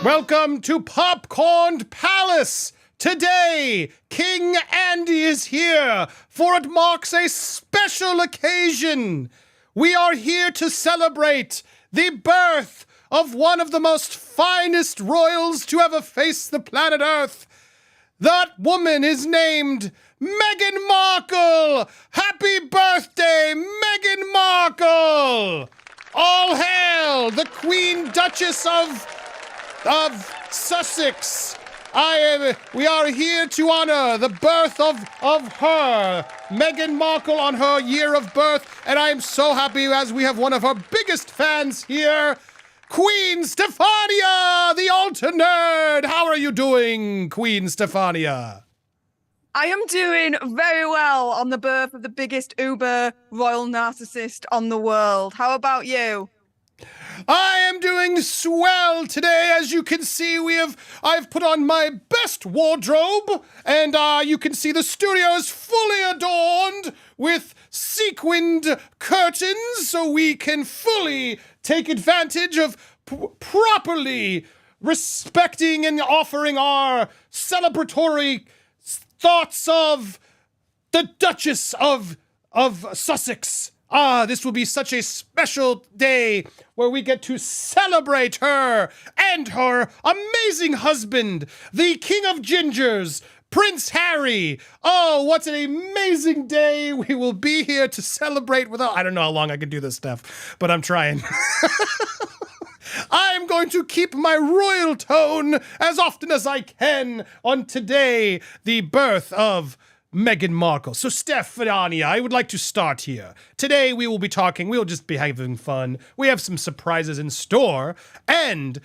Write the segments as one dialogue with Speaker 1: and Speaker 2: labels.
Speaker 1: Welcome to Popcorn Palace. Today, King Andy is here, for it marks a special occasion. We are here to celebrate the birth of one of the most finest royals to ever face the planet Earth. That woman is named Meghan Markle. Happy birthday, Meghan Markle. All hail the Queen Duchess of Sussex. We are here to honor the birth of her, Meghan Markle, on her year of birth, and I am so happy as we have one of her biggest fans here, Queen Stefania, the altar nerd. How are you doing, Queen Stefania?
Speaker 2: I am doing very well on the birth of the biggest uber royal narcissist on the world. How about you?
Speaker 1: I am doing swell today. As you can see, I've put on my best wardrobe, and you can see the studio is fully adorned with sequined curtains, so we can fully take advantage of properly respecting and offering our celebratory thoughts of the Duchess of Sussex. This will be such a special day where we get to celebrate her and her amazing husband, the King of Gingers, Prince Harry. Oh, what an amazing day. We will be here to celebrate with... I don't know how long I can do this stuff, but I'm trying. I'm going to keep my royal tone as often as I can on today, the birth of Meghan Markle. So, Stefania, I would like to start here. Today we'll just be having fun. We have some surprises in store, and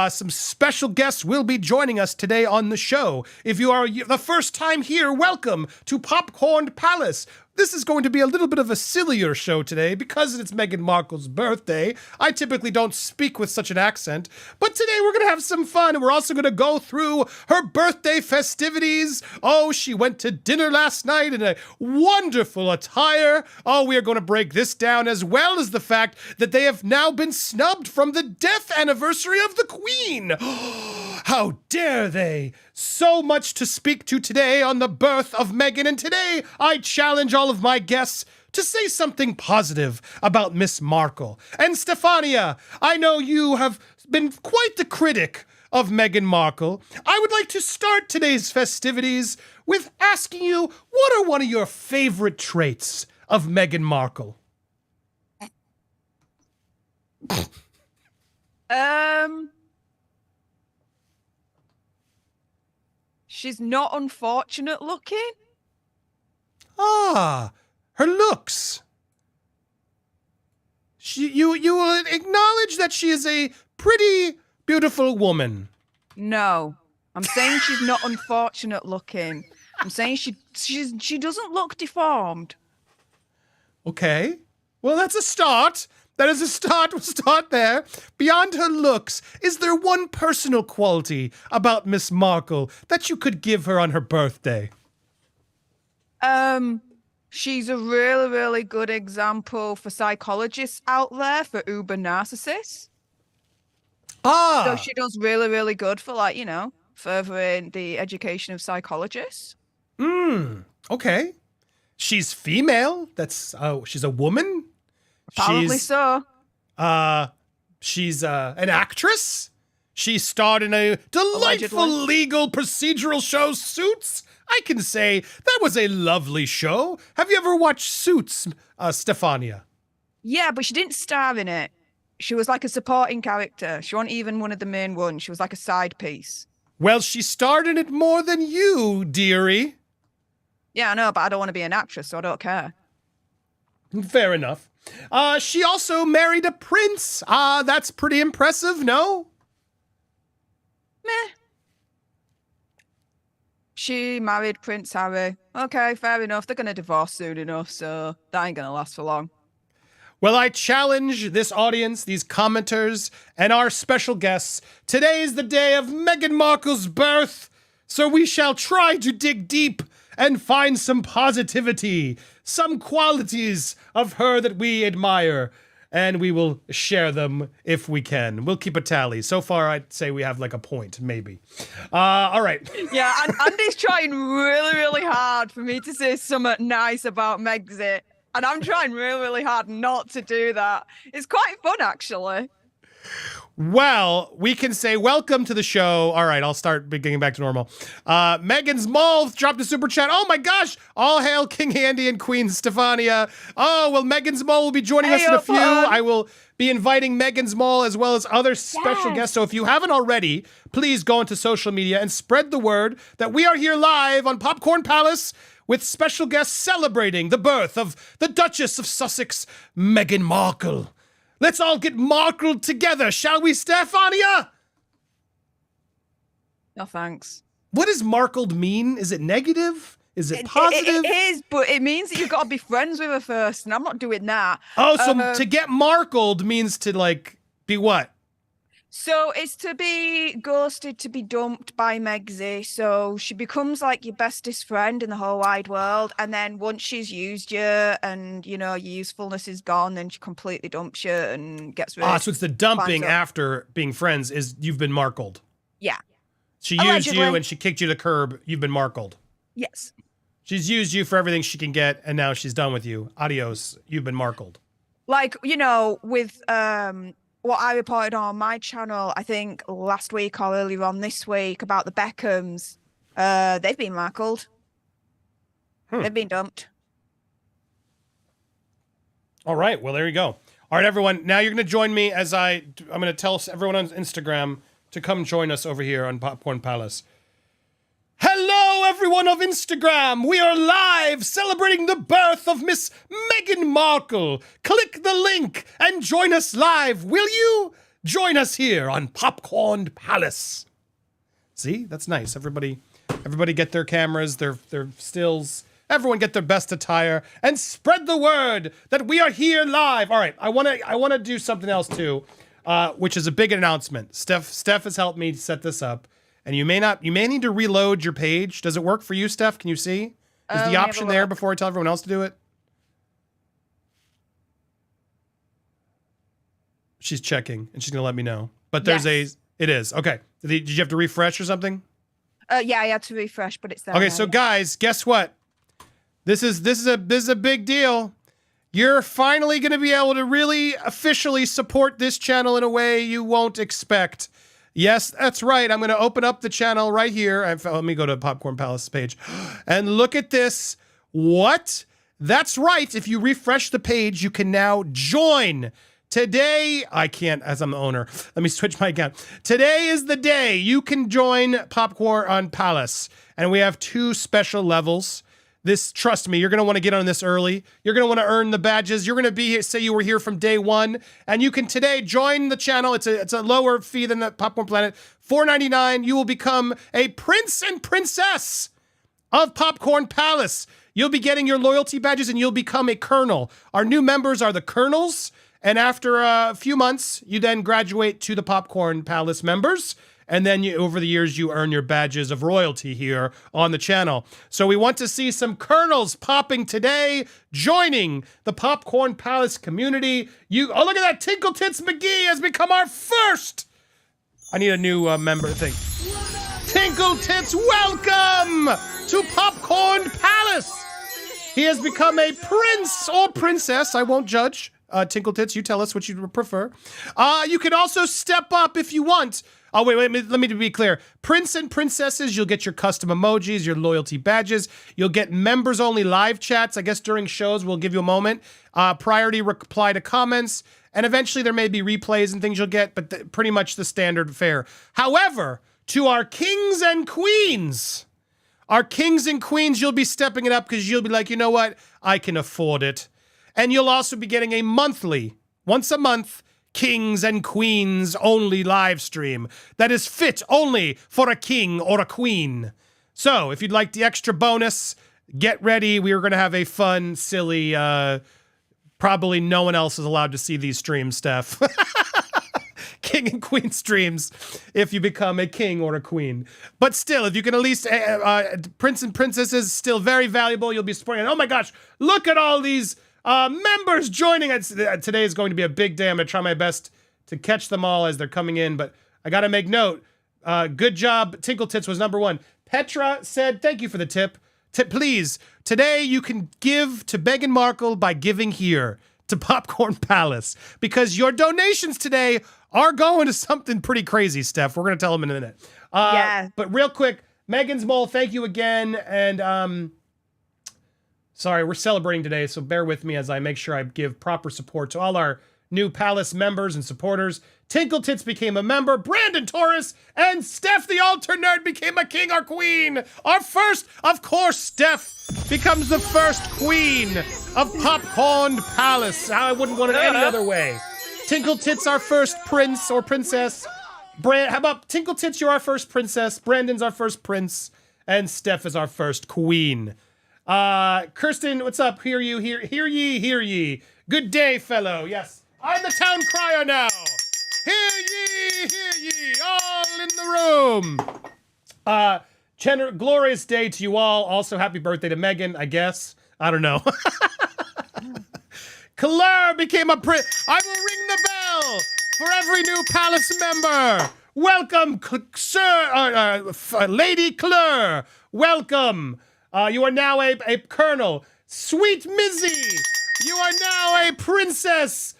Speaker 1: some special guests will be joining us today on the show. If you are the first time here, welcome to Popcorn Palace. This is going to be a little bit of a sillier show today because it's Meghan Markle's birthday. I typically don't speak with such an accent, but today we're going to have some fun, and we're also going to go through her birthday festivities. Oh, she went to dinner last night in a wonderful attire. Oh, we are going to break this down, as well as the fact that they have now been snubbed from the death anniversary of the Queen. How dare they? So much to speak to today on the birth of Meghan, and today I challenge all of my guests to say something positive about Miss Markle. And Stefania, I know you have been quite the critic of Meghan Markle. I would like to start today's festivities with asking you, what are one of your favorite traits of Meghan Markle?
Speaker 2: She's not unfortunate looking.
Speaker 1: Ah, her looks. You will acknowledge that she is a pretty beautiful woman.
Speaker 2: No, I'm saying she's not unfortunate looking. I'm saying she doesn't look deformed.
Speaker 1: Okay. Well, that's a start. That is a start. We'll start there. Beyond her looks, is there one personal quality about Miss Markle that you could give her on her birthday?
Speaker 2: She's a really, really good example for psychologists out there, for uber narcissists. So she does really, really good for, furthering the education of psychologists.
Speaker 1: Okay. She's female. She's a woman.
Speaker 2: Probably so.
Speaker 1: She's an actress. She starred in a delightful
Speaker 2: Allegedly.
Speaker 1: legal procedural show, Suits. I can say that was a lovely show. Have you ever watched Suits, Stefania?
Speaker 2: Yeah, but she didn't star in it. She was like a supporting character. She wasn't even one of the main ones. She was like a side piece.
Speaker 1: Well, she starred in it more than you, dearie.
Speaker 2: Yeah, I know, but I don't want to be an actress, so I don't care.
Speaker 1: Fair enough. She also married a prince. That's pretty impressive, no?
Speaker 2: Meh. She married Prince Harry. Okay, fair enough. They're going to divorce soon enough, so that ain't going to last for long.
Speaker 1: Well, I challenge this audience, these commenters, and our special guests. Today is the day of Meghan Markle's birth, so we shall try to dig deep and find some positivity, some qualities of her that we admire. and we will share them if we can. We'll keep a tally. So far, I'd say we have like a point, maybe. All right.
Speaker 2: Yeah, and Andy's trying really, really hard for me to say something nice about Megxit. And I'm trying really, really hard not to do that. It's quite fun, actually.
Speaker 1: Well, we can say welcome to the show. All right, I'll start getting back to normal. Megan's Mole dropped a super chat. Oh my gosh! All hail King Andy and Queen Stefania. Oh, well, Megan's Mole will be joining us in a few. I will be inviting Megan's Mole as well as other special guests. So if you haven't already, please go into social media and spread the word that we are here live on Popcorn Palace with special guests celebrating the birth of the Duchess of Sussex, Meghan Markle. Let's all get markled together, shall we, Stefania?
Speaker 2: No, thanks.
Speaker 1: What does markled mean? Is it negative? Is it positive?
Speaker 2: It is, but it means that you've got to be friends with her first, and I'm not doing that.
Speaker 1: Oh, so to get markled means to, like, be what?
Speaker 2: So it's to be ghosted, to be dumped by Megxit. So she becomes like your bestest friend in the whole wide world. And then once she's used you and, you know, your usefulness is gone, then she completely dumps you and gets rid of you.
Speaker 1: So it's the dumping after being friends is you've been markled.
Speaker 2: Yeah.
Speaker 1: She used you and she kicked you to the curb. You've been markled.
Speaker 2: Yes.
Speaker 1: She's used you for everything she can get, and now she's done with you. Adios. You've been markled.
Speaker 2: Like, you know, with what I reported on my channel, I think last week or earlier on this week about the Beckhams, they've been markled. They've been dumped.
Speaker 1: All right. Well, there you go. All right, everyone. Now you're going to join me as I'm going to tell everyone on Instagram to come join us over here on Popcorn Palace. Hello, everyone of Instagram. We are live celebrating the birth of Miss Meghan Markle. Click the link and join us live, will you? Join us here on Popcorn Palace. See, that's nice. Everybody get their cameras, their stills. Everyone get their best attire and spread the word that we are here live. All right, I want to do something else too, which is a big announcement. Steph has helped me set this up. And you may need to reload your page. Does it work for you, Steph? Can you see? Is the option there before I tell everyone else to do it? She's checking, and she's going to let me know. But there's it is. Okay. Did you have to refresh or something?
Speaker 2: Yeah, I had to refresh, but it's there.
Speaker 1: Okay, so guys, guess what? This is a big deal. You're finally going to be able to really officially support this channel in a way you won't expect. Yes, that's right. I'm going to open up the channel right here. Let me go to Popcorn Palace page and look at this. What? That's right. If you refresh the page, you can now join. Today, I can't, as I'm the owner. Let me switch my account. Today is the day you can join Popcorn Palace. And we have 2 special levels. Trust me, you're going to want to get on this early. You're going to want to earn the badges. You're going to be here, say you were here from day 1. And you can today join the channel. It's a lower fee than the Popcorn Planet. $4.99. You will become a prince and princess of Popcorn Palace. You'll be getting your loyalty badges and you'll become a colonel. Our new members are the colonels. And after a few months, you then graduate to the Popcorn Palace members. And then over the years, you earn your badges of royalty here on the channel. So we want to see some colonels popping today, joining the Popcorn Palace community. Oh, look at that. Tinkle Tits McGee has become our first. I need a new member thing. Tinkle Tits, welcome to Popcorn Palace. He has become a prince or princess. I won't judge. Tinkle Tits, you tell us what you prefer. You can also step up if you want. Oh, wait, let me be clear. Prince and princesses, you'll get your custom emojis, your loyalty badges. You'll get members-only live chats. I guess during shows, we'll give you a moment. Priority reply to comments. And eventually, there may be replays and things you'll get, but pretty much the standard fare. However, to our kings and queens, you'll be stepping it up because you'll be like, you know what? I can afford it. And you'll also be getting a monthly, once a month, Kings and Queens only live stream that is fit only for a king or a queen. So if you'd like the extra bonus, get ready. We are going to have a fun, silly, probably no one else is allowed to see these streams, Steph. King and queen streams if you become a king or a queen. But still, if you can at least, prince and princesses, still very valuable. You'll be supporting. Oh my gosh, look at all these Members joining us. Today is going to be a big day. I'm going to try my best to catch them all as they're coming in, but I got to make note. Good job. Tinkle Tits was number 1. Petra said, thank you for the tip. Please, today you can give to Meghan Markle by giving here to Popcorn Palace, because your donations today are going to something pretty crazy, Steph. We're going to tell them in a minute. But real quick, Megan's Mole, thank you again. And sorry, we're celebrating today, so bear with me as I make sure I give proper support to all our new Palace members and supporters. Tinkle Tits became a member, Brandon Torres, and Steph the Altar Nerd became a king or queen. Our first, of course, Steph becomes the first queen of Popcorn Palace. I wouldn't want it any other way. Tinkle Tits, our first prince or princess. How about Tinkle Tits, you're our first princess. Brandon's our first prince. And Steph is our first queen. Kirsten, what's up? Hear you, hear ye. Good day, fellow. Yes, I'm the town crier now. Hear ye, all in the room. Glorious day to you all. Also, happy birthday to Megan, I guess. I don't know. Claire became a prince. I will ring the bell for every new Palace member. Welcome, Sir, Lady Claire. Welcome. You are now a colonel. Sweet Mizzy, you are now a princess.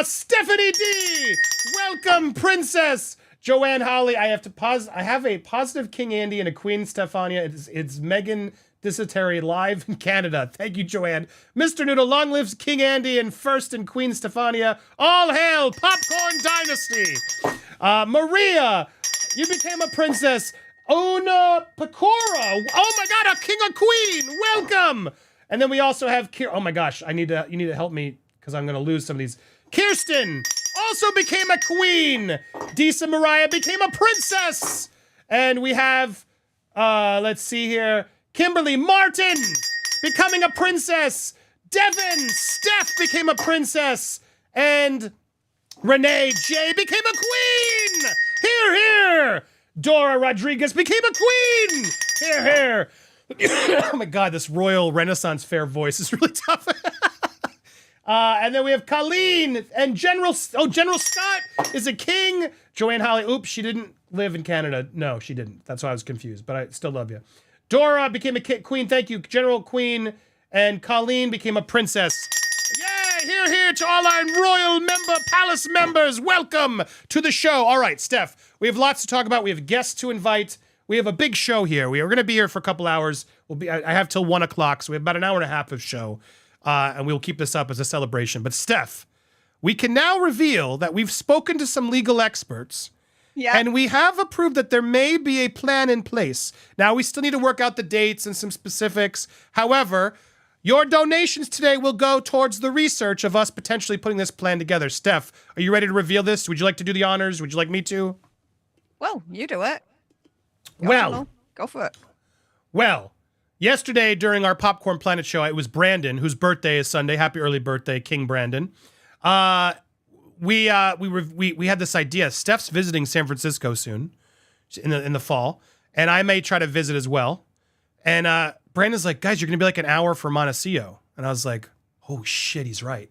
Speaker 1: Stephanie D, welcome, princess. Joanne Holly, I have a positive King Andy and a Queen Stephania. It's Megan Dysentery live in Canada. Thank you, Joanne. Mr. Noodle, long lives King Andy and First and Queen Stephania. All hail Popcorn Dynasty. Maria, you became a princess. Ona Pecora, oh my God, a king or queen. Welcome. And then we also have oh my gosh, you need to help me because I'm gonna lose some of these. Kirsten also became a queen. Disa Mariah became a princess. And we have, let's see here, Kimberly Martin becoming a princess. Devin Steph became a princess. And Renee J became a queen. Hear, hear. Dora Rodriguez became a queen. Hear, hear. Oh my God, this Royal Renaissance Fair voice is really tough. And then we have Colleen and General Scott is a king. Joanne Holly, oops, she didn't live in Canada. No, she didn't. That's why I was confused, but I still love you. Dora became a queen. Thank you, General Queen. And Colleen became a princess. Yay, hear, hear to all our royal palace members. Welcome to the show. All right, Steph, we have lots to talk about. We have guests to invite. We have a big show here. We are going to be here for a couple hours. I have till 1 o'clock, so we have about an hour and a half of show. And we will keep this up as a celebration. But Steph, we can now reveal that we've spoken to some legal experts. Yeah. And we have approved that there may be a plan in place. Now, we still need to work out the dates and some specifics. However, your donations today will go towards the research of us potentially putting this plan together. Steph, are you ready to reveal this? Would you like to do the honors? Would you like me to?
Speaker 2: Well, you do it. Go for it. Well,
Speaker 1: yesterday during our Popcorn Planet show, it was Brandon, whose birthday is Sunday. Happy early birthday, King Brandon. We had this idea. Steph's visiting San Francisco soon, in the fall, and I may try to visit as well. And Brandon's like, guys, you're gonna be like an hour from Montecito, and I was like, oh shit, he's right.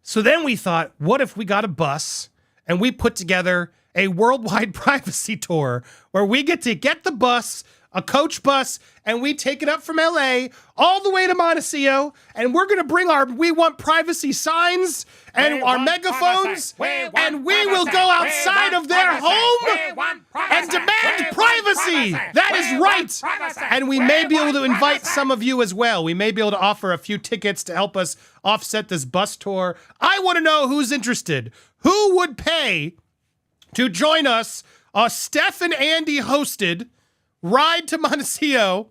Speaker 1: So then we thought, what if we got a bus and we put together a worldwide privacy tour where we get to get the bus, a coach bus, and we take it up from LA all the way to Montecito, and we're going to bring our We Want Privacy signs and our megaphones, and we will go outside of their home and demand privacy. That is right. And we may be able to invite some of you as well. We may be able to offer a few tickets to help us offset this bus tour. I want to know who's interested. Who would pay to join us, Steph and Andy hosted ride to Montecito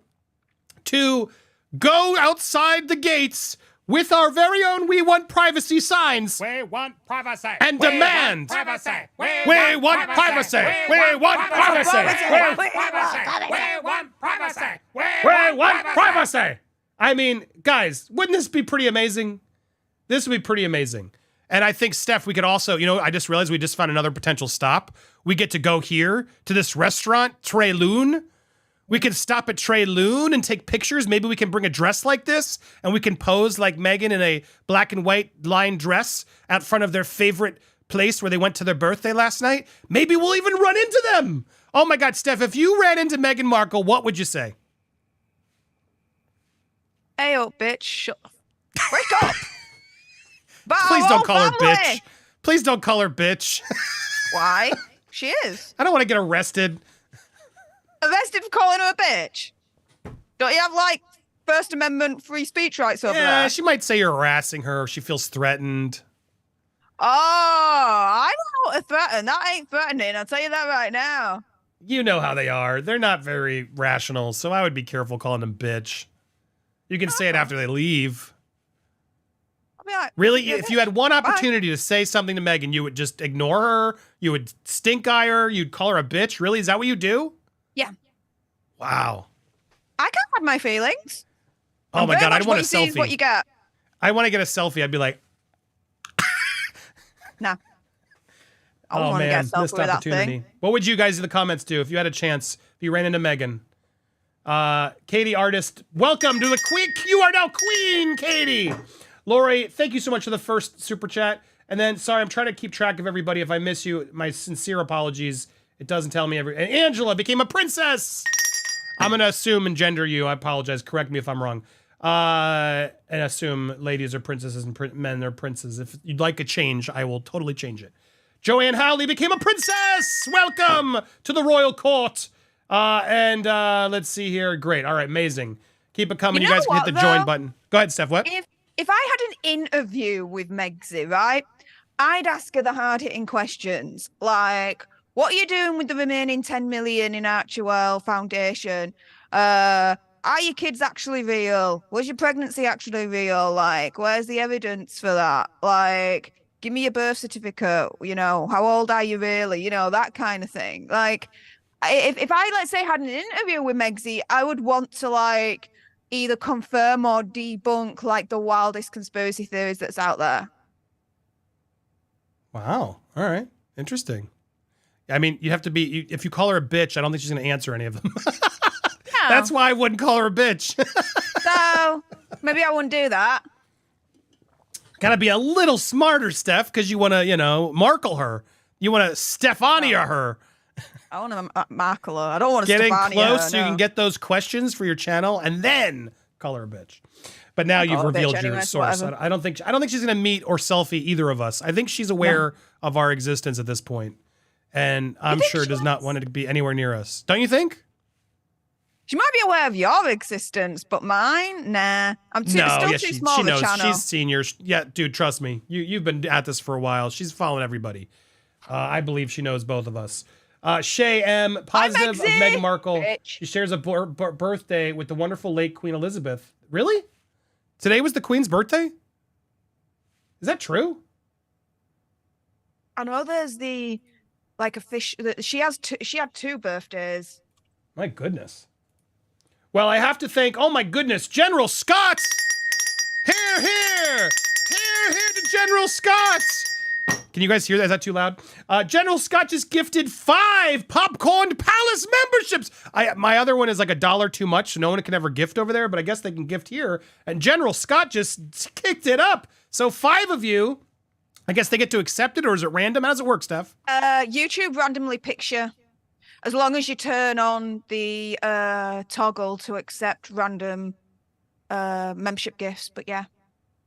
Speaker 1: to go outside the gates with our very own We Want Privacy signs.
Speaker 3: We want privacy.
Speaker 1: And demand.
Speaker 3: We want privacy.
Speaker 1: We want privacy. We want privacy.
Speaker 3: We want privacy.
Speaker 1: We want privacy. I mean, guys, wouldn't this be pretty amazing? This would be pretty amazing. And I think, Steph, we could also, I just realized we just found another potential stop. We get to go here to this restaurant, Tre Lune, We can stop at Trey Loon and take pictures. Maybe we can bring a dress like this and we can pose like Meghan in a black and white lined dress out front of their favorite place where they went to their birthday last night. Maybe we'll even run into them. Oh my God, Steph, if you ran into Meghan Markle, what would you say?
Speaker 2: Hey, up, bitch. Shut break up.
Speaker 1: Please don't call her bitch. Please don't call her bitch.
Speaker 2: Why? She is.
Speaker 1: I don't want to get arrested.
Speaker 2: Arrested for calling her a bitch? Don't you have, like, First Amendment free speech rights over there?
Speaker 1: Yeah, she might say you're harassing her or she feels threatened.
Speaker 2: Oh, I don't know how to threaten. That ain't threatening. I'll tell you that right now.
Speaker 1: You know how they are. They're not very rational, so I would be careful calling them bitch. You can say it after they leave.
Speaker 2: I'll be like,
Speaker 1: Really? If you had one opportunity to say something to Meghan, you would just ignore her? You would stink-eye her? You'd call her a bitch? Really? Is that what you do?
Speaker 2: Yeah.
Speaker 1: Wow.
Speaker 2: I can't have my feelings.
Speaker 1: Oh my God, I'd want a selfie.
Speaker 2: What you get?
Speaker 1: I want to get a selfie. I'd be like,
Speaker 2: Nah. I don't want to get a selfie
Speaker 1: missed
Speaker 2: with that
Speaker 1: opportunity.
Speaker 2: thing.
Speaker 1: What would you guys in the comments do if you had a chance, if you ran into Meghan? Katie Artist, welcome to the queen. You are now Queen Katie. Lori, thank you so much for the first super chat. And then, sorry, I'm trying to keep track of everybody. If I miss you, my sincere apologies. It doesn't tell me every. And Angela became a princess. I'm going to assume and gender you. I apologize. Correct me if I'm wrong. And assume ladies are princesses and men are princes. If you'd like a change, I will totally change it. Joanne Howley became a princess. Welcome to the royal court. Let's see here. Great. All right. Amazing. Keep it coming. You guys can hit the join button. Go ahead, Steph. What?
Speaker 2: If I had an interview with Megxie, right, I'd ask her the hard-hitting questions, like, what are you doing with the remaining 10 million in Archewell Foundation? Are your kids actually real? Was your pregnancy actually real? Like, where's the evidence for that? Like, give me your birth certificate. You know, how old are you really? You know, that kind of thing. Like, if I, let's say, had an interview with Megxie, I would want to, like, either confirm or debunk, like, the wildest conspiracy theories that's out there.
Speaker 1: Wow. All right. Interesting. I mean, you have to be, if you call her a bitch, I don't think she's going to answer any of them.
Speaker 2: No.
Speaker 1: That's why I wouldn't call her a bitch.
Speaker 2: So, maybe I wouldn't do that.
Speaker 1: Gotta be a little smarter, Steph, because you want to, you know, Markle her. You want to Stefania her.
Speaker 2: I want to Markle her. I don't want to
Speaker 1: Getting
Speaker 2: Stefania
Speaker 1: close
Speaker 2: her,
Speaker 1: so you can get those questions for your channel and then call her a bitch. But now you've revealed your source. I don't think she's going to meet or selfie either of us. I think she's aware of our existence at this point. And I'm sure does not want to be anywhere near us. Don't you think?
Speaker 2: She might be aware of your existence, but mine, nah. I'm still too small of a channel.
Speaker 1: She's senior. Yeah, dude, trust me. You've been at this for a while. She's following everybody. I believe she knows both of us. Shay M, positive of Meghan Markle. Bitch. She shares a birthday with the wonderful late Queen Elizabeth. Really? Today was the Queen's birthday? Is that true?
Speaker 2: I know there's the, like, official. She had two birthdays.
Speaker 1: My goodness. Well, I have to thank, oh my goodness, General Scott! Hear, hear! Hear, hear to General Scott! Can you guys hear that? Is that too loud? General Scott just gifted 5 Popcorn Palace memberships! My other one is like $1 too much, so no one can ever gift over there, but I guess they can gift here. And General Scott just kicked it up. So 5 of you, I guess they get to accept it, or is it random? How does it work, Steph?
Speaker 2: YouTube randomly picks you. As long as you turn on the toggle to accept random membership gifts, but yeah.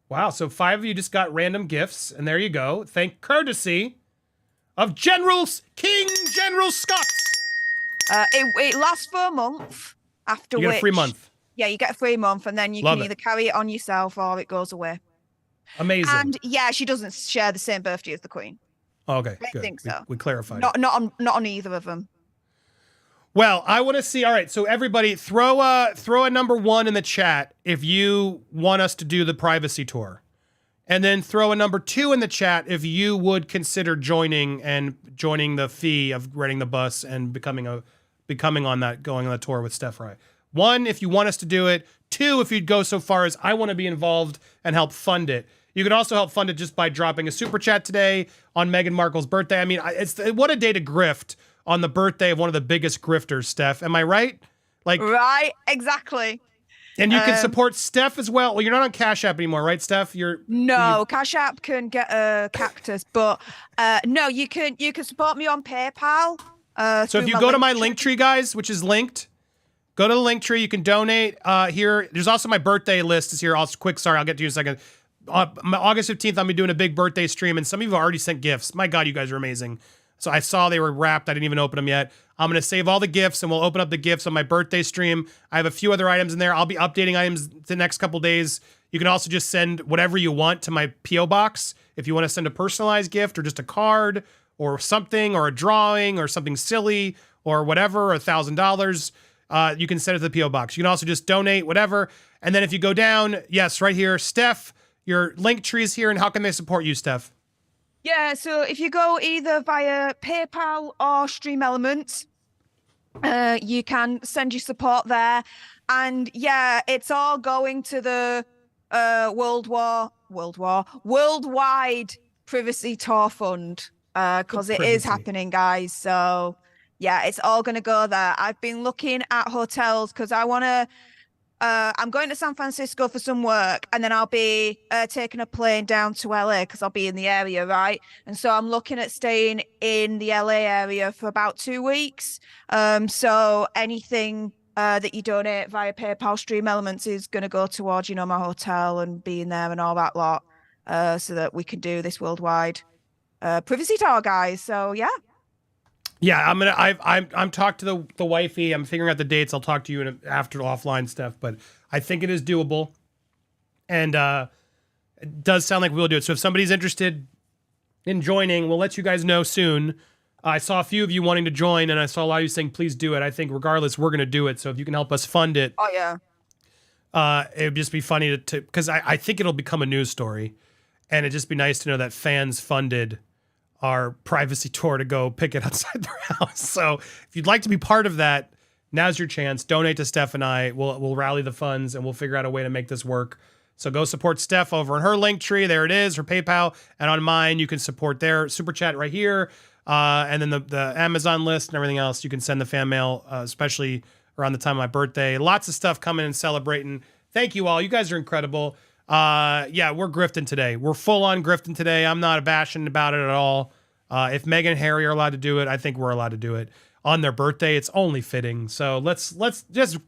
Speaker 1: Wow, so 5 of you just got random gifts, and there you go. Thank courtesy of King General Scott.
Speaker 2: It lasts for a month, after which...
Speaker 1: You get a free month.
Speaker 2: Yeah, you get a free month, and then you can either carry it on yourself or it goes away.
Speaker 1: Amazing.
Speaker 2: And yeah, she doesn't share the same birthday as the Queen.
Speaker 1: Oh, okay,
Speaker 2: I
Speaker 1: good.
Speaker 2: think so.
Speaker 1: We clarified.
Speaker 2: Not on either of them.
Speaker 1: Well, I want to see. All right, so everybody, throw a number 1 in the chat if you want us to do the privacy tour, and then throw a number 2 in the chat if you would consider joining the fee of renting the bus and becoming on that, going on the tour with Steph Fry. 1, if you want us to do it. 2, if you'd go so far as I want to be involved and help fund it. You can also help fund it just by dropping a super chat today on Meghan Markle's birthday. I mean, what a day to grift on the birthday of one of the biggest grifters, Steph. Am I right? Like,
Speaker 2: right, exactly.
Speaker 1: and you can support Steph as well. Well, you're not on Cash App anymore, right, Steph?
Speaker 2: No, Cash App can get a cactus, but no, you can support me on PayPal.
Speaker 1: So if you go to my link tree, guys, which is linked, go to the link tree. You can donate here. There's also my birthday list is here. I'll get to you in a second. August 15th, I'm gonna be doing a big birthday stream, and some of you have already sent gifts. My God, you guys are amazing. So I saw they were wrapped. I didn't even open them yet. I'm going to save all the gifts, and we'll open up the gifts on my birthday stream. I have a few other items in there. I'll be updating items the next couple days. You can also just send whatever you want to my P.O. box. If you want to send a personalized gift or just a card or something or a drawing or something silly or whatever, $1,000, you can send it to the P.O. box. You can also just donate, whatever. And then if you go down, yes, right here, Steph, your link tree is here. And how can they support you, Steph?
Speaker 2: Yeah, so if you go either via PayPal or Stream Elements, you can send your support there. And yeah, it's all going to the Worldwide Privacy Tour Fund, because it is happening, guys. So yeah, it's all going to go there. I've been looking at hotels because I want to I'm going to San Francisco for some work, and then I'll be taking a plane down to LA because I'll be in the area, right? And so I'm looking at staying in the LA area for about 2 weeks. So anything that you donate via PayPal Stream Elements is going to go towards, my hotel and being there and all that lot, so that we can do this worldwide privacy tour, guys. So yeah.
Speaker 1: Yeah, I'm talking to the wifey. I'm figuring out the dates. I'll talk to you after offline stuff, but I think it is doable, and it does sound like we'll do it. So if somebody's interested in joining, we'll let you guys know soon. I saw a few of you wanting to join, and I saw a lot of you saying, "Please do it." I think regardless, we're going to do it. So if you can help us fund it,
Speaker 2: oh
Speaker 1: yeah, it would just be funny to because I think it'll become a news story, and it'd just be nice to know that fans funded our privacy tour to go pick it outside their house. So if you'd like to be part of that, now's your chance. Donate to Steph and I. We'll rally the funds and we'll figure out a way to make this work. So go support Steph over on her link tree. There it is, her PayPal. And on mine, you can support their super chat right here. And then the Amazon list and everything else. You can send the fan mail, especially around the time of my birthday. Lots of stuff coming and celebrating. Thank you all. You guys are incredible. Yeah, we're grifting today. We're full on grifting today. I'm not abashing about it at all. If Meghan and Harry are allowed to do it, I think we're allowed to do it on their birthday. It's only fitting. So let's just,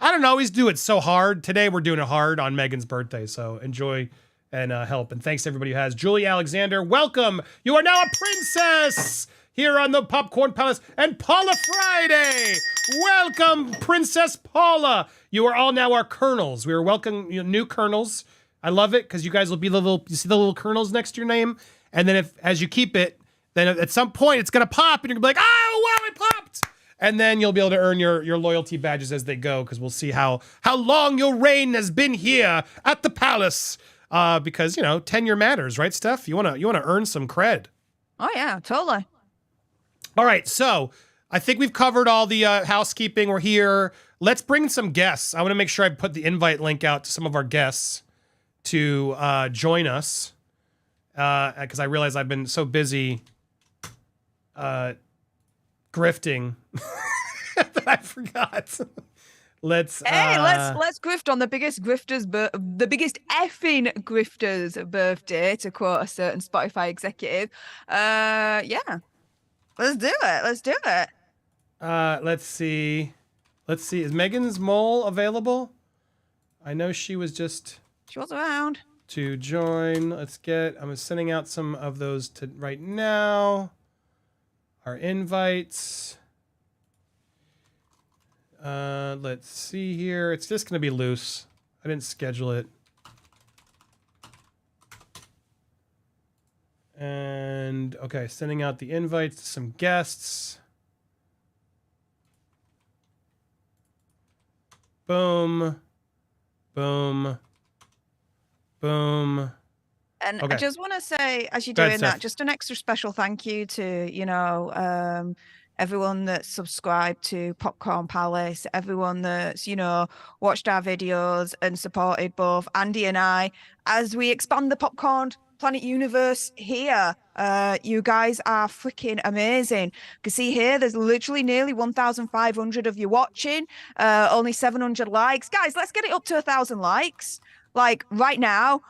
Speaker 1: I don't always do it so hard. Today we're doing it hard on Meghan's birthday. So enjoy and help. And thanks to everybody who has. Julie Alexander, welcome. You are now a princess here on the Popcorn Palace. And Paula Friday, welcome, Princess Paula. You are all now our colonels. We are welcoming new colonels. I love it because you guys will be you see the little colonels next to your name. And then as you keep it, then at some point it's going to pop and you're going to be like, oh, wow, it popped. And then you'll be able to earn your loyalty badges as they go because we'll see how long your reign has been here at the palace. Because, tenure matters, right, Steph? You want to earn some cred.
Speaker 2: Oh, yeah, totally.
Speaker 1: All right, so I think we've covered all the housekeeping. We're here. Let's bring some guests. I want to make sure I put the invite link out to some of our guests to join us because I realize I've been so busy grifting that I forgot. Let's
Speaker 2: grift on the biggest effing grifter's birthday, to quote a certain Spotify executive. Yeah, let's do it.
Speaker 1: Let's see. Is Megan's mole available? I know she was
Speaker 2: around
Speaker 1: to join. I'm sending out some of those to right now. Our invites. Let's see here. It's just going to be loose. I didn't schedule it. And okay, sending out the invites to some guests. Boom. Boom. Boom.
Speaker 2: And
Speaker 1: okay.
Speaker 2: I just want to say, as you're doing that, just an extra special thank you to, everyone that's subscribed to Popcorn Palace, everyone that's, watched our videos and supported both Andy and I as we expand the Popcorn Planet Universe here. You guys are freaking amazing. You can see here, there's literally nearly 1,500 of you watching. Only 700 likes. Guys, let's get it up to 1,000 likes. Like right now,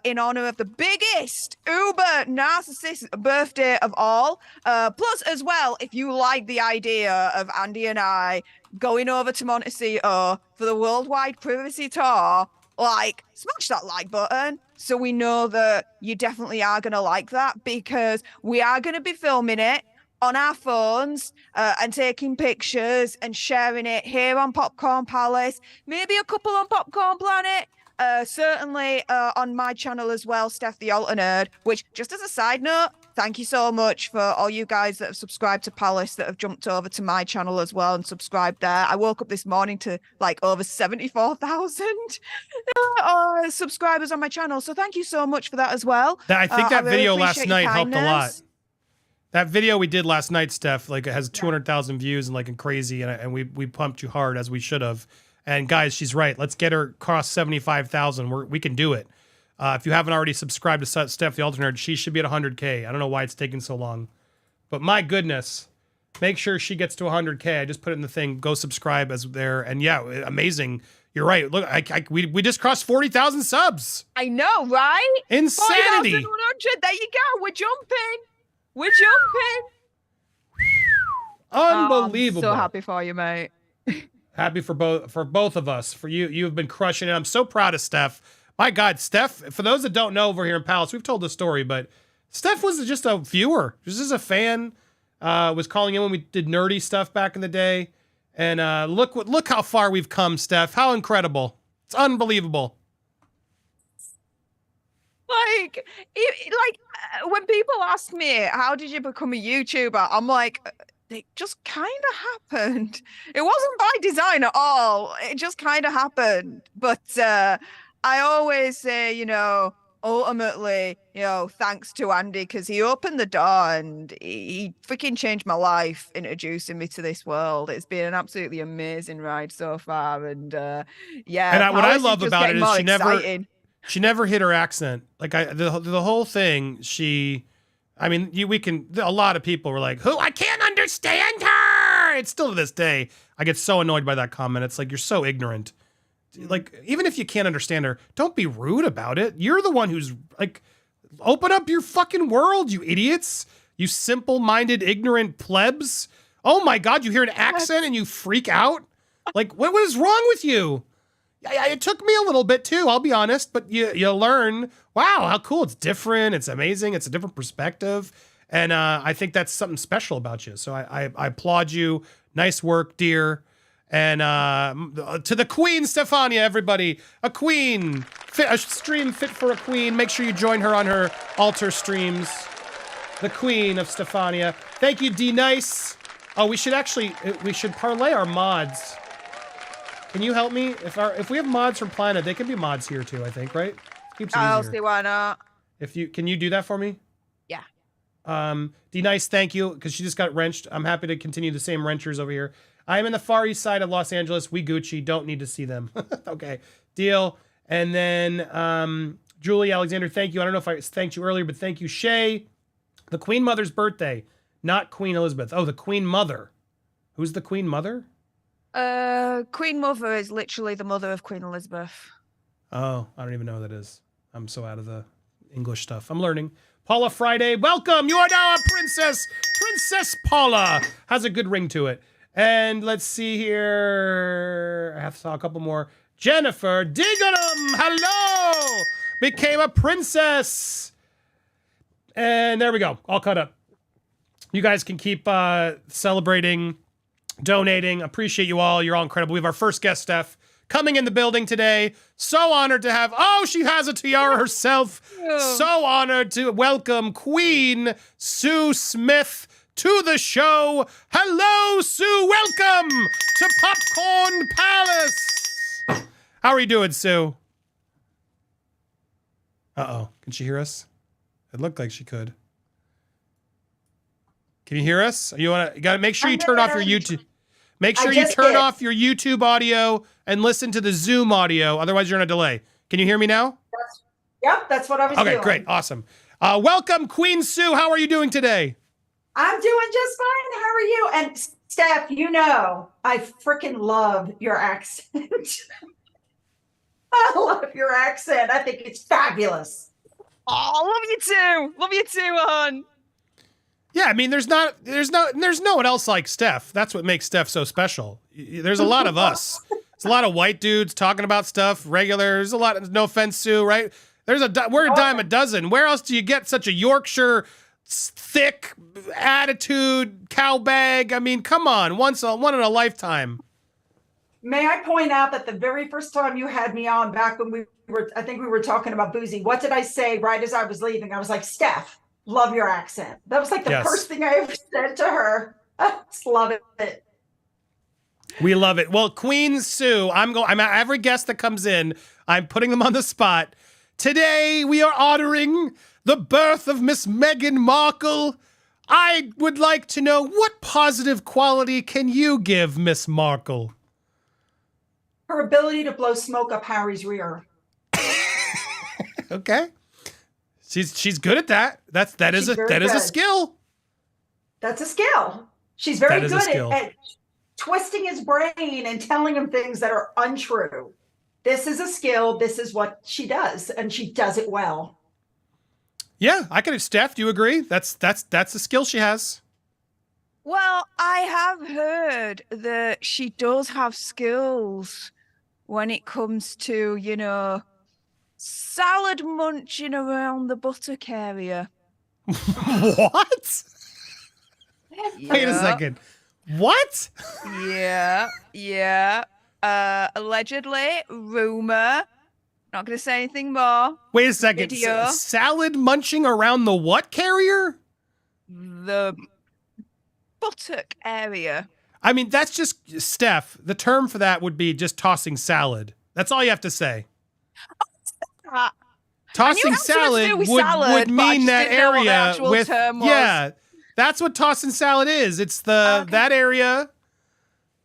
Speaker 2: in honor of the biggest uber narcissist birthday of all. Plus, as well, if you like the idea of Andy and I going over to Montecito for the Worldwide Privacy Tour, like, smash that like button so we know that you definitely are going to like that, because we are going to be filming it on our phones and taking pictures and sharing it here on Popcorn Palace, maybe a couple on Popcorn Planet. Certainly on my channel as well, Steph the Alter Nerd, which, just as a side note, thank you so much for all you guys that have subscribed to Palace that have jumped over to my channel as well and subscribed there. I woke up this morning to like over 74,000 subscribers on my channel. So thank you so much for that as well.
Speaker 1: I think that
Speaker 2: really
Speaker 1: video last night helped a lot. That video we did last night, Steph, like it has 200,000 views and like crazy, and we pumped you hard as we should have. And guys, she's right. Let's get her across 75,000. We can do it. If you haven't already subscribed to Steph the Alter Nerd, she should be at 100K. I don't know why it's taking so long, but my goodness, make sure she gets to 100K. I just put it in the thing. Go subscribe as there. And yeah, amazing. You're right. Look, we just crossed 40,000 subs.
Speaker 2: I know, right?
Speaker 1: Insanity.
Speaker 2: 40,100. There you go. We're jumping. We're jumping.
Speaker 1: Unbelievable.
Speaker 2: I'm so happy for you, mate.
Speaker 1: Happy for both of us. For you, you've been crushing it. I'm so proud of Steph. My God, Steph, for those that don't know over here in Palace, we've told the story, but Steph was just a viewer, just as a fan, was calling in when we did nerdy stuff back in the day. And look how far we've come, Steph. How incredible. It's unbelievable.
Speaker 2: Like when people ask me, how did you become a YouTuber? I'm like, it just kind of happened. It wasn't by design at all. It just kind of happened. But I always say, ultimately, thanks to Andy, because he opened the door and he freaking changed my life, introducing me to this world. It's been an absolutely amazing ride so far. And yeah.
Speaker 1: And what I love about it is she never hit her accent. Like the whole thing, a lot of people were like, who? I can't understand her. It's still to this day. I get so annoyed by that comment. It's like, you're so ignorant. Like, even if you can't understand her, don't be rude about it. You're the one who's like, open up your fucking world, you idiots. You simple-minded, ignorant plebs. Oh my God, you hear an accent and you freak out? Like, what is wrong with you? It took me a little bit too, I'll be honest, but you learn, wow, how cool. It's different. It's amazing. It's a different perspective. And I think that's something special about you. So I applaud you. Nice work, dear. And to the Queen, Stefania, everybody. A queen. A stream fit for a queen. Make sure you join her on her altar streams. The Queen of Stefania. Thank you, D-Nice. Oh, we should parlay our mods. Can you help me? If we have mods from Planet, they can be mods here too, I think, right? Keeps it easier.
Speaker 2: I'll see why not.
Speaker 1: Can you do that for me?
Speaker 2: Yeah.
Speaker 1: D-Nice, thank you, because she just got wrenched. I'm happy to continue the same wrenchers over here. I am in the far east side of Los Angeles. We Gucci. Don't need to see them. Okay, deal. And then Julie Alexander, thank you. I don't know if I thanked you earlier, but thank you. Shay, the Queen Mother's birthday, not Queen Elizabeth. Oh, the Queen Mother. Who's the Queen Mother?
Speaker 2: Queen Mother is literally the mother of Queen Elizabeth.
Speaker 1: Oh, I don't even know who that is. I'm so out of the English stuff. I'm learning. Paula Friday, welcome. You are now a princess. Princess Paula has a good ring to it. And let's see here. I have to talk a couple more. Jennifer Dignam, hello. Became a princess. And there we go. All caught up. You guys can keep celebrating, donating. Appreciate you all. You're all incredible. We have our first guest, Steph, coming in the building today. So honored to have, she has a tiara herself. So honored to welcome Queen Sue Smith to the show. Hello, Sue. Welcome to Popcorn Palace. How are you doing, Sue? Uh-oh. Can she hear us? It looked like she could. Can you hear us? You gotta make sure you turn off your YouTube. Make sure you turn off your YouTube audio and listen to the Zoom audio. Otherwise, you're in a delay. Can you hear me now?
Speaker 4: Yep, that's what I was doing.
Speaker 1: Okay, great. Awesome. Welcome, Queen Sue. How are you doing today?
Speaker 4: I'm doing just fine. How are you? And Steph, you know, I freaking love your accent. I love your accent. I think it's fabulous.
Speaker 2: Oh, love you too. Love you too, hon.
Speaker 1: Yeah, I mean, there's no one else like Steph. That's what makes Steph so special. There's a lot of us. There's a lot of white dudes talking about stuff, regular. There's a lot, no offense, Sue, right? We're a dime a dozen. Where else do you get such a Yorkshire thick attitude cow bag? I mean, come on, one in a lifetime.
Speaker 4: May I point out that the very first time you had me on, back when I think we were talking about Boozy, what did I say right as I was leaving? I was like, Steph, love your accent. That was like the first thing I ever said to her. I just love it.
Speaker 1: We love it. Well, Queen Sue, I'm every guest that comes in, I'm putting them on the spot. Today we are honoring the birth of Miss Meghan Markle. I would like to know, what positive quality can you give Miss Markle?
Speaker 4: Her ability to blow smoke up Harry's rear.
Speaker 1: Okay. She's good at that. That is a skill.
Speaker 4: That's a skill. She's very good at twisting his brain and telling him things that are untrue. This is a skill. This is what she does, and she does it well.
Speaker 1: Yeah, Steph, do you agree? That's a skill she has.
Speaker 2: Well, I have heard that she does have skills when it comes to, you know, salad munching around the buttock area.
Speaker 1: What? Wait a second. What?
Speaker 2: Yeah. Allegedly, rumor. Not going to say anything more.
Speaker 1: Wait a second. Salad munching around the what carrier?
Speaker 2: The buttock area.
Speaker 1: I mean, that's just, Steph, the term for that would be just tossing salad. That's all you have to say. Tossing salad would mean that area with, yeah, that's what tossing salad is. It's that area.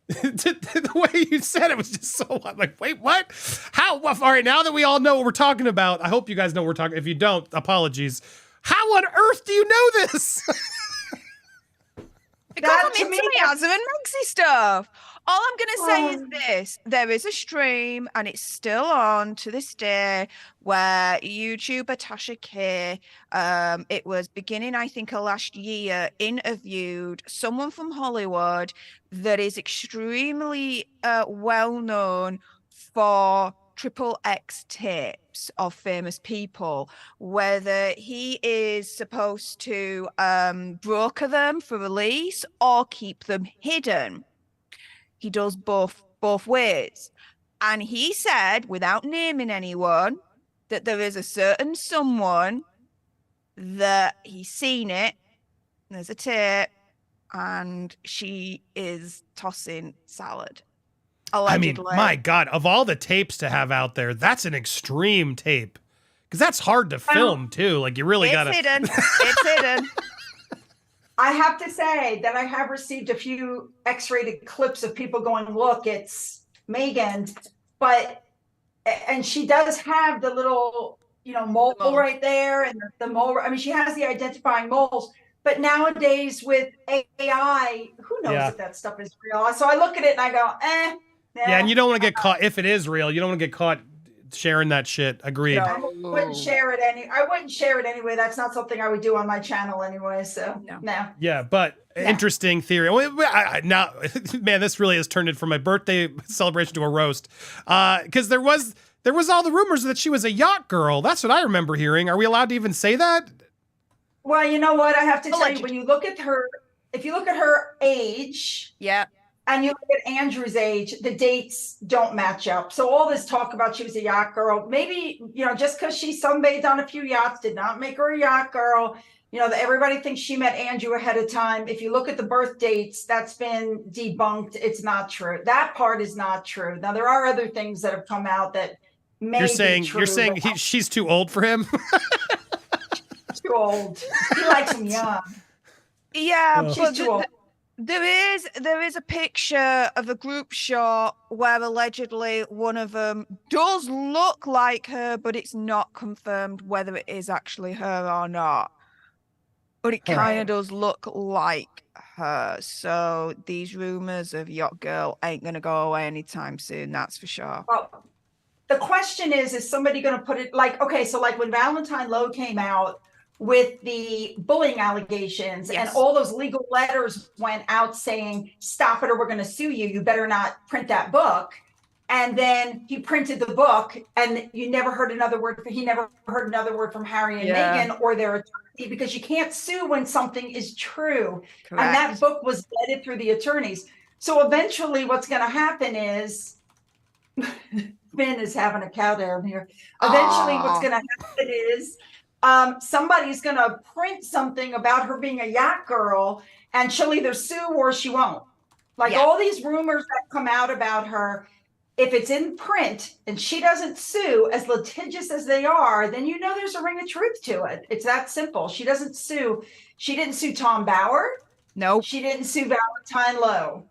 Speaker 1: The way you said it was just so, I'm like, wait, what? How? All right, now that we all know what we're talking about, I hope you guys know what we're talking. If you don't, apologies. How on earth do you know this?
Speaker 2: Because I'm into Miazza and Maxi stuff. All I'm going to say is this. There is a stream, and it's still on to this day, where YouTuber Tasha K, it was beginning, I think, of last year, interviewed someone from Hollywood that is extremely well-known for triple X tapes of famous people, whether he is supposed to broker them for release or keep them hidden. He does both ways. And he said, without naming anyone, that there is a certain someone that he's seen it, there's a tape, and she is tossing salad. Allegedly.
Speaker 1: I mean, my God, of all the tapes to have out there, that's an extreme tape. Because that's hard to film, too. Like, you really got to...
Speaker 2: It's hidden.
Speaker 4: I have to say that I have received a few X-rated clips of people going, look, it's Meghan, and she does have the little, mole right there, and the mole. I mean, she has the identifying moles, but nowadays with AI, who knows if that stuff is real? So I look at it and I go,
Speaker 1: Yeah, and you don't want to get caught, if it is real, you don't want to get caught sharing that shit. Agreed.
Speaker 4: No, I wouldn't share it anyway. That's not something I would do on my channel anyway. So no.
Speaker 1: Yeah, but interesting theory. Now, man, this really has turned it from my birthday celebration to a roast. Because there was all the rumors that she was a yacht girl. That's what I remember hearing. Are we allowed to even say that?
Speaker 4: Well, you know what? I have to tell you, when you look at her, if you look at her age, and you look at Andrew's age, the dates don't match up. So all this talk about she was a yacht girl, maybe, just because she sunbathed on a few yachts did not make her a yacht girl. Everybody thinks she met Andrew ahead of time. If you look at the birth dates, that's been debunked. It's not true. That part is not true. Now, there are other things that have come out that may be true. You're saying
Speaker 1: she's too old for him?
Speaker 4: Too old. He likes him young.
Speaker 2: Yeah,
Speaker 4: she's too old.
Speaker 2: There is a picture of a group shot where allegedly one of them does look like her, but it's not confirmed whether it is actually her or not. But it kind of does look like her. So these rumors of Yacht Girl ain't gonna go away anytime soon, that's for sure.
Speaker 4: Well, the question is somebody going to put it like, okay, so like when Valentine Lowe came out with the bullying allegations and all those legal letters went out saying, stop it or we're going to sue you. You better not print that book. And then he printed the book and you never heard another word. He never heard another word from Harry and Meghan or their attorney, because you can't sue when something is true. Correct. And that book was vetted through the attorneys. So eventually what's going to happen is Finn is having a cow down here. Eventually what's going to happen is somebody's going to print something about her being a yacht girl and she'll either sue or she won't. Like all these rumors that come out about her, if it's in print and she doesn't sue, as litigious as they are, then you know there's a ring of truth to it. It's that simple. She doesn't sue. She didn't sue Tom Bauer.
Speaker 2: No.
Speaker 4: She didn't sue Valentine Lowe.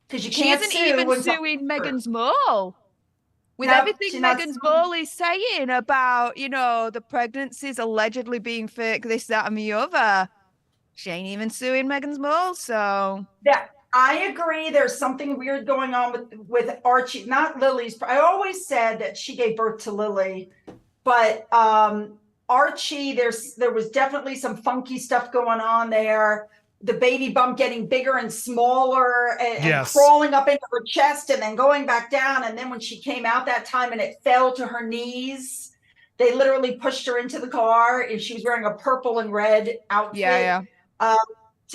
Speaker 4: Because you can't sue.
Speaker 2: She isn't even suing Meghan's mole. With everything Meghan's mole is saying about, you know, the pregnancies allegedly being fake, this, that, and the other, she ain't even suing Meghan's mole. So
Speaker 4: yeah, I agree. There's something weird going on with Archie, not Lily's. I always said that she gave birth to Lily, but Archie, there was definitely some funky stuff going on there. The baby bump getting bigger and smaller and crawling up into her chest and then going back down. And then when she came out that time and it fell to her knees, they literally pushed her into the car and she was wearing a purple and red outfit.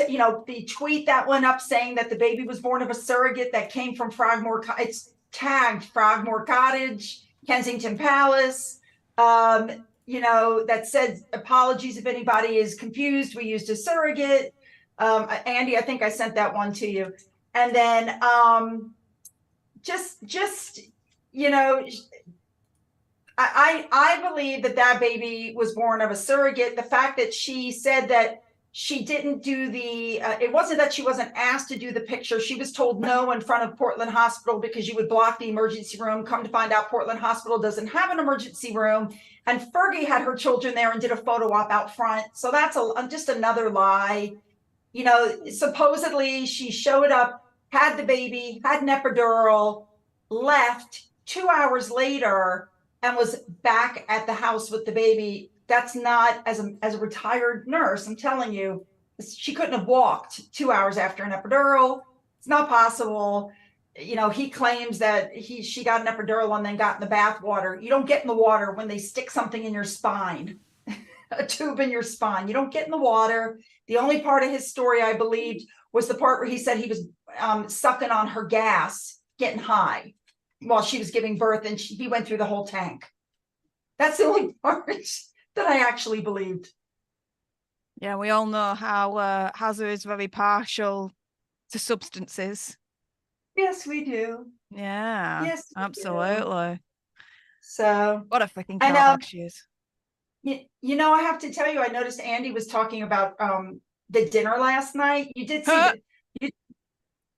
Speaker 4: You know, the tweet that went up saying that the baby was born of a surrogate that came from Frogmore. It's tagged Frogmore Cottage, Kensington Palace. You know, that said, apologies if anybody is confused. We used a surrogate. Andy, I think I sent that one to you. And then just you know, I believe that baby was born of a surrogate. The fact that she said that she didn't do the it wasn't that she wasn't asked to do the picture. She was told no in front of Portland Hospital because you would block the emergency room. Come to find out, Portland Hospital doesn't have an emergency room. And Fergie had her children there and did a photo op out front. So that's just another lie. You know, supposedly she showed up, had the baby, had an epidural, left 2 hours later and was back at the house with the baby. That's not, as a retired nurse, I'm telling you, she couldn't have walked 2 hours after an epidural. It's not possible. You know, he claims that she got an epidural and then got in the bath water. You don't get in the water when they stick something in your spine, a tube in your spine. You don't get in the water. The only part of his story I believed was the part where he said he was sucking on her gas, getting high while she was giving birth, and he went through the whole tank. That's the only part that I actually believed.
Speaker 2: Yeah, we all know how Hazard is very partial to substances.
Speaker 4: Yes, we do.
Speaker 2: Yeah, yes, absolutely.
Speaker 4: Do. So
Speaker 2: what a freaking cowbag she is.
Speaker 4: You know, I have to tell you, I noticed Andy was talking about the dinner last night. You did see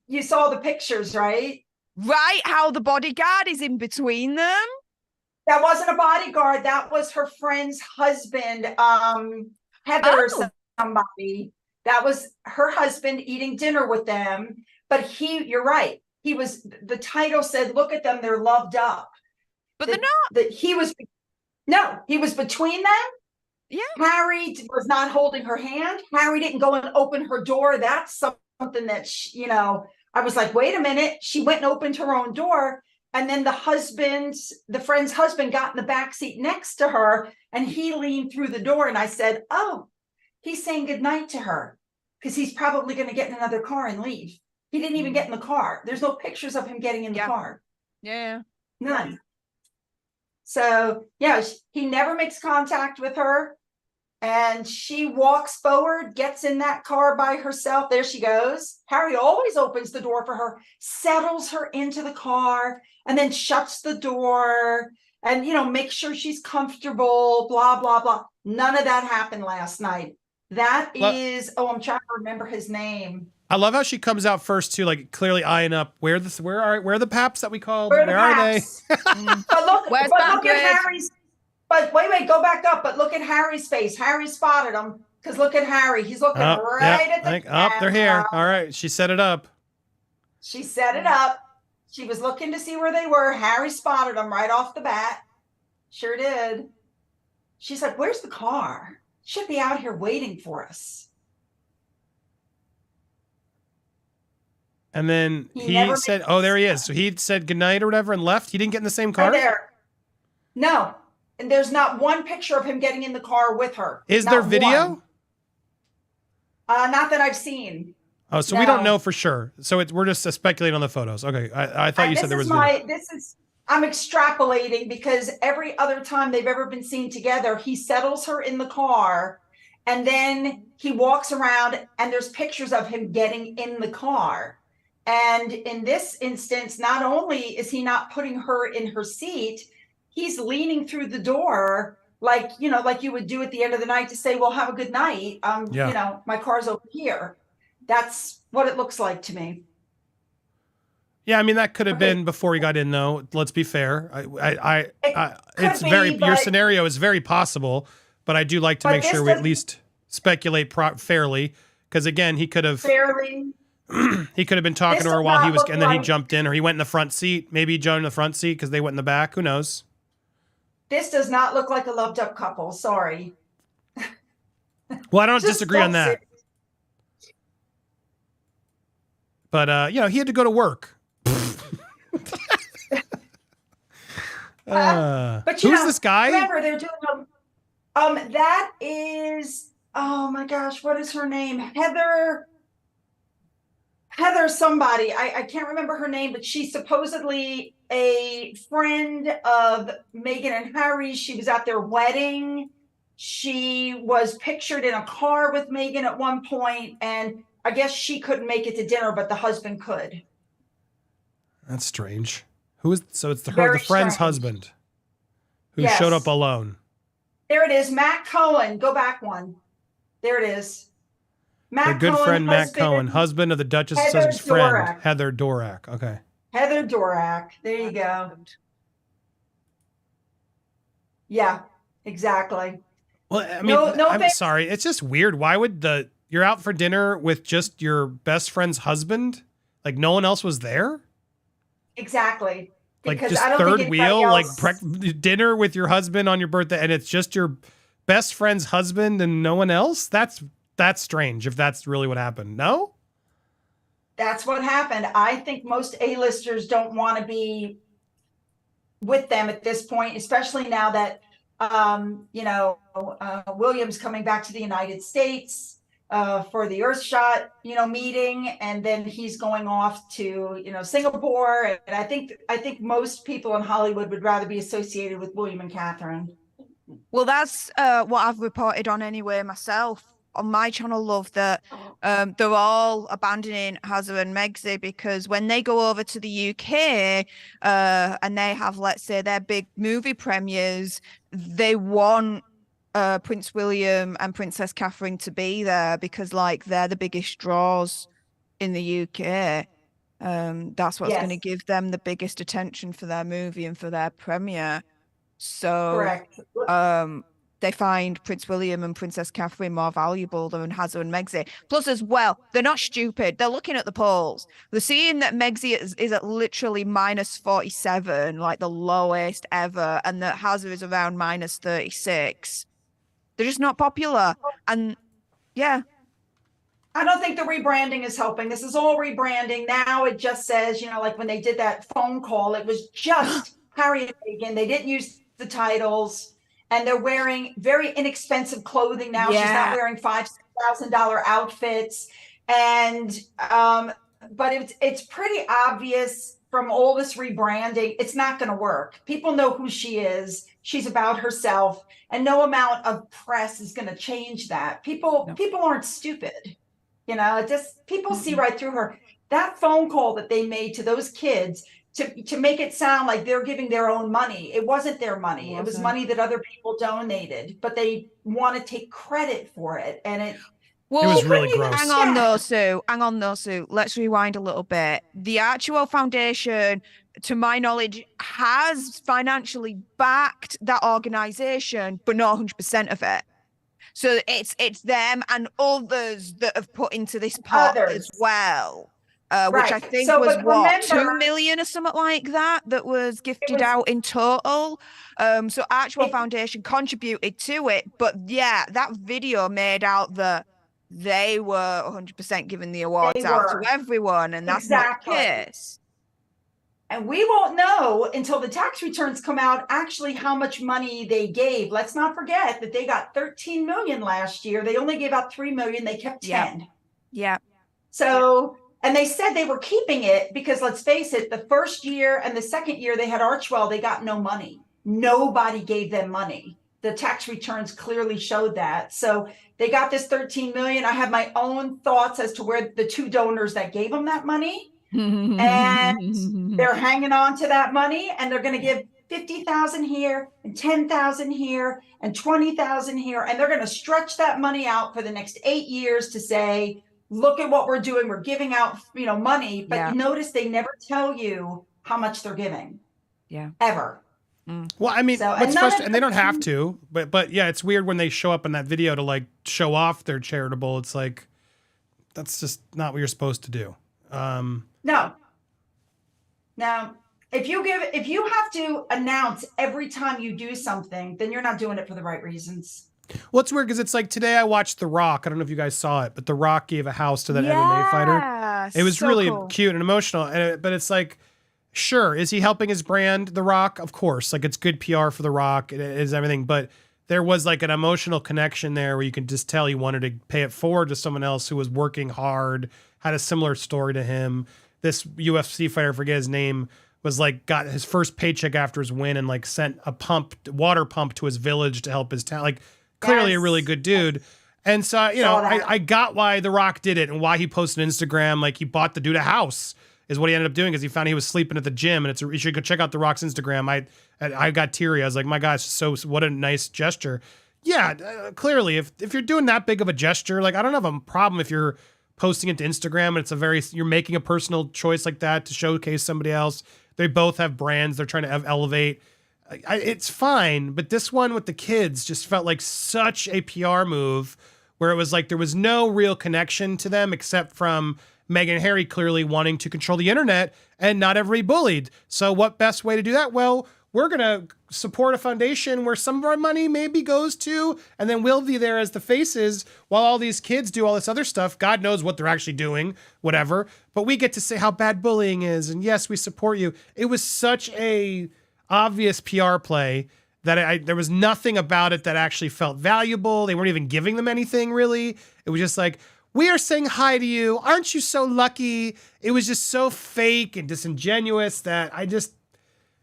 Speaker 4: you saw the pictures, right?
Speaker 2: Right, how the bodyguard is in between them.
Speaker 4: That wasn't a bodyguard. That was her friend's husband, Heather somebody. That was her husband eating dinner with them. But you're right. The title said, look at them, they're loved up.
Speaker 2: But they're not.
Speaker 4: He was between them. Yeah. Harry was not holding her hand. Harry didn't go and open her door. That's something that, I was like, wait a minute. She went and opened her own door. And then the friend's husband got in the back seat next to her and he leaned through the door. And I said, oh, he's saying goodnight to her because he's probably going to get in another car and leave. He didn't even get in the car. There's no pictures of him getting in the car.
Speaker 2: Yeah.
Speaker 4: None. So, yeah, he never makes contact with her. And she walks forward, gets in that car by herself. There she goes. Harry always opens the door for her, settles her into the car, and then shuts the door and, makes sure she's comfortable, blah, blah, blah. None of that happened last night. That is, I'm trying to remember his name.
Speaker 1: I love how she comes out first too, like clearly eyeing up where are the paps that we called?
Speaker 4: Where
Speaker 1: are they?
Speaker 4: But look at Harry's. But wait, go back up. But look at Harry's face. Harry spotted him because look at Harry. He's looking right at the camera.
Speaker 1: They're here. All right, she set it up.
Speaker 4: She set it up. She was looking to see where they were. Harry spotted them right off the bat. Sure did. She's like, "Where's the car? Should be out here waiting for us."
Speaker 1: And then he said, "Oh, there he is." So he said goodnight or whatever and left. He didn't get in the same car?
Speaker 4: Right there. No. And there's not one picture of him getting in the car with her.
Speaker 1: Is there video?
Speaker 4: Not that I've seen.
Speaker 1: Oh, so we don't know for sure. So we're just speculating on the photos. Okay. I thought you said there was video.
Speaker 4: I'm extrapolating because every other time they've ever been seen together, he settles her in the car and then he walks around and there's pictures of him getting in the car. And in this instance, not only is he not putting her in her seat, he's leaning through the door like you would do at the end of the night to say, well, have a good night. My car's over here. That's what it looks like to me.
Speaker 1: Yeah, I mean, that could have been before he got in, though. Let's be fair. Your scenario is very possible, but I do like to make sure we at least speculate fairly. Because again, he could have he could have been talking to her while he was, and then he jumped in, or he went in the front seat. Maybe he joined in the front seat because they went in the back. Who knows?
Speaker 4: This does not look like a loved up couple. Sorry.
Speaker 1: Well, I don't disagree on that. But he had to go to work.
Speaker 4: But
Speaker 1: who's this guy?
Speaker 4: Remember, they're doing that is, oh my gosh, what is her name? Heather somebody. I can't remember her name, but she's supposedly a friend of Meghan and Harry. She was at their wedding. She was pictured in a car with Meghan at one point, and I guess she couldn't make it to dinner, but the husband could.
Speaker 1: That's strange. So it's the friend's husband who showed up alone.
Speaker 4: There it is. Matt Cohen. Go back one. There it is.
Speaker 1: Matt Cohen, friend Matt Cohen, husband of the Duchess of Sussex friend, Heather Dorak. Okay.
Speaker 4: Heather Dorak. There you go. Yeah, exactly.
Speaker 1: Well, I mean, I'm sorry. It's just weird. Why would you're out for dinner with just your best friend's husband? Like no one else was there?
Speaker 4: Exactly.
Speaker 1: Like just third wheel, like dinner with your husband on your birthday, and it's just your best friend's husband and no one else? That's strange if that's really what happened. No?
Speaker 4: That's what happened. I think most A-listers don't want to be with them at this point, especially now that William's coming back to the United States for the Earthshot, meeting, and then he's going off to, Singapore. And I think most people in Hollywood would rather be associated with William and Catherine.
Speaker 2: Well, that's what I've reported on anyway myself. On my channel, love that they're all abandoning Hazza and Megxie because when they go over to the UK and they have, let's say, their big movie premieres, they want Prince William and Princess Catherine to be there because, they're the biggest draws in the UK. That's what's going to give them the biggest attention for their movie and for their premiere. So, correct. They find Prince William and Princess Catherine more valuable than Hazza and Megxie. Plus, as well, they're not stupid. They're looking at the polls. They're seeing that Megxie is at literally -47, like the lowest ever, and that Hazza is around -36. They're just not popular. And yeah.
Speaker 4: I don't think the rebranding is helping. This is all rebranding. Now it just says, like when they did that phone call, it was just Harry and Meghan. They didn't use the titles. And they're wearing very inexpensive clothing now. Yeah. She's not wearing $5,000 outfits. And but it's pretty obvious from all this rebranding, it's not going to work. People know who she is. She's about herself. And no amount of press is going to change that. People aren't stupid. People see right through her. That phone call that they made to those kids to make it sound like they're giving their own money. It wasn't their money. It was money that other people donated, but they want to take credit for it. And it
Speaker 1: was really gross.
Speaker 2: Hang on though, Sue. Let's rewind a little bit. The Archie Foundation, to my knowledge, has financially backed that organization, but not 100% of it. So it's them and others that have put into this pot as well. Which I think was what, 2 million or something like that was gifted out in total. So Archie Foundation contributed to it, but yeah, that video made out that they were 100% giving the awards out to everyone, and that's not the case.
Speaker 4: And we won't know until the tax returns come out actually how much money they gave. Let's not forget that they got 13 million last year. They only gave out 3 million. They kept 10.
Speaker 2: Yeah.
Speaker 4: So, and they said they were keeping it because, let's face it, the first year and the second year they had Archwell, they got no money. Nobody gave them money. The tax returns clearly showed that. So they got this 13 million. I have my own thoughts as to where the two donors that gave them that money. And they're hanging on to that money, and they're going to give 50,000 here and 10,000 here and 20,000 here. And they're going to stretch that money out for the next 8 years to say, look at what we're doing. We're giving out, money, but notice they never tell you how much they're giving.
Speaker 2: Yeah.
Speaker 4: Ever.
Speaker 1: Well, I mean, and they don't have to, but yeah, it's weird when they show up in that video to like show off their charitable. It's like, that's just not what you're supposed to do.
Speaker 4: No. Now, if you have to announce every time you do something, then you're not doing it for the right reasons.
Speaker 1: Well, it's weird because it's like today I watched The Rock. I don't know if you guys saw it, but The Rock gave a house to that MMA fighter. It was so really cute and emotional. But it's like, sure, is he helping his brand, The Rock? Of course. Like, it's good PR for The Rock. It is everything. But there was like an emotional connection there where you can just tell he wanted to pay it forward to someone else who was working hard, had a similar story to him. This UFC fighter, I forget his name, was like got his first paycheck after his win and like sent a water pump to his village to help his town. Like, clearly a really good dude. And so, I got why The Rock did it and why he posted Instagram. Like, he bought the dude a house is what he ended up doing, because he found he was sleeping at the gym. And you should go check out The Rock's Instagram. I got teary. I was like, my gosh, so what a nice gesture. Yeah, clearly, if you're doing that big of a gesture, like, I don't have a problem if you're posting it to Instagram and you're making a personal choice like that to showcase somebody else. They both have brands they're trying to elevate. It's fine, but this one with the kids just felt like such a PR move where it was like there was no real connection to them except from Meghan and Harry clearly wanting to control the internet and not everybody bullied. So what best way to do that? Well, we're going to support a foundation where some of our money maybe goes to, and then we'll be there as the faces while all these kids do all this other stuff. God knows what they're actually doing, whatever. But we get to say how bad bullying is, and yes, we support you. It was such a obvious PR play that there was nothing about it that actually felt valuable. They weren't even giving them anything, really. It was just like, we are saying hi to you. Aren't you so lucky? It was just so fake and disingenuous that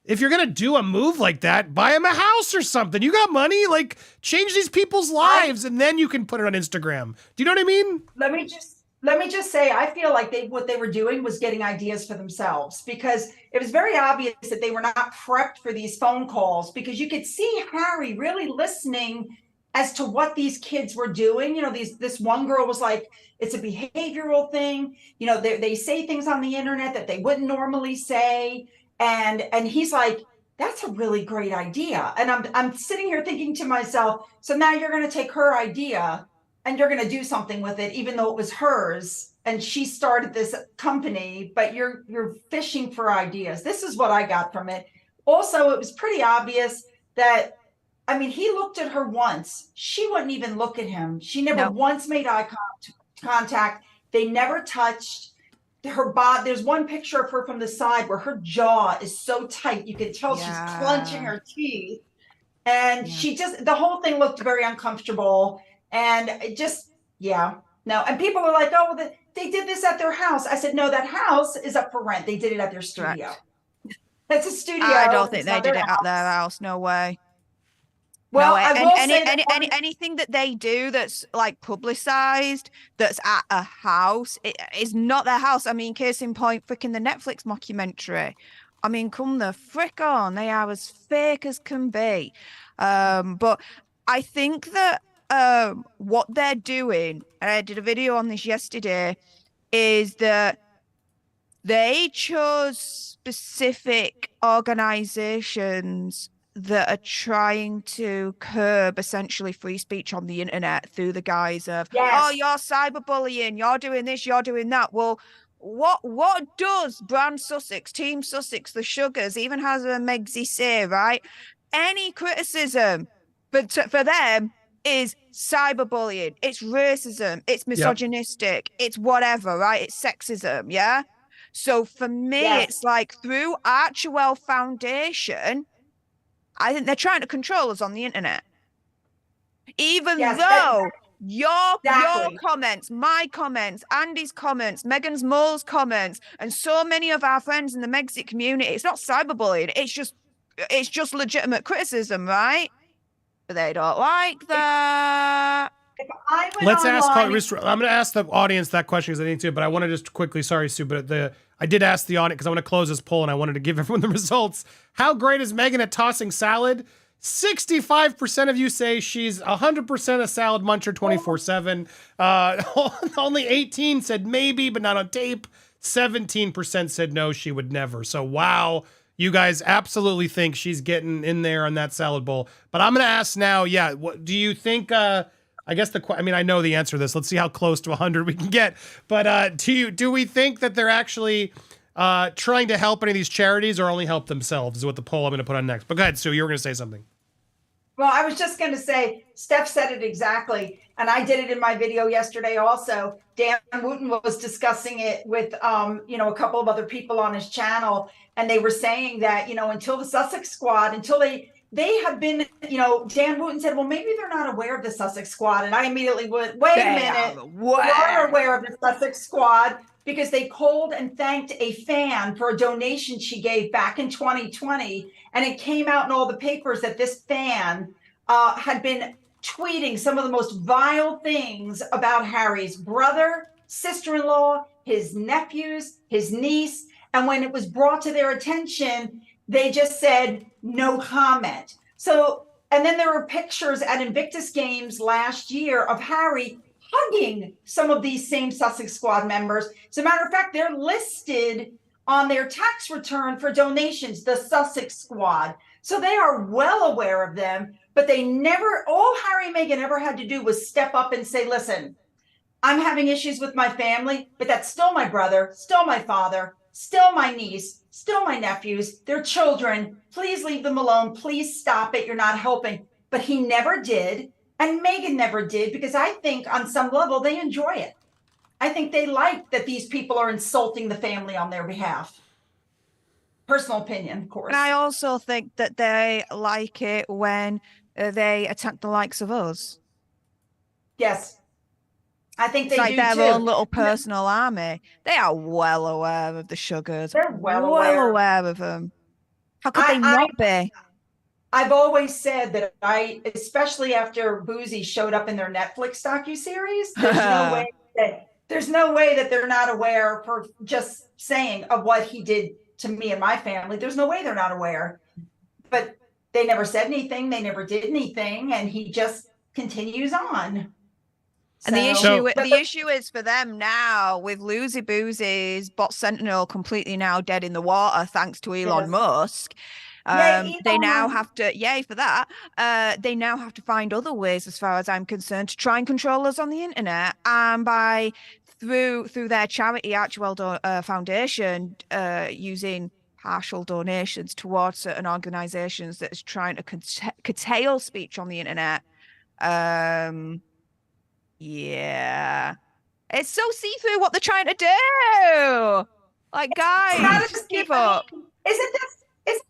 Speaker 1: if you're going to do a move like that, buy them a house or something. You got money, like, change these people's lives, and then you can put it on Instagram. Do you know what I mean?
Speaker 4: Let me just say, I feel like what they were doing was getting ideas for themselves, because it was very obvious that they were not prepped for these phone calls, because you could see Harry really listening as to what these kids were doing. This one girl was like, it's a behavioral thing. They say things on the internet that they wouldn't normally say. And he's like, that's a really great idea. And I'm sitting here thinking to myself, so now you're going to take her idea and you're going to do something with it, even though it was hers and she started this company, but you're fishing for ideas. This is what I got from it. Also, it was pretty obvious that, he looked at her once. She wouldn't even look at him. She never once made eye contact. They never touched. Her body, there's one picture of her from the side where her jaw is so tight you can tell she's clenching her teeth, and the whole thing looked very uncomfortable, and it just no. And people were like, oh, well, they did this at their house. I said, no, that house is up for rent. They did it at their studio. That's a studio.
Speaker 2: I don't think they did it at their house. No way.
Speaker 4: Well,
Speaker 2: anything that they do that's like publicized, that's at a house, it is not their house. Case in point, freaking the Netflix mockumentary I mean, come the frick on. They are as fake as can be. But I think that what they're doing, and I did a video on this yesterday, is that they chose specific organizations that are trying to curb essentially free speech on the internet through the guise of, oh, you're cyberbullying, you're doing this, you're doing that. Well, what does Brand Sussex, Team Sussex, the Sugars, even has a Megsy say, right? Any criticism, but for them is cyberbullying. It's racism. It's misogynistic. It's whatever, right? It's sexism, yeah? So for me, it's like through Archewell Foundation, I think they're trying to control us on the internet. Even though your comments, my comments, Andy's comments, Meghan's Mole's comments, and so many of our friends in the Megxit community, it's not cyberbullying. It's just legitimate criticism, right? But they don't like that.
Speaker 1: Let's ask. I'm going to ask the audience that question because I need to, but I want to just quickly. Sorry, Sue, but I did ask the audience because I want to close this poll and I wanted to give everyone the results. How great is Meghan at tossing salad? 65% of you say she's 100% a salad muncher 24/7. Only 18 said maybe, but not on tape. 17% said no, she would never. So wow, you guys absolutely think she's getting in there on that salad bowl. But I'm going to ask now. Yeah, what do you think? I guess I know the answer to this. Let's see how close to 100 we can get. But do we think that they're actually trying to help any of these charities or only help themselves is what the poll I'm going to put on next. But go ahead, Sue, you were going to say something.
Speaker 4: Well, I was just going to say, Steph said it exactly. And I did it in my video yesterday also. Dan Wooten was discussing it with, a couple of other people on his channel. And they were saying that, until the Sussex Squad, until they have been, Dan Wooten said, well, maybe they're not aware of the Sussex Squad. And I immediately went, wait a minute. We are aware of the Sussex Squad because they called and thanked a fan for a donation she gave back in 2020. And it came out in all the papers that this fan had been tweeting some of the most vile things about Harry's brother, sister-in-law, his nephews, his niece. And when it was brought to their attention, they just said, no comment. So, and then there were pictures at Invictus Games last year of Harry hugging some of these same Sussex Squad members. As a matter of fact, they're listed on their tax return for donations, the Sussex Squad. So they are well aware of them, but all Harry and Meghan ever had to do was step up and say, listen, I'm having issues with my family, but that's still my brother, still my father, still my niece, still my nephews, their children. Please leave them alone. Please stop it. You're not helping. But he never did. And Meghan never did, because I think on some level they enjoy it. I think they like that these people are insulting the family on their behalf. Personal opinion, of course.
Speaker 2: And I also think that they like it when they attack the likes of us.
Speaker 4: Yes. I think they
Speaker 2: do
Speaker 4: their
Speaker 2: own little personal army. They are well aware of the Sugars.
Speaker 4: They're well
Speaker 2: aware of them. How could they not be?
Speaker 4: I've always said that especially after Boozy showed up in their Netflix docuseries, there's no way that they're not aware, for just saying, of what he did to me and my family. There's no way they're not aware. But they never said anything. They never did anything. And he just continues on.
Speaker 2: And the issue is for them now, with Loosey Boozy's Bot Sentinel completely now dead in the water thanks to Elon Musk. They now have to, yay for that. They now have to find other ways, as far as I'm concerned, to try and control us on the internet. And through their charity, Archewell Foundation, using partial donations towards certain organizations that is trying to curtail speech on the internet. Yeah, it's so see-through what they're trying to do. Like, guys, just give up.
Speaker 4: Isn't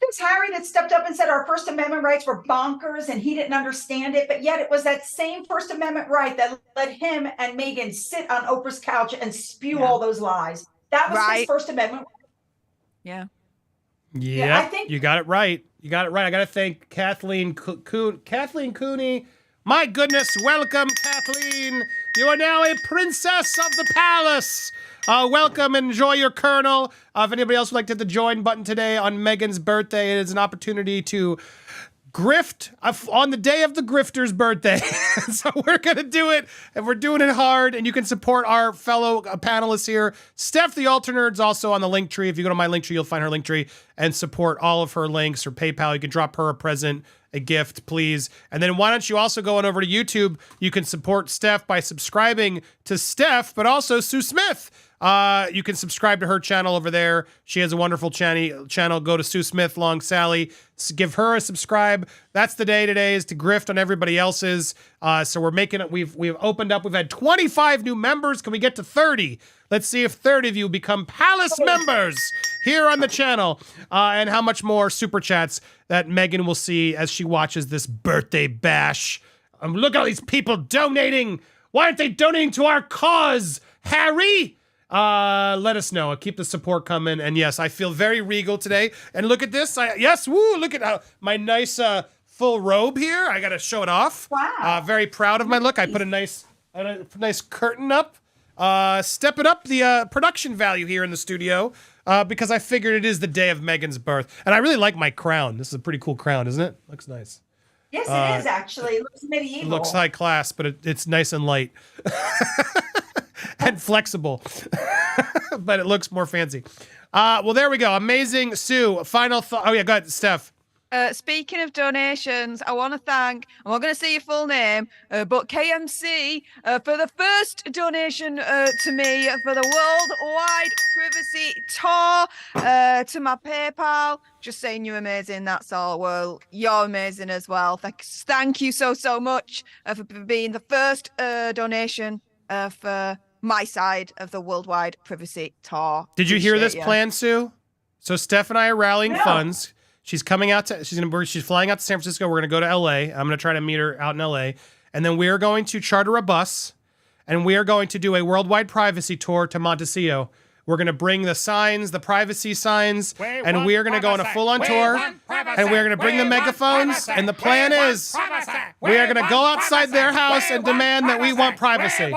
Speaker 4: this Harry that stepped up and said our First Amendment rights were bonkers and he didn't understand it? But yet it was that same First Amendment right that let him and Meghan sit on Oprah's couch and spew all those lies. That was his First Amendment.
Speaker 2: Yeah.
Speaker 1: Yeah, I think you got it right. I got to thank Kathleen Cooney. My goodness, welcome, Kathleen. You are now a princess of the palace. Welcome and enjoy your colonel. If anybody else would like to hit the join button today on Meghan's birthday, it is an opportunity to grift on the day of the grifter's birthday. So we're going to do it, and we're doing it hard, and you can support our fellow panelists here. Steph, the Alternerd's also on the link tree. If you go to my link tree, you'll find her link tree and support all of her links or PayPal. You can drop her a present, a gift, please. And then why don't you also go on over to YouTube? You can support Steph by subscribing to Steph, but also Sue Smith. You can subscribe to her channel over there. She has a wonderful channel. Go to Sue Smith, Long Sally. Give her a subscribe. That's the day today, is to grift on everybody else's. So we're making it. We've opened up. We've had 25 new members. Can we get to 30? Let's see if 30 of you become Palace members here on the channel. And how much more super chats that Meghan will see as she watches this birthday bash. Look at all these people donating. Why aren't they donating to our cause, Harry? Let us know. Keep the support coming. And yes, I feel very regal today. And look at this. Look at my nice full robe here. I got to show it off.
Speaker 4: Wow.
Speaker 1: Very proud of my look. I put a nice curtain up. Stepping up the production value here in the studio because I figured it is the day of Meghan's birth. And I really like my crown. This is a pretty cool crown, isn't it? Looks nice.
Speaker 4: Yes, it is actually. It looks medieval.
Speaker 1: It looks high class, but it's nice and light. And flexible, but it looks more fancy. Well, there we go. Amazing. Sue, final thought. Oh, yeah, go ahead, Steph.
Speaker 2: Speaking of donations, I want to thank, I'm not going to say your full name, but KMC for the first donation to me for the Worldwide Privacy Tour to my PayPal. Just saying you're amazing, that's all. Well, you're amazing as well. Thank you so much for being the first donation for my side of the Worldwide Privacy Tour.
Speaker 1: Did you hear this plan, Sue? So Steph and I are rallying funds. She's coming out to, she's flying out to San Francisco. We're going to go to LA. I'm going to try to meet her out in LA. And then we're going to charter a bus and we are going to do a worldwide privacy tour to Montecillo. We're going to bring the signs, the privacy signs, and we are going to go on a full-on tour, and we're going to bring the megaphones, and the plan is we are going to go outside their house and demand that we want privacy.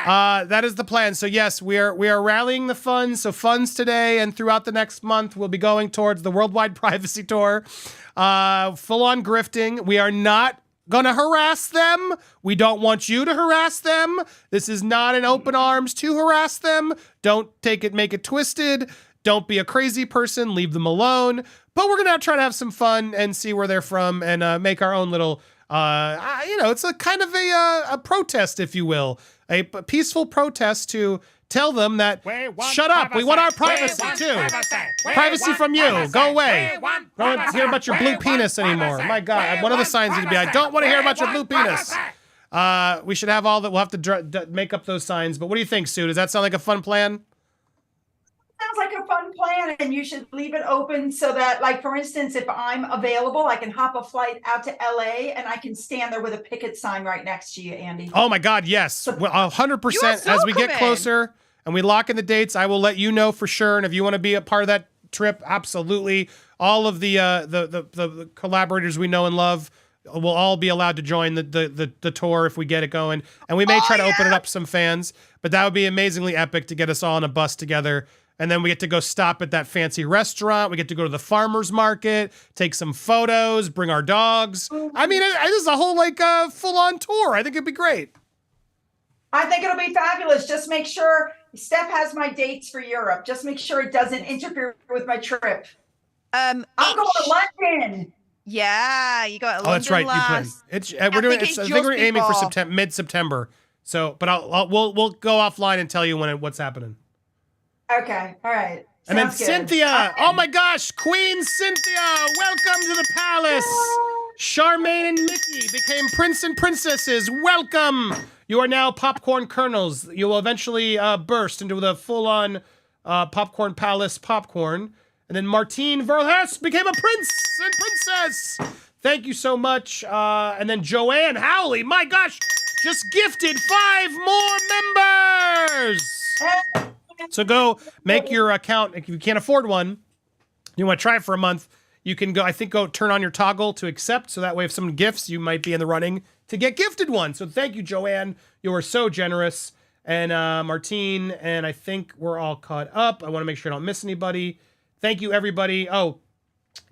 Speaker 1: That is the plan. So yes, we are rallying the funds. So funds today and throughout the next month will be going towards the worldwide privacy tour. Full-on grifting. We are not gonna harass them. We don't want you to harass them. This is not an open arms to harass them. Don't make it twisted. Don't be a crazy person. Leave them alone. But we're gonna try to have some fun and see where they're from and make our own little, it's a kind of a protest, if you will, a peaceful protest to tell them that shut up. We want our privacy too. Privacy from you. Go away. Don't want to hear about your blue penis anymore. My God, one of the signs needs to be, I don't want to hear about your blue penis. We should have all that. We'll have to make up those signs. But what do you think, Sue? Does that sound like a fun plan?
Speaker 4: Sounds like a fun plan, and you should leave it open so that, like, for instance, if I'm available, I can hop a flight out to LA and I can stand there with a picket sign right next to you, Andy.
Speaker 1: Oh my God, yes. 100%. As we get closer and we lock in the dates, I will let you know for sure. And if you want to be a part of that trip, absolutely. All of the collaborators we know and love will all be allowed to join the tour if we get it going. And we may try to open it up to some fans, but that would be amazingly epic to get us all on a bus together. And then we get to go stop at that fancy restaurant. We get to go to the farmer's market, take some photos, bring our dogs. I mean, this is a whole full-on tour. I think it'd be great.
Speaker 4: I think it'll be fabulous. Just make sure Steph has my dates for Europe. Just make sure it doesn't interfere with my trip. I'm going to London.
Speaker 2: Yeah, you got London.
Speaker 1: Oh, that's right.
Speaker 2: Last.
Speaker 1: I think we're aiming for mid-September. So, but we'll go offline and tell you what's happening.
Speaker 4: Okay. All right.
Speaker 1: And then Cynthia. Oh my gosh, Queen Cynthia. Welcome to the palace. Charmaine and Mickey became prince and princesses. Welcome. You are now popcorn kernels. You will eventually burst into the full-on popcorn palace popcorn. And then Martine Verhulst became a prince and princess. Thank you so much. And then Joanne Howley, my gosh, just gifted 5 more members. So go make your account. If you can't afford one, you want to try it for a month, you can go turn on your toggle to accept. So that way if someone gifts, you might be in the running to get gifted one. So thank you, Joanne. You were so generous. And Martine, and I think we're all caught up. I want to make sure I don't miss anybody. Thank you, everybody. Oh,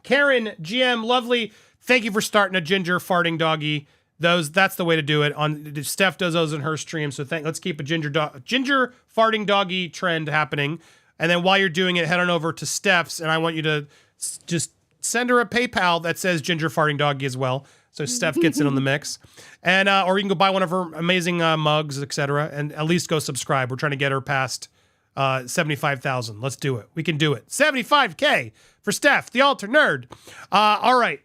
Speaker 1: Karen, GM, lovely. Thank you for starting a ginger farting doggy. That's the way to do it. Steph does those in her stream. So let's keep a ginger farting doggy trend happening. And then while you're doing it, head on over to Steph's, and I want you to just send her a PayPal that says ginger farting doggy as well. So Steph gets in on the mix. And or you can go buy one of her amazing mugs, etc. And at least go subscribe. We're trying to get her past 75,000. Let's do it. We can do it. 75K for Steph, the altar nerd. All right.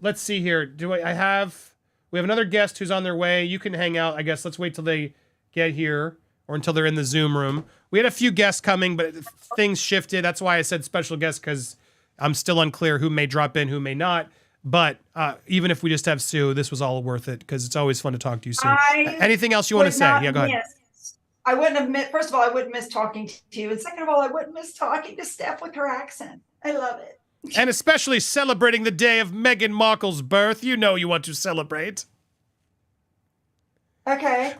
Speaker 1: Let's see here. We have another guest who's on their way. You can hang out, I guess. Let's wait till they get here or until they're in the Zoom room. We had a few guests coming, but things shifted. That's why I said special guest, because I'm still unclear who may drop in, who may not. But even if we just have Sue, this was all worth it, because it's always fun to talk to you, Sue. Anything else you want to say? Yeah, go ahead.
Speaker 4: I wouldn't have missed, first of all, I wouldn't miss talking to you. And second of all, I wouldn't miss talking to Steph with her accent. I love it.
Speaker 1: And especially celebrating the day of Meghan Markle's birth. You know you want to celebrate.
Speaker 4: Okay.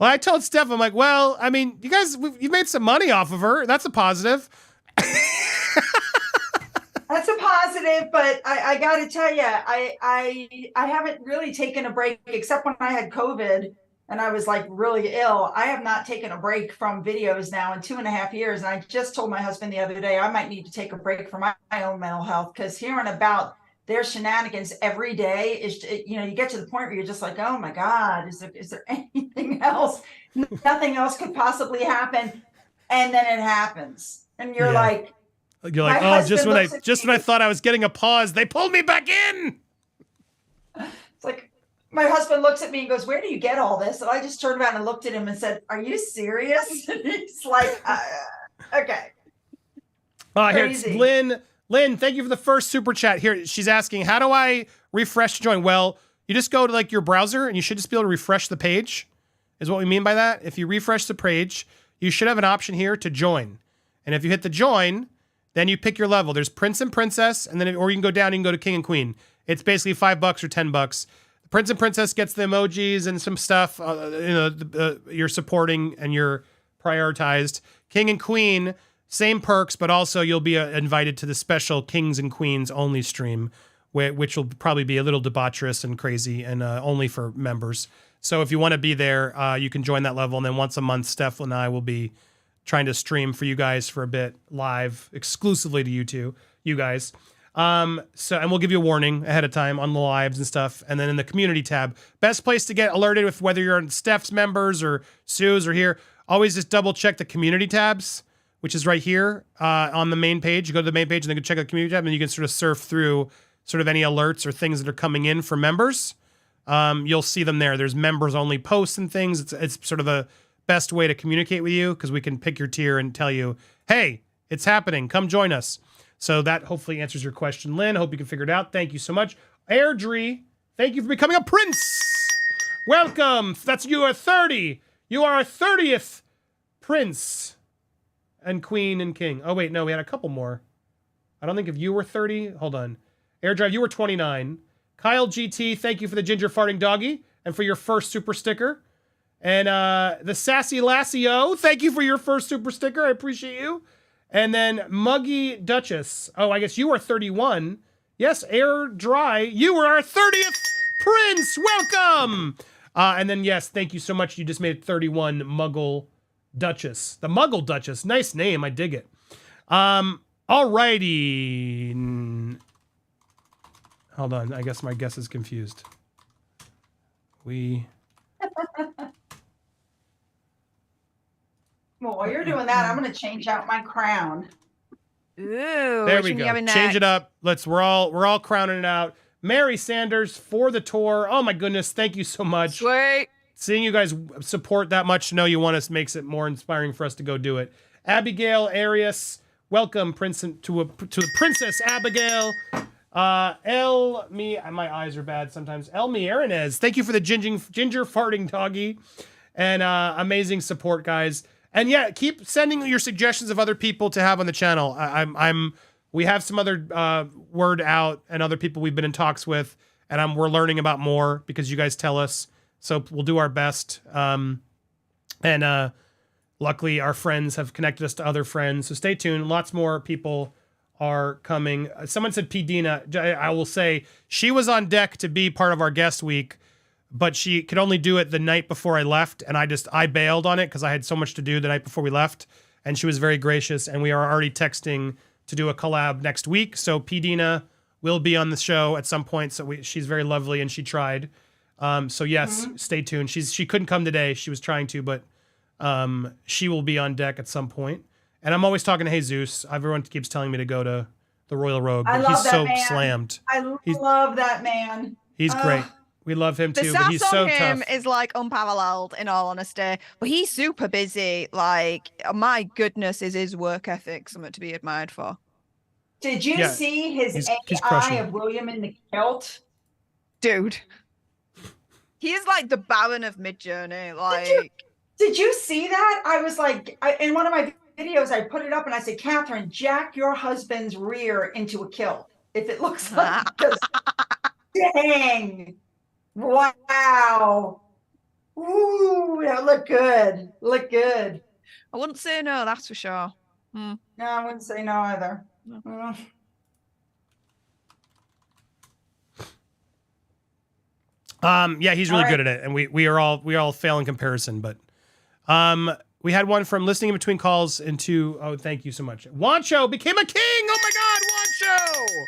Speaker 1: Well, I told Steph, I'm like, well, I mean, you guys, you made some money off of her. That's a positive.
Speaker 4: That's a positive, but I got to tell you, I haven't really taken a break, except when I had COVID and I was like really ill. I have not taken a break from videos now in 2.5 years. And I just told my husband the other day, I might need to take a break for my own mental health, because hearing about their shenanigans every day is, you get to the point where you're just like, oh my God, is there anything else? Nothing else could possibly happen. And then it happens. And you're like, oh, just when I thought I was getting a pause, they pulled me back in. It's like, my husband looks at me and goes, where do you get all this? And I just turned around and looked at him and said, are you serious? And he's like, okay.
Speaker 1: Here's Lynn. Lynn, thank you for the first super chat. Here, she's asking, how do I refresh to join? Well, you just go to like your browser and you should just be able to refresh the page, is what we mean by that. If you refresh the page, you should have an option here to join. And if you hit the join, then you pick your level. There's Prince and Princess, and then or you can go down and you can go to King and Queen. It's basically $5 or $10. The Prince and Princess gets the emojis and some stuff. You're supporting and you're prioritized. King and Queen, same perks, but also you'll be invited to the special Kings and Queens only stream, which will probably be a little debaucherous and crazy and only for members. So if you want to be there, you can join that level. And then once a month, Steph and I will be trying to stream for you guys for a bit live exclusively to you guys. And we'll give you a warning ahead of time on the lives and stuff. And then in the community tab, best place to get alerted with whether you're on Steph's members or Sue's or here, always just double check the community tabs, which is right here on the main page. You go to the main page and then you can check out the community tab, and you can sort of surf through sort of any alerts or things that are coming in for members. You'll see them there. There's members only posts and things. It's sort of a best way to communicate with you, because we can pick your tier and tell you, hey, it's happening. Come join us. So that hopefully answers your question, Lynn. Hope you can figure it out. Thank you so much. Airdrie, thank you for becoming a prince. Welcome. You are 30. You are our 30th prince and queen and king. Oh, wait, no, we had a couple more. I don't think if you were 30. Hold on. AirDrive, you were 29. Kyle GT, thank you for the ginger farting doggy and for your first super sticker. And the Sassy Lassio, thank you for your first super sticker. I appreciate you. And then Muggy Duchess. Oh, I guess you are 31. Yes, Air Dry. You were our 30th prince. Welcome. And then, yes, thank you so much. You just made 31 Muggle Duchess. The Muggle Duchess. Nice name. I dig it. Alrighty. Hold on. I guess my guess is confused.
Speaker 4: Well, while you're doing that, I'm going to change out my crown.
Speaker 2: Ooh,
Speaker 1: there we go. Change it up. We're all crowning it out. Mary Sanders for the tour. Oh my goodness, thank you so much.
Speaker 2: Sweet.
Speaker 1: Seeing you guys support that much to know you want us makes it more inspiring for us to go do it. Abigail Arias, welcome to Princess Abigail. My eyes are bad sometimes. Elmi Aranez, thank you for the ginger farting doggy, and amazing support, guys. And yeah, keep sending your suggestions of other people to have on the channel. I'm we have some other word out and other people we've been in talks with, and we're learning about more because you guys tell us. So we'll do our best. And luckily, our friends have connected us to other friends. So stay tuned. Lots more people are coming. Someone said P. Dina. I will say she was on deck to be part of our guest week, but she could only do it the night before I left. And I bailed on it because I had so much to do the night before we left. And she was very gracious. And we are already texting to do a collab next week. So P. Dina will be on the show at some point. So she's very lovely and she tried. So yes, stay tuned. She couldn't come today. She was trying to, but she will be on deck at some point. And I'm always talking to Jesus. Everyone keeps telling me to go to the Royal Rogue, but he's so slammed.
Speaker 4: I love that man.
Speaker 1: He's great. We love him too, but he's so tough.
Speaker 2: The sass on him is like unparalleled, in all honesty. But he's super busy. Like, my goodness, is his work ethic something to be admired for?
Speaker 4: Did you see his AI of William in the Kilt?
Speaker 2: Dude. He is like the Baron of Midjourney. Like,
Speaker 4: did you see that? I was like, in one of my videos, I put it up and I said, Catherine, jack your husband's rear into a kilt. If it looks like this. Dang. Wow. Ooh, that looked good. Look good.
Speaker 2: I wouldn't say no, that's for sure.
Speaker 4: No, I wouldn't say no either. No.
Speaker 1: Yeah, he's really good at it, and we all fail in comparison, but we had one from listening in between calls thank you so much. Wancho became a king. Oh my God, Wancho!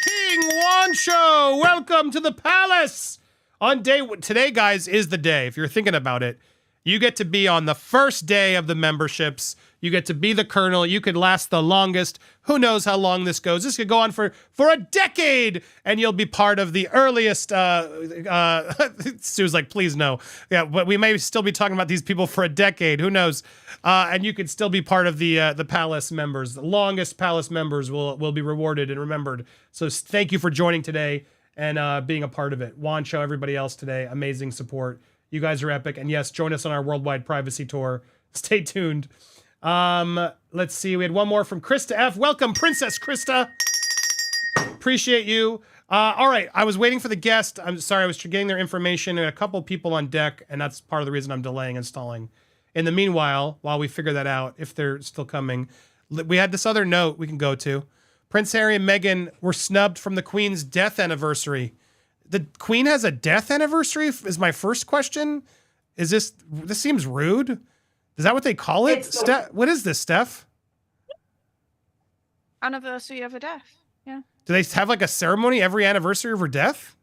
Speaker 1: King Wancho, welcome to the palace. Today, guys, is the day. If you're thinking about it, you get to be on the first day of the memberships. You get to be the colonel. You could last the longest. Who knows how long this goes? This could go on for a decade, and you'll be part of the earliest. Sue's like, please no. Yeah, but we may still be talking about these people for a decade. Who knows? And you could still be part of the palace members. The longest palace members will be rewarded and remembered. So thank you for joining today and being a part of it. Wancho, everybody else today, amazing support. You guys are epic. And yes, join us on our worldwide privacy tour. Stay tuned. Let's see. We had one more from Krista F. Welcome, Princess Krista. Appreciate you. All right. I was waiting for the guest. I'm sorry. I was getting their information and a couple people on deck, and that's part of the reason I'm delaying installing. In the meanwhile, while we figure that out, if they're still coming, we had this other note we can go to. Prince Harry and Meghan were snubbed from the Queen's death anniversary. The Queen has a death anniversary is my first question. This seems rude. Is that what they call it? What is this, Steph?
Speaker 2: Anniversary of a death. Yeah.
Speaker 1: Do they have like a ceremony every anniversary of her death?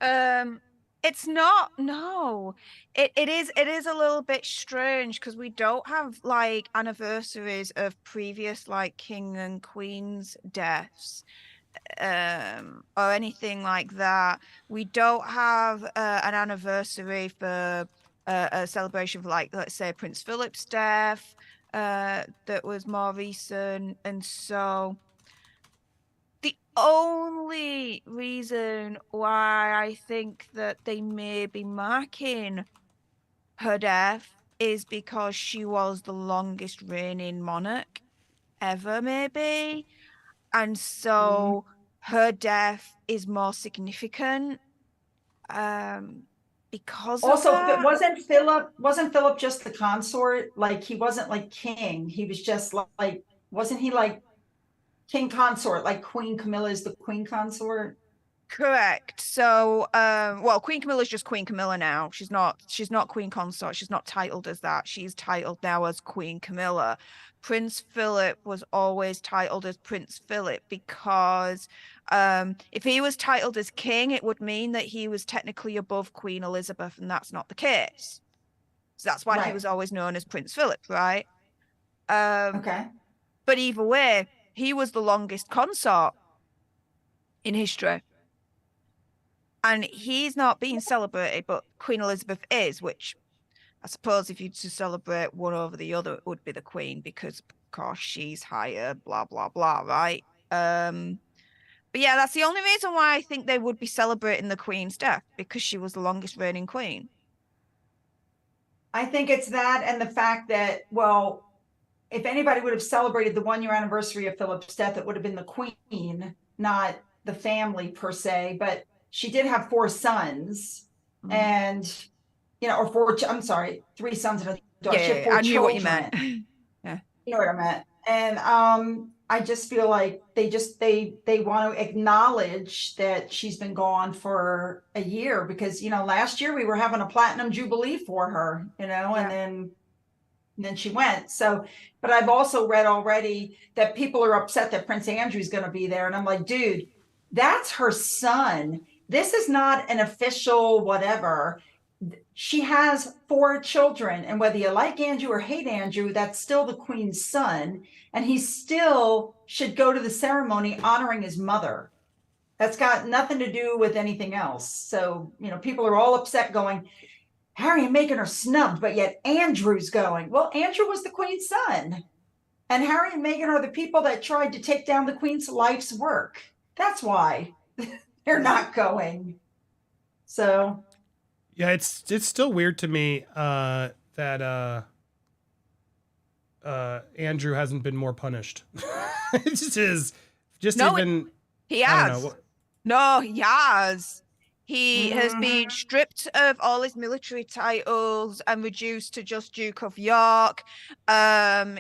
Speaker 2: It's not. No, it is a little bit strange because we don't have like anniversaries of previous like king and queen's deaths. Or anything like that. We don't have an anniversary for a celebration for, like, let's say Prince Philip's death that was more recent. And so the only reason why I think that they may be marking her death is because she was the longest reigning monarch ever, maybe. And so her death is more significant because
Speaker 4: also,
Speaker 2: of that.
Speaker 4: Wasn't Philip just the consort? Like, he wasn't like king. He was just like, wasn't he like king consort? Like Queen Camilla is the queen consort.
Speaker 2: Correct. So, well, Queen Camilla is just Queen Camilla now. She's not Queen Consort. She's not titled as that. She's titled now as Queen Camilla. Prince Philip was always titled as Prince Philip because if he was titled as king, it would mean that he was technically above Queen Elizabeth, and that's not the case. So that's why he was always known as Prince Philip, right?
Speaker 4: Okay.
Speaker 2: But either way, he was the longest consort in history. And he's not being celebrated, but Queen Elizabeth is, which I suppose if you to celebrate one over the other, it would be the Queen because, of course, she's higher, blah, blah, blah, right? But yeah, that's the only reason why I think they would be celebrating the Queen's death, because she was the longest reigning queen.
Speaker 4: I think it's that and the fact that, well, if anybody would have celebrated the 1-year anniversary of Philip's death, it would have been the Queen, not the family per se. But she did have 4 sons, and or 4. I'm sorry, 3 sons and a daughter.
Speaker 2: Yeah,
Speaker 4: she had 4
Speaker 2: I knew
Speaker 4: children.
Speaker 2: what you meant. Yeah,
Speaker 4: you know what I meant. And I just feel like they want to acknowledge that she's been gone for a year, because last year we were having a platinum jubilee for her, and then she went. So, but I've also read already that people are upset that Prince Andrew's going to be there. And I'm like, dude, that's her son. This is not an official whatever. She has 4 children. And whether you like Andrew or hate Andrew, that's still the Queen's son. And he still should go to the ceremony honoring his mother. That's got nothing to do with anything else. So, people are all upset going, Harry and Meghan are snubbed, but yet Andrew's going. Well, Andrew was the Queen's son. And Harry and Meghan are the people that tried to take down the Queen's life's work. That's why they're not going. So.
Speaker 1: Yeah, it's still weird to me that Andrew hasn't been more punished. It just is.
Speaker 2: He has. No, he has. He has been stripped of all his military titles and reduced to just Duke of York.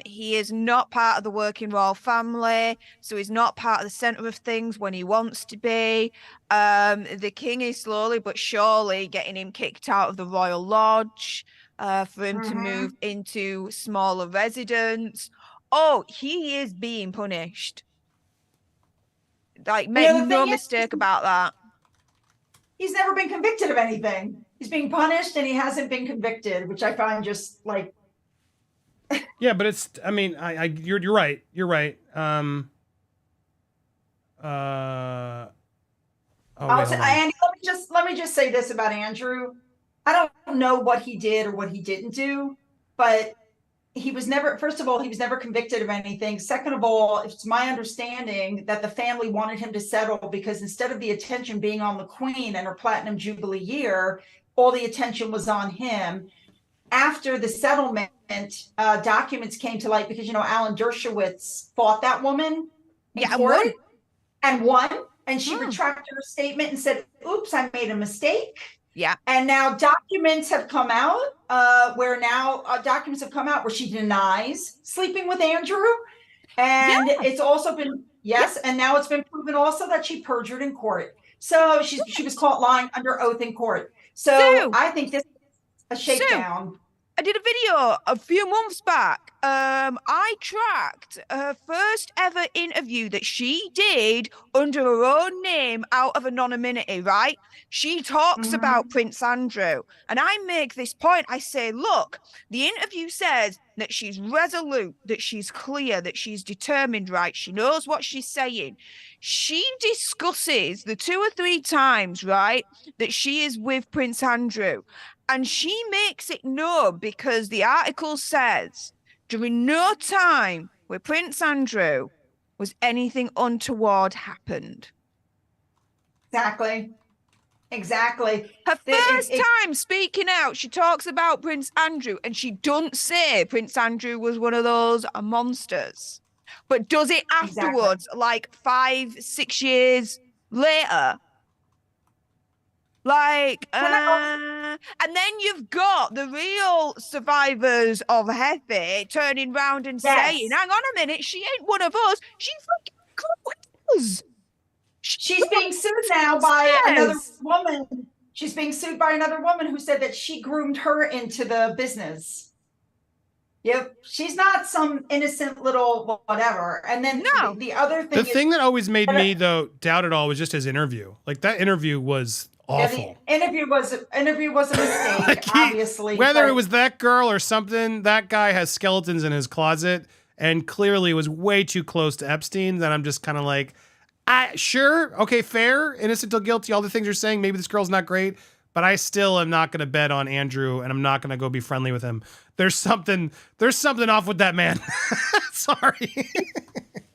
Speaker 2: He is not part of the working royal family, so he's not part of the centre of things when he wants to be. The king is slowly but surely getting him kicked out of the royal lodge for him to move into smaller residence. Oh, he is being punished. Like, make no mistake about that.
Speaker 4: He's never been convicted of anything. He's being punished and he hasn't been convicted, which I find just like.
Speaker 1: Yeah, but it's, I mean, you're right. You're right.
Speaker 4: Andy, let me just say this about Andrew. I don't know what he did or what he didn't do, but he was never, first of all, he was never convicted of anything. Second of all, it's my understanding that the family wanted him to settle because instead of the attention being on the Queen and her platinum jubilee year, all the attention was on him. After the settlement, documents came to light because, Alan Dershowitz fought that woman in court and won. And she retracted her statement and said, oops, I made a mistake.
Speaker 2: Yeah.
Speaker 4: And now documents have come out where where she denies sleeping with Andrew. And it's also been, and now it's been proven also that she perjured in court. So she was caught lying under oath in court. So I think this is a shakedown.
Speaker 2: I did a video a few months back. I tracked her first ever interview that she did under her own name out of anonymity, right? She talks about Prince Andrew. And I make this point. I say, look, the interview says that she's resolute, that she's clear, that she's determined, right? She knows what she's saying. She discusses the 2 or 3 times, right, that she is with Prince Andrew. And she makes it known because the article says during no time where Prince Andrew was anything untoward happened.
Speaker 4: Exactly.
Speaker 2: Her first time speaking out, she talks about Prince Andrew and she doesn't say Prince Andrew was one of those monsters, but does it afterwards, like 5-6 years later. And then you've got the real survivors of Heffy turning round and saying, hang on a minute, she ain't one of us. She fucking us.
Speaker 4: She's being sued now by another woman. She's being sued by another woman who said that she groomed her into the business. Yep. She's not some innocent little whatever. And then the other thing.
Speaker 1: The thing that always made me, though, doubt it all was just his interview. Like, that interview was awful.
Speaker 4: The interview was a mistake, like
Speaker 1: obviously. Whether it was that girl or something, that guy has skeletons in his closet and clearly was way too close to Epstein. That I'm just kind of like, sure, okay, fair, innocent till guilty, all the things you're saying, maybe this girl's not great, but I still am not going to bet on Andrew, and I'm not going to go be friendly with him. There's something off with that man. Sorry.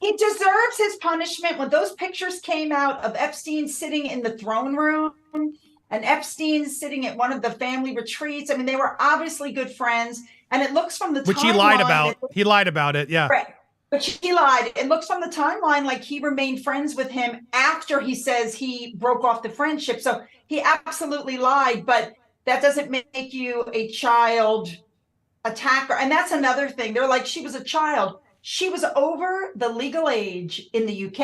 Speaker 4: He deserves his punishment. When those pictures came out of Epstein sitting in the throne room and Epstein sitting at one of the family retreats, I mean, they were obviously good friends. And it looks from the
Speaker 1: Which he lied about. He lied about it, yeah.
Speaker 4: Right. But he lied. It looks from the timeline like he remained friends with him after he says he broke off the friendship. So he absolutely lied, but that doesn't make you a child attacker. And that's another thing. They're like, she was a child. She was over the legal age in the UK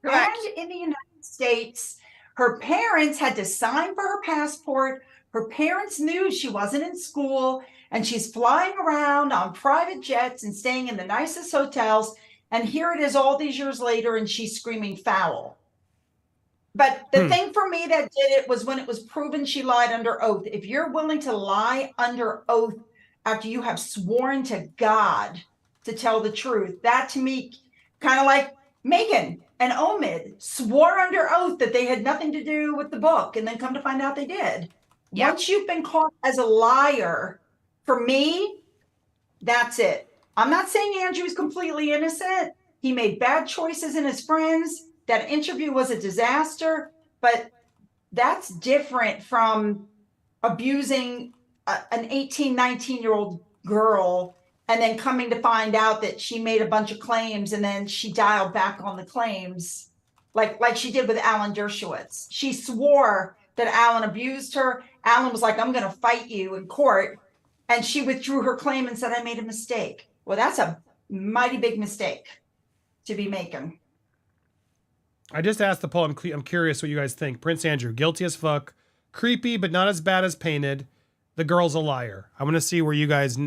Speaker 2: Correct.
Speaker 4: and in the United States. Her parents had to sign for her passport. Her parents knew she wasn't in school, and she's flying around on private jets and staying in the nicest hotels. And here it is all these years later, and she's screaming foul. But the thing for me that did it was when it was proven she lied under oath. If you're willing to lie under oath after you have sworn to God to tell the truth, that to me, kind of like Meghan and Omid swore under oath that they had nothing to do with the book, and then come to find out they did. Yep. Once you've been caught as a liar, for me, that's it. I'm not saying Andrew is completely innocent. He made bad choices in his friends. That interview was a disaster, but that's different from abusing an 18, 19-year-old girl and then coming to find out that she made a bunch of claims and then she dialed back on the claims like she did with Alan Dershowitz. She swore that Alan abused her. Alan was like, I'm going to fight you in court. And she withdrew her claim and said, I made a mistake. Well, that's a mighty big mistake to be making.
Speaker 1: I just asked the poll. I'm curious what you guys think. Prince Andrew, guilty as fuck, creepy, but not as bad as painted. The girl's a liar. I want to see where you guys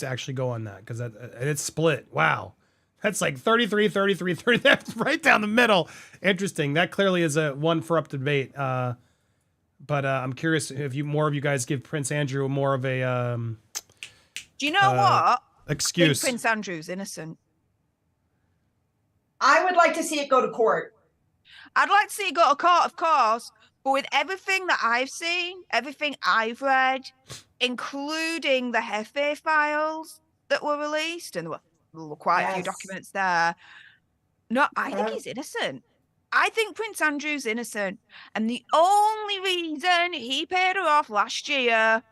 Speaker 1: actually go on that, because it's split. Wow. That's like 33, 33, 30. That's right down the middle. Interesting. That clearly is a one for up debate. But I'm curious if more of you guys give Prince Andrew more of a
Speaker 2: do you know what?
Speaker 1: Excuse.
Speaker 2: I think Prince Andrew's innocent.
Speaker 4: I would like to see it go to court.
Speaker 2: I'd like to see it go to court, of course. But with everything that I've seen, everything I've read, including the Hefe files that were released, and there were quite a few documents there. No, I think he's innocent. I think Prince Andrew's innocent. And the only reason he paid her off last year,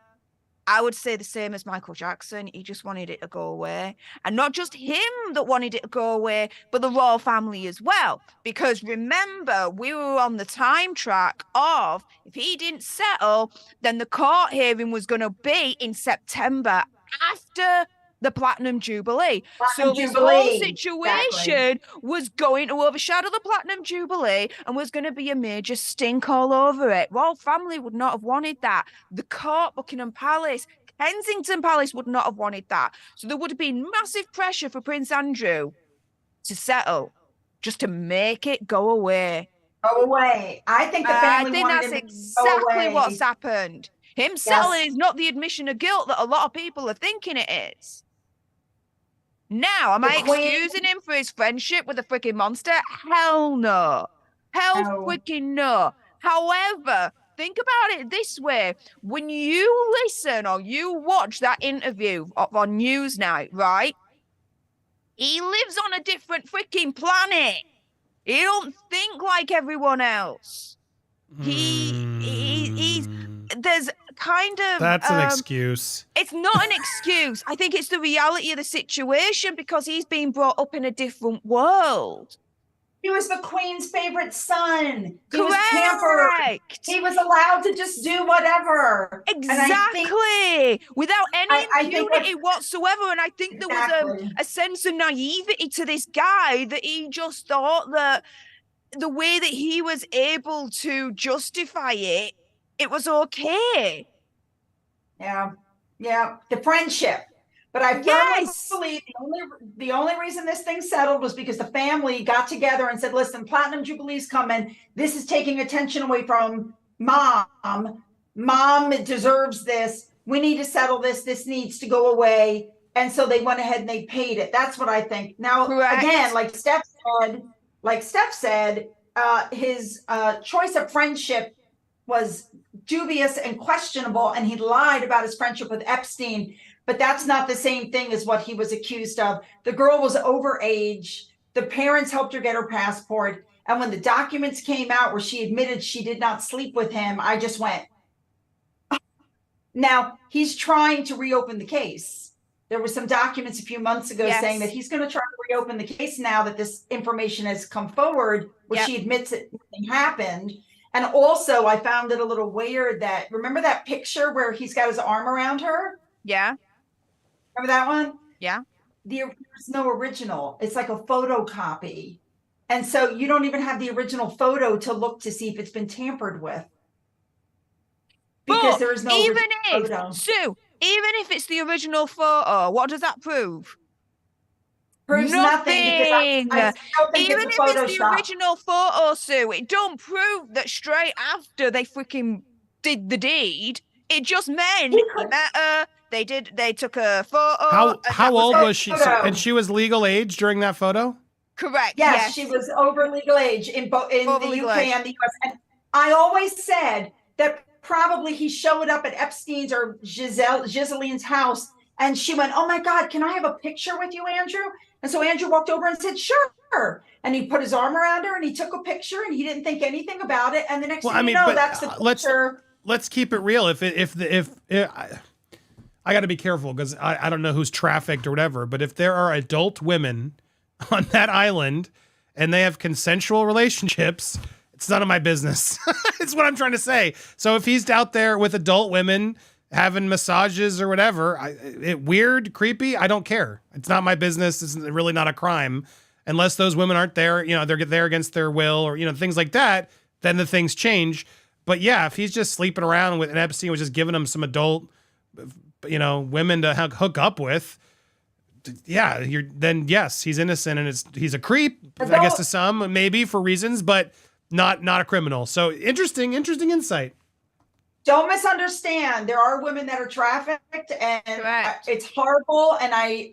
Speaker 2: I would say the same as Michael Jackson. He just wanted it to go away. And not just him that wanted it to go away, but the royal family as well. Because remember, we were on the time track of, if he didn't settle, then the court hearing was going to be in September after the Platinum Jubilee. So this whole situation was going to overshadow the Platinum Jubilee and was going to be a major stink all over it. Royal family would not have wanted that. The court, Buckingham Palace, Kensington Palace would not have wanted that. So there would have been massive pressure for Prince Andrew to settle, just to make it go away.
Speaker 4: Go away. I think the family wanted
Speaker 2: that's exactly what's happened. Him settling is not the admission of guilt that a lot of people are thinking it is. Now, am I excusing him for his friendship with a freaking monster? Hell no. Hell freaking no. However, think about it this way. When you listen or you watch that interview on Newsnight, right? He lives on a different freaking planet. He don't think like everyone else. He's there's kind of
Speaker 1: that's an excuse.
Speaker 2: It's not an excuse. I think it's the reality of the situation, because he's being brought up in a different world.
Speaker 4: He was the Queen's favorite son. He
Speaker 2: was
Speaker 4: pampered. He was allowed to just do whatever.
Speaker 2: Exactly. Without any impunity whatsoever. And I think there was a sense of naivety to this guy, that he just thought that the way that he was able to justify it, it was okay.
Speaker 4: Yeah. The friendship. But I firmly believe the only reason this thing settled was because the family got together and said, listen, Platinum Jubilee's coming. This is taking attention away from mom. Mom Deserves this. We need to settle this. This needs to go away. And so they went ahead and they paid it. That's what I think. Now, again, like Steph said, his choice of friendship was dubious and questionable, and he lied about his friendship with Epstein, but that's not the same thing as what he was accused of. The girl was overage. The parents helped her get her passport. And when the documents came out where she admitted she did not sleep with him, I just went, Now, he's trying to reopen the case. There were some documents a few months ago saying that he's going to try to reopen the case now that this information has come forward, where she admits that nothing happened. And also, I found it a little weird that, remember that picture where he's got his arm around her?
Speaker 2: Yeah.
Speaker 4: Remember that one?
Speaker 2: Yeah.
Speaker 4: There's no original. It's like a photocopy. And so you don't even have the original photo to look to see if it's been tampered with. Because there is no original photo.
Speaker 2: Sue, even if it's the original photo, what does that prove?
Speaker 4: Proves nothing. Because I still think
Speaker 2: even
Speaker 4: it's
Speaker 2: if it's the original photo, Sue, it don't prove that straight after they freaking did the deed, it just meant he met her. They took a photo.
Speaker 1: How old was she? And she was legal age during that photo?
Speaker 2: Correct.
Speaker 4: Yes, she was over legal age in the UK and the US. And I always said that probably he showed up at Epstein's or Ghislaine's house, and she went, "Oh my God, can I have a picture with you, Andrew?" And so Andrew walked over and said, "Sure." And he put his arm around her and he took a picture, and he didn't think anything about it. And the next thing you know, that's the picture.
Speaker 1: Let's keep it real. I got to be careful because I don't know who's trafficked or whatever, but if there are adult women on that island and they have consensual relationships, it's none of my business. It's what I'm trying to say. So if he's out there with adult women having massages or whatever, weird, creepy, I don't care. It's not my business. It's really not a crime unless those women aren't there. They're there against their will or, things like that. Then the things change. But yeah, if he's just sleeping around with an Epstein was just giving him some adult, women to hook up with, yeah, then yes, he's innocent and he's a creep, I guess to some, maybe for reasons, but not a criminal. So interesting insight.
Speaker 4: Don't misunderstand. There are women that are trafficked, and it's horrible. And I,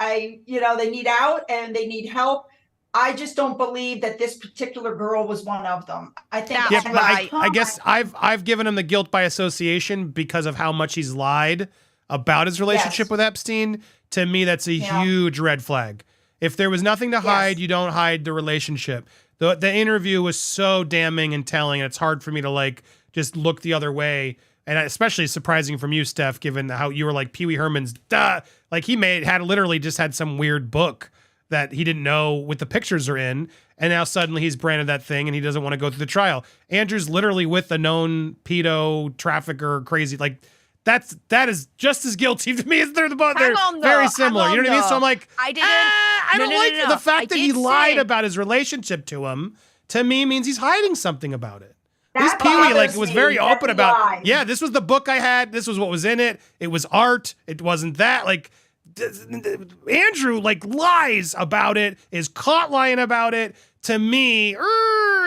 Speaker 4: they need out and they need help. I just don't believe that this particular girl was one of them. I think.
Speaker 1: Yeah, but I guess I've given him the guilt by association because of how much he's lied about his relationship with Epstein. To me, that's a huge red flag. If there was nothing to hide, you don't hide the relationship. The interview was so damning and telling, and it's hard for me to just look the other way. And especially surprising from you, Steph, given how you were like Pee Wee Herman's, he literally just had some weird book that he didn't know what the pictures are in. And now suddenly he's branded that thing and he doesn't want to go through the trial. Andrew's literally with a known pedo trafficker, crazy. That is just as guilty to me as they're both. They're very similar. You know what I mean? So I'm like, I don't like the fact that he lied about his relationship to him. To me, means he's hiding something about it. This Pee Wee was very open about. Yeah, this was the book I had. This was what was in it. It was art. It wasn't that. Andrew lies about it. Is caught lying about it. To me,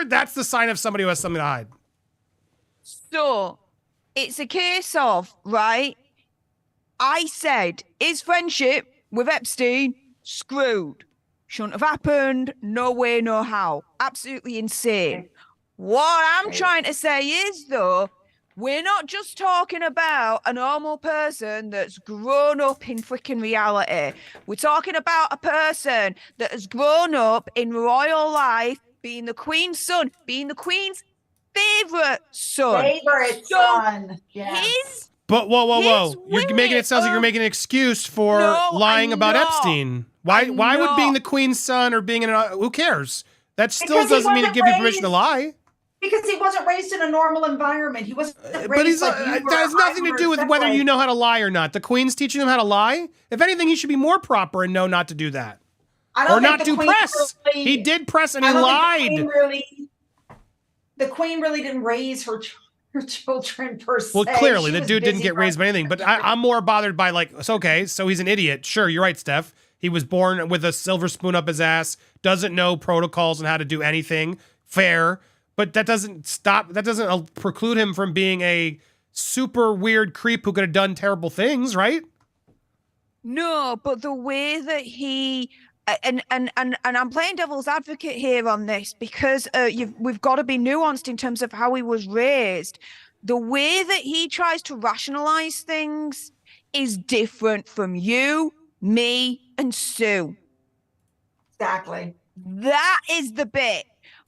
Speaker 1: that's the sign of somebody who has something to hide.
Speaker 2: So. It's a case of, right? I said, his friendship with Epstein, screwed. Shouldn't have happened. No way, no how. Absolutely insane. What I'm trying to say is, though, we're not just talking about a normal person that's grown up in freaking reality. We're talking about a person that has grown up in royal life, being the Queen's son, being the Queen's favorite son. Yes.
Speaker 1: But whoa. You're making it sound like you're making an excuse for lying about Epstein. Why would being the Queen's son or being who cares? That still doesn't mean to give you permission to lie.
Speaker 4: Because he wasn't raised in a normal environment. He wasn't raised
Speaker 1: that has nothing to do with whether you know how to lie or not. The Queen's teaching him how to lie. If anything, he should be more proper and know not to do that. Or not do press. He did press and he lied.
Speaker 4: The Queen really didn't raise her children per se.
Speaker 1: Well, clearly the dude didn't get raised by anything. But I'm more bothered by okay, so he's an idiot. Sure, you're right, Steph. He was born with a silver spoon up his ass. Doesn't know protocols and how to do anything. Fair. But that doesn't preclude him from being a super weird creep who could have done terrible things, right?
Speaker 2: No, but the way that he and I'm playing devil's advocate here on this because we've got to be nuanced in terms of how he was raised. The way that he tries to rationalize things is different from you, me, and Sue.
Speaker 4: Exactly.
Speaker 2: That is the bit.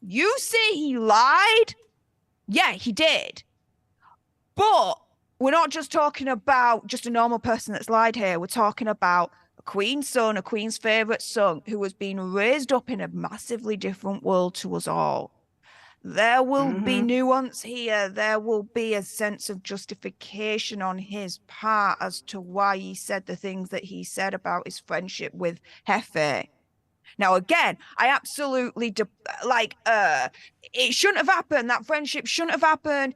Speaker 2: You say he lied. Yeah, he did. But we're not just talking about just a normal person that's lied here. We're talking about a queen's son, a queen's favourite son, who has been raised up in a massively different world to us all. There will be nuance here. There will be a sense of justification on his part as to why he said the things that he said about his friendship with Hefe. Now, again, I absolutely, it shouldn't have happened. That friendship shouldn't have happened.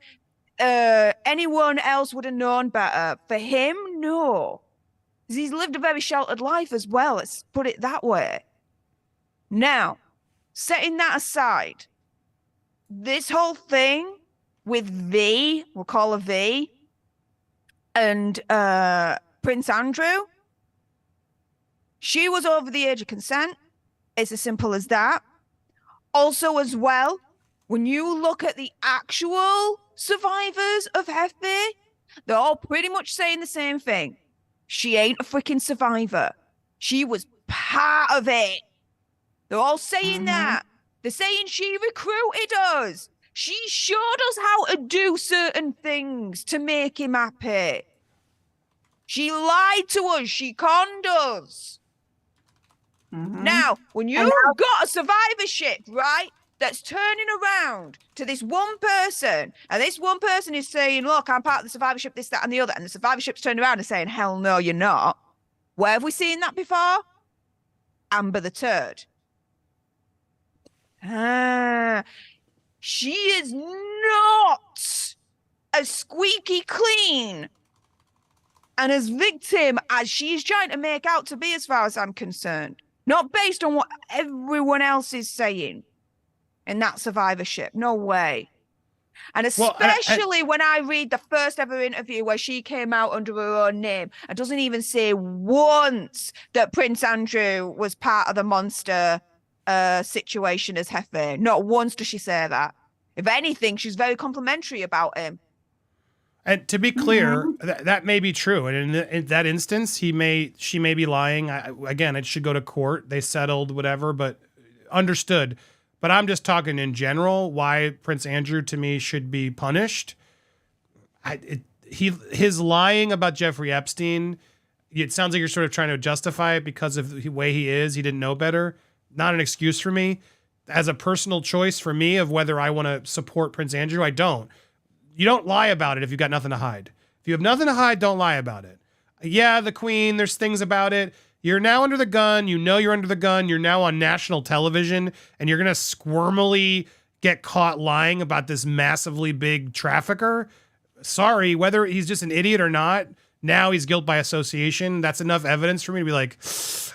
Speaker 2: Anyone else would have known better. For him, no. He's lived a very sheltered life as well. Let's put it that way. Now, setting that aside, this whole thing with V, we'll call her V, and Prince Andrew, she was over the age of consent. It's as simple as that. Also, as well, when you look at the actual survivors of Hefe, they're all pretty much saying the same thing. She ain't a freaking survivor. She was part of it. They're all saying that. They're saying she recruited us. She showed us how to do certain things to make him happy. She lied to us. She conned us. Now, when you've got a survivorship, right, that's turning around to this one person, and this one person is saying, look, I'm part of the survivorship, this, that, and the other, and the survivorship's turning around and saying, hell no, you're not. Where have we seen that before? Amber the Turd. She is not as squeaky clean and as victim as she's trying to make out to be, as far as I'm concerned. Not based on what everyone else is saying in that survivorship. No way. And especially when I read the first ever interview where she came out under her own name and doesn't even say once that Prince Andrew was part of the monster situation as Hefe. Not once does she say that. If anything, she's very complimentary about him.
Speaker 1: And to be clear, that may be true. And in that instance, she may be lying. Again, it should go to court. They settled, whatever, but understood. But I'm just talking in general, why Prince Andrew, to me, should be punished. His lying about Jeffrey Epstein, it sounds like you're sort of trying to justify it because of the way he is. He didn't know better. Not an excuse for me. As a personal choice for me of whether I want to support Prince Andrew, I don't. You don't lie about it if you've got nothing to hide. If you have nothing to hide, don't lie about it. Yeah, the Queen, there's things about it. You're now under the gun. You know you're under the gun. You're now on national television, and you're going to squirmily get caught lying about this massively big trafficker. Sorry, whether he's just an idiot or not, now he's guilt by association. That's enough evidence for me to be like,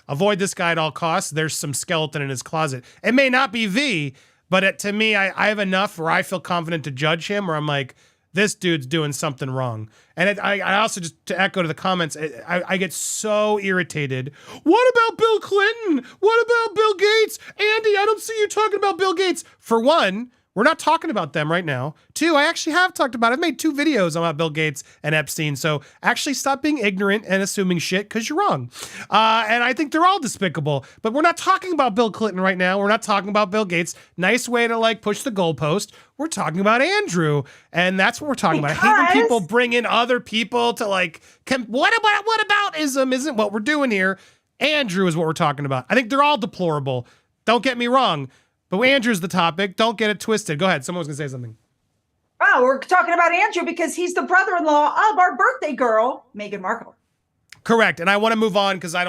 Speaker 1: avoid this guy at all costs. There's some skeleton in his closet. It may not be V, but to me, I have enough where I feel confident to judge him, where I'm like, this dude's doing something wrong. And I also, just to echo to the comments, I get so irritated. What about Bill Clinton? What about Bill Gates? Andy, I don't see you talking about Bill Gates. For one, we're not talking about them right now. Two, I actually have talked about it. I've made 2 videos about Bill Gates and Epstein. So actually stop being ignorant and assuming shit because you're wrong. And I think they're all despicable. But we're not talking about Bill Clinton right now. We're not talking about Bill Gates. Nice way to push the goalpost. We're talking about Andrew. And that's what we're talking about. I hate when people bring in other people to what aboutism isn't what we're doing here. Andrew is what we're talking about. I think they're all deplorable. Don't get me wrong. But Andrew's the topic. Don't get it twisted. Go ahead. Someone was going to say something.
Speaker 4: Oh, we're talking about Andrew because he's the brother-in-law of our birthday girl, Meghan Markle.
Speaker 1: Correct. And I want to move on because it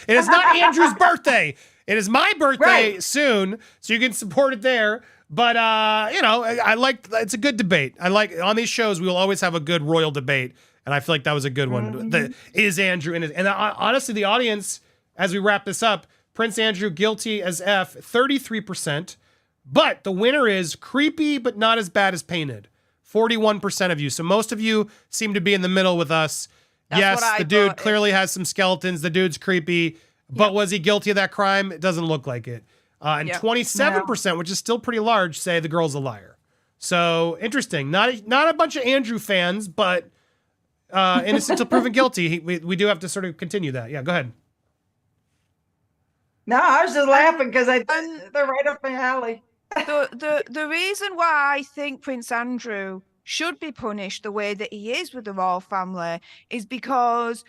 Speaker 1: is not Andrew's birthday. It is my birthday soon, so you can support it there. But it's a good debate. On these shows, we will always have a good royal debate, and I feel like that was a good one. Is Andrew in it? And honestly, the audience, as we wrap this up, Prince Andrew guilty as F, 33%. But the winner is creepy, but not as bad as painted. 41% of you. So most of you seem to be in the middle with us. Yes, the dude clearly has some skeletons. The dude's creepy. But was he guilty of that crime? It doesn't look like it. And 27%, which is still pretty large, say the girl's a liar. So interesting. Not a bunch of Andrew fans, but innocent until proven guilty. We do have to sort of continue that. Yeah, go ahead.
Speaker 4: No, I was just laughing because they're right up my alley.
Speaker 2: The reason why I think Prince Andrew should be punished the way that he is with the royal family is because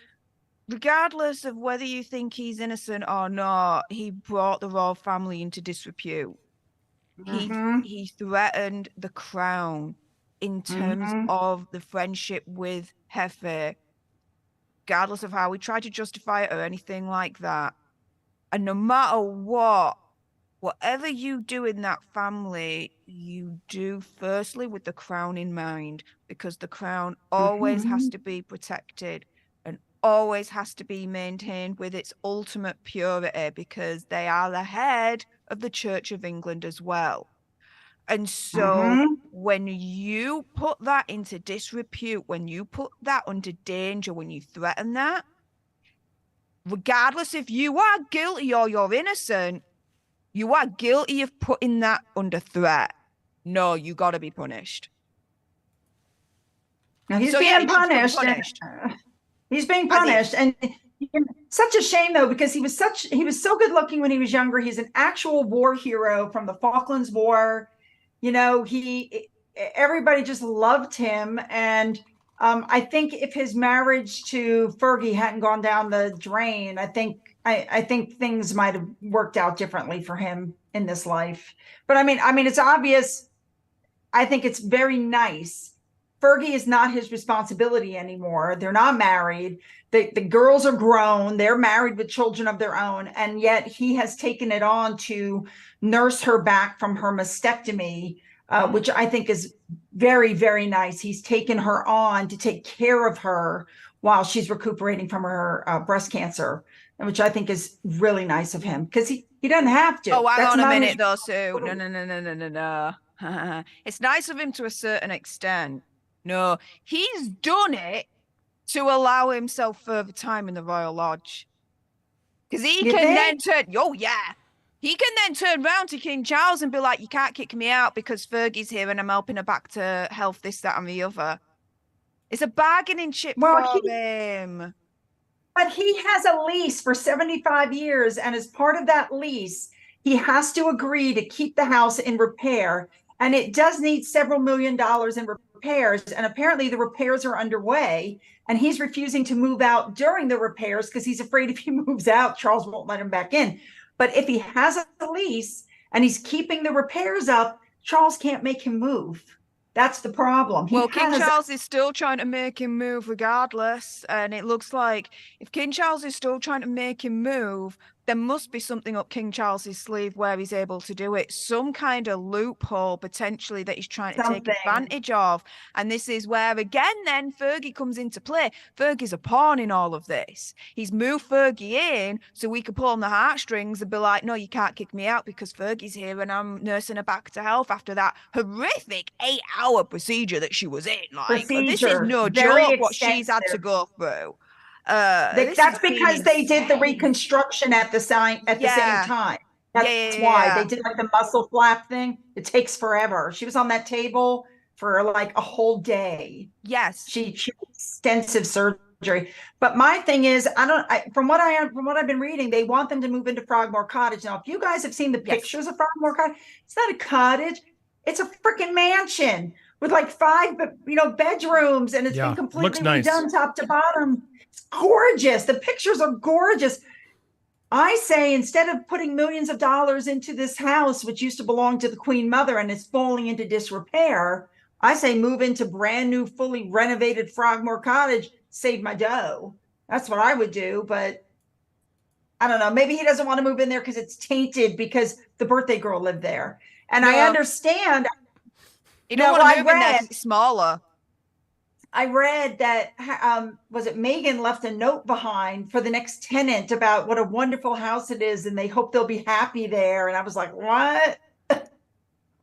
Speaker 2: regardless of whether you think he's innocent or not, he brought the royal family into disrepute. He threatened the crown in terms of the friendship with Hefe, regardless of how he tried to justify it or anything like that. And no matter whatever you do in that family, you do firstly with the crown in mind, because the crown always has to be protected and always has to be maintained with its ultimate purity, because they are the head of the Church of England as well. And so when you put that into disrepute, when you put that under danger, when you threaten that, regardless if you are guilty or you're innocent, you are guilty of putting that under threat. No, you got to be punished.
Speaker 4: Now he's being punished. He's being punished. And such a shame though, because he was so good looking when he was younger. He's an actual war hero from the Falklands War. You know, everybody just loved him. And I think if his marriage to Fergie hadn't gone down the drain, I think things might have worked out differently for him in this life. But I mean, it's obvious. I think it's very nice. Fergie is not his responsibility anymore. They're not married. The girls are grown. They're married with children of their own. And yet he has taken it on to nurse her back from her mastectomy, which I think is very, very nice. He's taken her on to take care of her while she's recuperating from her breast cancer, which I think is really nice of him, because he doesn't have to.
Speaker 2: Oh, hang on a minute though, Sue. No. It's nice of him to a certain extent. No, he's done it to allow himself further time in the Royal Lodge. Because he can then he can then turn round to King Charles and be like, you can't kick me out because Fergie's here and I'm helping her back to health, this, that, and the other. It's a bargaining chip for him.
Speaker 4: But he has a lease for 75 years. And as part of that lease, he has to agree to keep the house in repair. And it does need several $1 million in repairs. And apparently the repairs are underway. And he's refusing to move out during the repairs because he's afraid if he moves out, Charles won't let him back in. But if he has a lease and he's keeping the repairs up, Charles can't make him move. That's the problem.
Speaker 2: King Charles is still trying to make him move regardless. And it looks like if King Charles is still trying to make him move, there must be something up King Charles's sleeve where he's able to do it. Some kind of loophole potentially that he's trying to take advantage of. And this is where, again, then Fergie comes into play. Fergie's a pawn in all of this. He's moved Fergie in so we could pull on the heartstrings and be like, no, you can't kick me out because Fergie's here and I'm nursing her back to health after that horrific 8-hour procedure that she was in. Like, this is no joke what she's had to go through.
Speaker 4: That's because they did the reconstruction at the same time. That's why they did like the muscle flap thing. It takes forever. She was on that table for like a whole day.
Speaker 2: Yes,
Speaker 4: she had extensive surgery. But my thing is, from what I've been reading, they want them to move into Frogmore Cottage. Now, if you guys have seen the pictures of Frogmore Cottage, it's not a cottage; it's a freaking mansion with like 5, bedrooms, and it's been completely redone top to bottom. Gorgeous. The pictures are gorgeous. I say, instead of putting millions of dollars into this house, which used to belong to the Queen Mother and is falling into disrepair, I say move into brand new, fully renovated Frogmore Cottage, save my dough. That's what I would do. But I don't know. Maybe he doesn't want to move in there because it's tainted because the birthday girl lived there. And I understand.
Speaker 2: You don't want to move in there, it's smaller.
Speaker 4: I read that, Meghan left a note behind for the next tenant about what a wonderful house it is and they hope they'll be happy there. And I was like, what?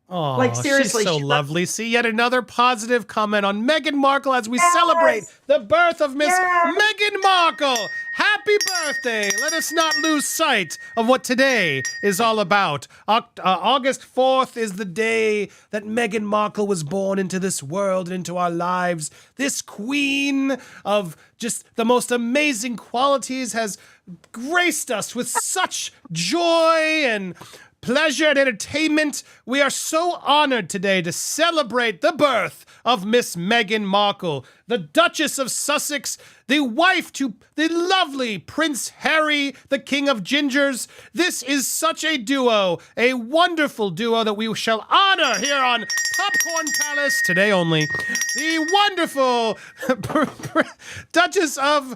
Speaker 1: Oh, like, seriously, she's so lovely. See, yet another positive comment on Meghan Markle as we celebrate the birth of Miss Meghan Markle. Happy birthday. Let us not lose sight of what today is all about. August 4th is the day that Meghan Markle was born into this world and into our lives. This queen of just the most amazing qualities has graced us with such joy and pleasure and entertainment. We are so honored today to celebrate the birth of Miss Meghan Markle, the Duchess of Sussex, the wife to the lovely Prince Harry, the King of Gingers. This is such a duo, a wonderful duo that we shall honor here on Popcorn Palace today only. The wonderful Duchess of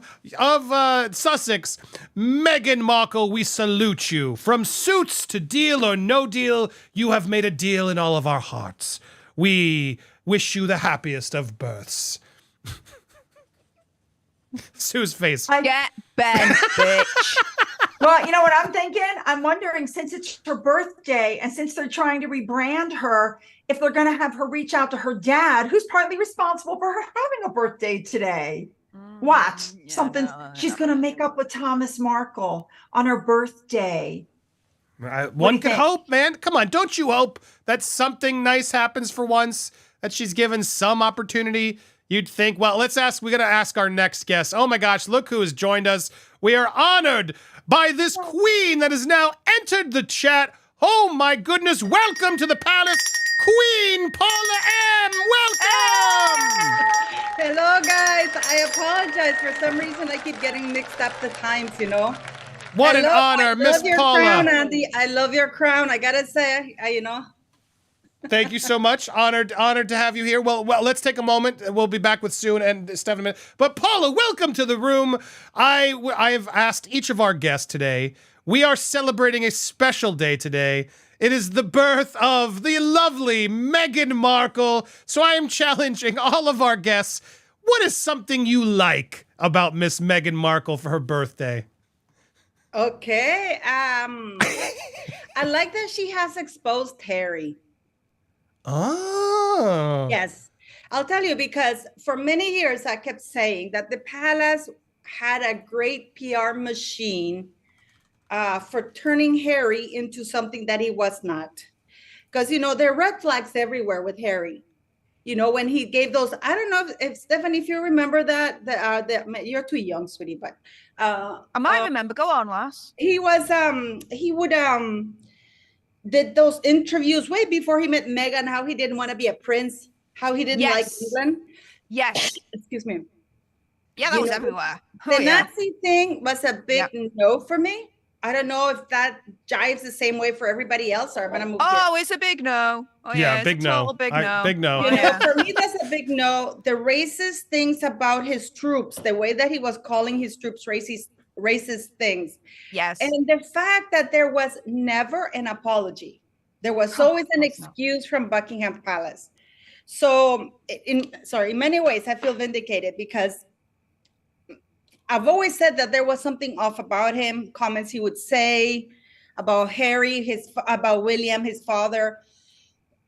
Speaker 1: Sussex, Meghan Markle, we salute you. From Suits to Deal or No Deal, you have made a deal in all of our hearts. We wish you the happiest of births. Sue's face.
Speaker 2: Get Ben, bitch.
Speaker 4: Well, you know what I'm thinking? I'm wondering, since it's her birthday and since they're trying to rebrand her, if they're going to have her reach out to her dad, who's partly responsible for her having a birthday today. What? She's going to make up with Thomas Markle on her birthday.
Speaker 1: One could hope, man. Come on, don't you hope that something nice happens for once, that she's given some opportunity? You'd think, well, we got to ask our next guest. Oh my gosh, look who has joined us. We are honored by this queen that has now entered the chat. Oh my goodness, welcome to the palace, Queen Paula M. Welcome!
Speaker 5: Hello, guys. I apologize. For some reason, I keep getting mixed up the times, you know.
Speaker 1: What an honor, Miss Paula.
Speaker 5: Crown, Andy. I love your crown. I got to say, you know.
Speaker 1: Thank you so much. Honored to have you here. Well, let's take a moment. We'll be back with Sue and Steph in a minute. But Paula, welcome to the room. I have asked each of our guests today. We are celebrating a special day today. It is the birth of the lovely Meghan Markle. So I am challenging all of our guests. What is something you like about Miss Meghan Markle for her birthday?
Speaker 5: Okay. I like that she has exposed Harry.
Speaker 1: Oh.
Speaker 5: Yes. I'll tell you, because for many years I kept saying that the palace had a great PR machine for turning Harry into something that he was not. Because, you know, there are red flags everywhere with Harry. You know, when he gave those, I don't know if Stephanie, if you remember that, you're too young, sweetie, but.
Speaker 2: I might remember. Go on, lass.
Speaker 5: He would did those interviews way before he met Meghan, how he didn't want to be a prince, how he didn't like England.
Speaker 2: Yes.
Speaker 5: Excuse me.
Speaker 2: Yeah, that was everywhere.
Speaker 5: The Nazi thing was a big no for me. I don't know if that jives the same way for everybody else, or I'm gonna move.
Speaker 2: Oh, it's a big no. Oh,
Speaker 1: yeah, big no.
Speaker 2: Big no.
Speaker 1: Big no.
Speaker 5: You know, for me, that's a big no. The racist things about his troops, the way that he was calling his troops racist things.
Speaker 2: Yes.
Speaker 5: And the fact that there was never an apology. There was always an excuse from Buckingham Palace. So in many ways, I feel vindicated because I've always said that there was something off about him, comments he would say about Harry, about William, his father.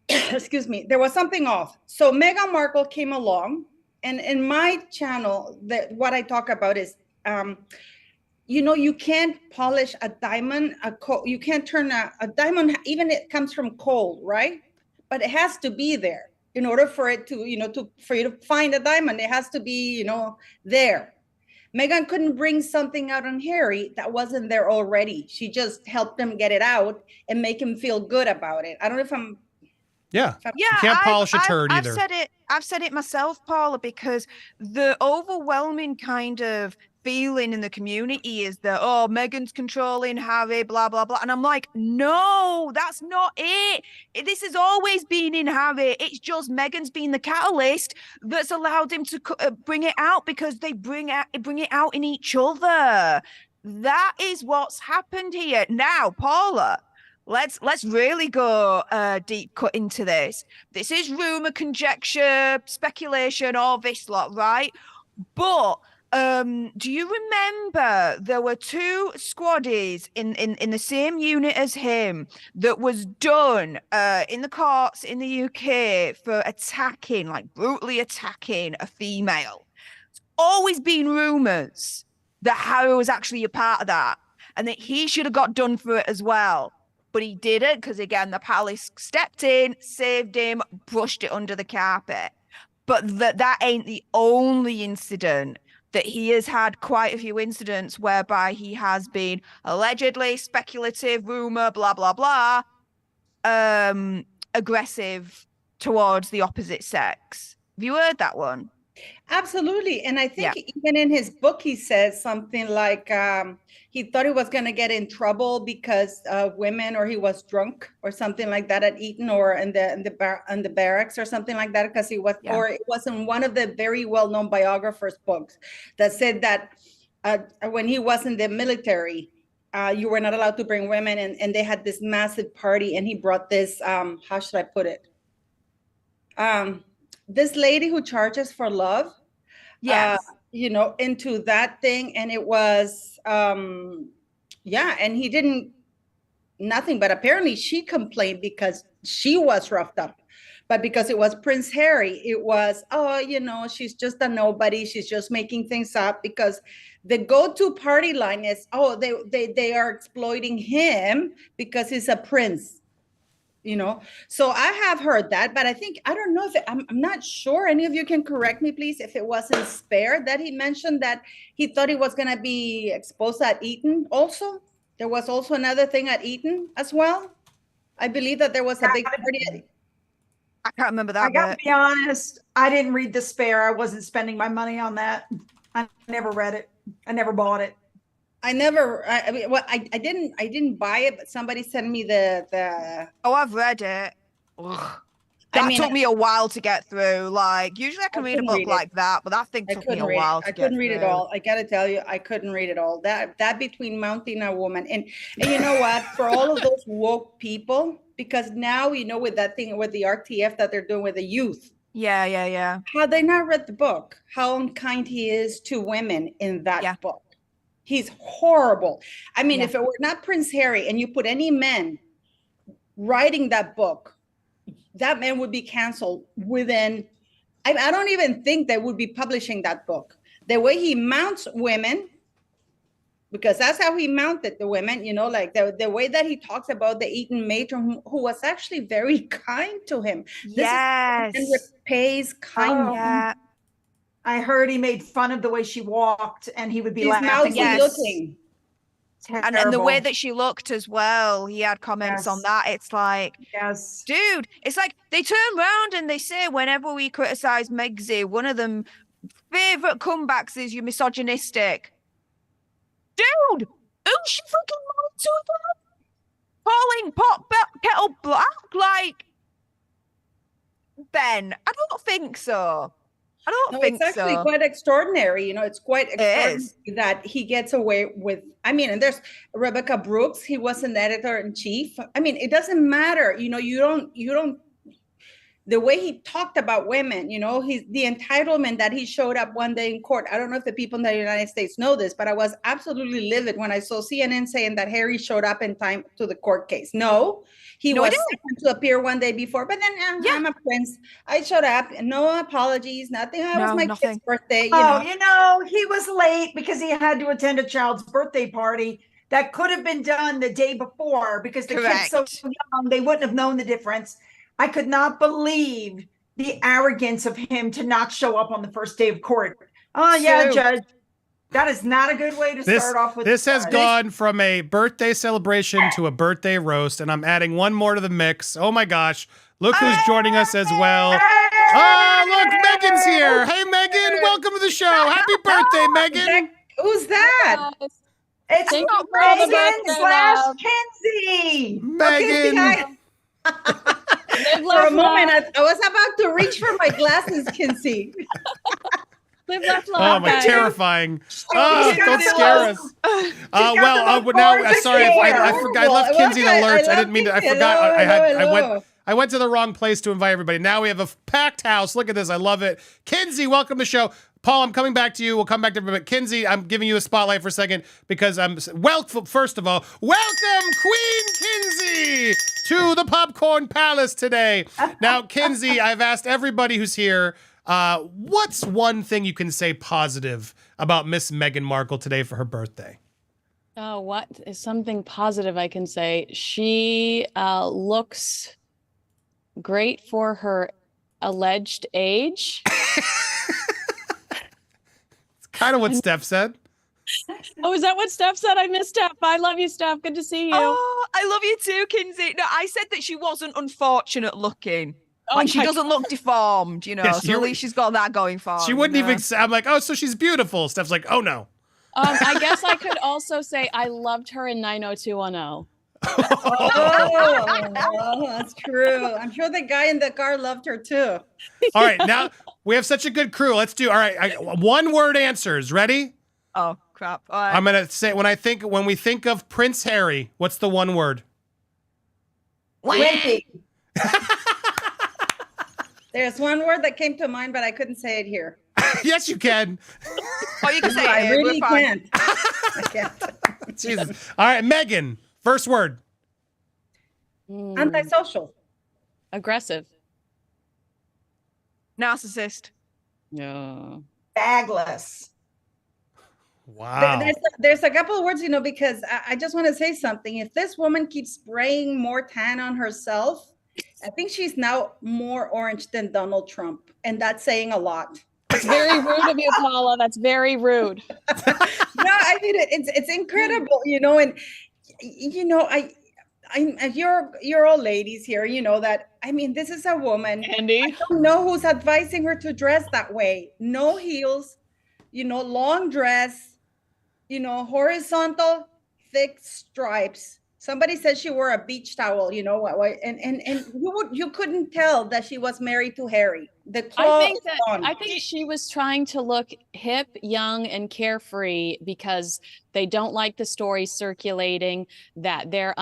Speaker 5: Excuse me. There was something off. So Meghan Markle came along, and in my channel, what I talk about is, you know, you can't polish a diamond. You can't turn a diamond, even it comes from coal, right? But it has to be there in order for it to, you know, for you to find a diamond. It has to be, you know, there. Meghan couldn't bring something out on Harry that wasn't there already. She just helped him get it out and make him feel good about it. I don't know if I'm.
Speaker 1: Yeah. You can't polish a turd either.
Speaker 2: I've said it myself, Paula, because the overwhelming kind of feeling in the community is that, oh, Meghan's controlling Harry, blah, blah, blah. And I'm like, no, that's not it. This has always been in Harry. It's just Meghan's been the catalyst that's allowed him to bring it out, because they bring it out in each other. That is what's happened here. Now, Paula, let's really go deep cut into this. This is rumor, conjecture, speculation, all this lot, right? But do you remember there were two squaddies in the same unit as him that was done in the courts in the UK for attacking, like brutally attacking a female? It's always been rumors that Harry was actually a part of that and that he should have got done for it as well. But he didn't, because again, the palace stepped in, saved him, brushed it under the carpet. But that ain't the only incident that he has had quite a few incidents whereby he has been allegedly, speculative, rumor, blah, blah, blah, aggressive towards the opposite sex. Have you heard that one?
Speaker 5: Absolutely. And I think even in his book, he says something like he thought he was going to get in trouble because of women, or he was drunk or something like that at Eton or in the barracks or something like that, because he was, or it was in one of the very well-known biographers' books that said that when he was in the military, you were not allowed to bring women, and they had this massive party, and he brought this, how should I put it? This lady who charges for love, into that thing. And it was, and he didn't, nothing, but apparently she complained because she was roughed up. But because it was Prince Harry, it was, she's just a nobody. She's just making things up, because the go-to party line is, they are exploiting him because he's a prince. So I have heard that, but I don't know if I'm not sure. Any of you can correct me, please, if it wasn't Spare that he mentioned that he thought he was going to be exposed at Eton. Also, there was also another thing at Eton as well. I believe that there was a big party.
Speaker 2: I can't remember that.
Speaker 4: I got to be honest, I didn't read the Spare. I wasn't spending my money on that. I never read it. I never bought it.
Speaker 5: I didn't buy it, but somebody sent me the.
Speaker 2: Oh, I've read it. That took me a while to get through. Like, usually I can read a book like that, but that thing took me a while to get through.
Speaker 5: I couldn't read it all. I got to tell you, I couldn't read it all. That between Mounting a Woman and you know what? For all of those woke people, because now, with that thing with the RTF that they're doing with the youth.
Speaker 2: Yeah.
Speaker 5: How they not read the book? How unkind he is to women in that book. He's horrible. I mean, if it were not Prince Harry and you put any men writing that book, that man would be canceled within, I don't even think they would be publishing that book. The way he mounts women, because that's how he mounted the women, like the way that he talks about the Eton matron who was actually very kind to him.
Speaker 2: Yes.
Speaker 5: And repays kindness.
Speaker 4: I heard he made fun of the way she walked, and he would be laughing.
Speaker 5: Looking.
Speaker 2: And the way that she looked as well. He had comments on that. It's like, dude, it's like they turn around and they say, whenever we criticize Megxie, one of them favorite comebacks is you're misogynistic. Dude, who's she fucking married to again? Calling pot kettle black? Like, Ben, I don't think so.
Speaker 5: It's actually quite extraordinary. It's quite extraordinary that he gets away with. I mean, and there's Rebecca Brooks. He was an editor-in-chief. I mean, it doesn't matter. You don't. The way he talked about women, he's the entitlement that he showed up one day in court. I don't know if the people in the United States know this, but I was absolutely livid when I saw CNN saying that Harry showed up in time to the court case. No, he was second to appear one day before, but then I'm a prince. I showed up, and no apologies, nothing. It was my kid's birthday.
Speaker 4: He was late because he had to attend a child's birthday party that could have been done the day before, because the kid's so young, they wouldn't have known the difference. I could not believe the arrogance of him to not show up on the first day of court. Judge. That is not a good way to start off with.
Speaker 1: This has gone from a birthday celebration to a birthday roast, and I'm adding one more to the mix. Oh my gosh. Look who's joining us as well. Oh, look, Megan's here. Hey, Megan, welcome to the show. Happy birthday, Megan.
Speaker 5: Who's that?
Speaker 4: It's Megan / Kinsey.
Speaker 1: Megan.
Speaker 5: For a moment, I was about to reach for my glasses, Kinsey.
Speaker 6: Live, laugh, love.
Speaker 1: Oh, my terrifying. Oh, don't scare us. Now, sorry, I left Kinsey in the lurch. I didn't mean to. I forgot. I went to the wrong place to invite everybody. Now we have a packed house. Look at this. I love it. Kinsey, welcome to the show. Paul, I'm coming back to you. We'll come back to everybody. Kinsey, I'm giving you a spotlight for a second because first of all, welcome Queen Kinsey to the Popcorn Palace today. Now, Kinsey, I've asked everybody who's here, what's one thing you can say positive about Miss Meghan Markle today for her birthday?
Speaker 6: Oh, what is something positive I can say? She looks great for her alleged age.
Speaker 1: I know what Steph said.
Speaker 6: Oh, is that what Steph said? I missed Steph. I love you, Steph. Good to see you.
Speaker 2: Oh, I love you too, Kinsey. No, I said that she wasn't unfortunate looking.
Speaker 6: Oh
Speaker 2: Like, she
Speaker 6: my
Speaker 2: doesn't look deformed, you know.
Speaker 1: Yeah,
Speaker 2: so at least she's got that going for her.
Speaker 1: She wouldn't even say, I'm like, oh, so she's beautiful. Steph's like, oh, no.
Speaker 6: I guess I could also say I loved her in 90210.
Speaker 5: Oh, that's true. I'm sure the guy in the car loved her too.
Speaker 1: All right, now we have such a good crew. Let's do, all right, one word answers. Ready?
Speaker 2: Oh, crap. All right.
Speaker 1: I'm going to say, when we think of Prince Harry, what's the one word?
Speaker 4: Wimpy.
Speaker 5: There's one word that came to mind, but I couldn't say it here.
Speaker 1: Yes, you can.
Speaker 2: Oh, you can say
Speaker 5: I
Speaker 2: it.
Speaker 5: really
Speaker 2: We're fine.
Speaker 5: can't. I can't.
Speaker 1: Jesus. All right, Megan, first word.
Speaker 5: Antisocial.
Speaker 6: Aggressive.
Speaker 2: Narcissist.
Speaker 6: Yeah.
Speaker 4: Bagless.
Speaker 1: Wow.
Speaker 5: There's a couple of words, because I just want to say something. If this woman keeps spraying more tan on herself, I think she's now more orange than Donald Trump. And that's saying a lot.
Speaker 6: That's very rude of you, Paula. That's very rude.
Speaker 5: No, I mean, it's incredible, and you're all ladies here, that, I mean, this is a woman.
Speaker 6: Andy?
Speaker 5: I don't know who's advising her to dress that way. No heels, long dress, horizontal, thick stripes. Somebody said she wore a beach towel, and you couldn't tell that she was married to Harry.
Speaker 6: I think she was trying to look hip, young, and carefree because they don't like the stories circulating that they're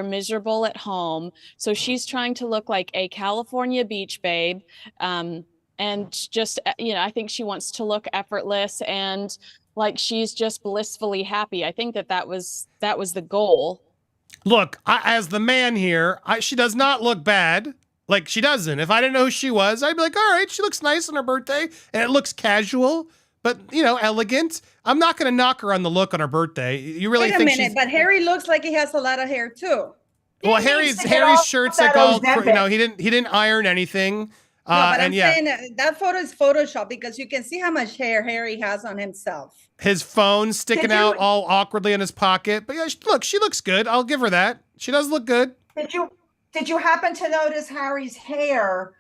Speaker 6: miserable at home. So she's trying to look like a California beach babe, and just I think she wants to look effortless and like she's just blissfully happy. I think that was the goal.
Speaker 1: Look, as the man here, she does not look bad. Like, she doesn't. If I didn't know who she was, I'd be like, all right, she looks nice on her birthday. And it looks casual, but, elegant. I'm not going to knock her on the look on her birthday. You really think she's...
Speaker 5: But Harry looks like he has a lot of hair, too.
Speaker 1: Well, Harry's shirt's like all... he didn't iron anything.
Speaker 5: No, but I'm saying that photo is Photoshop because you can see how much hair Harry has on himself.
Speaker 1: His phone sticking out all awkwardly in his pocket. But yeah, look, she looks good. I'll give her that. She does look good.
Speaker 4: Did you happen to notice Harry's hair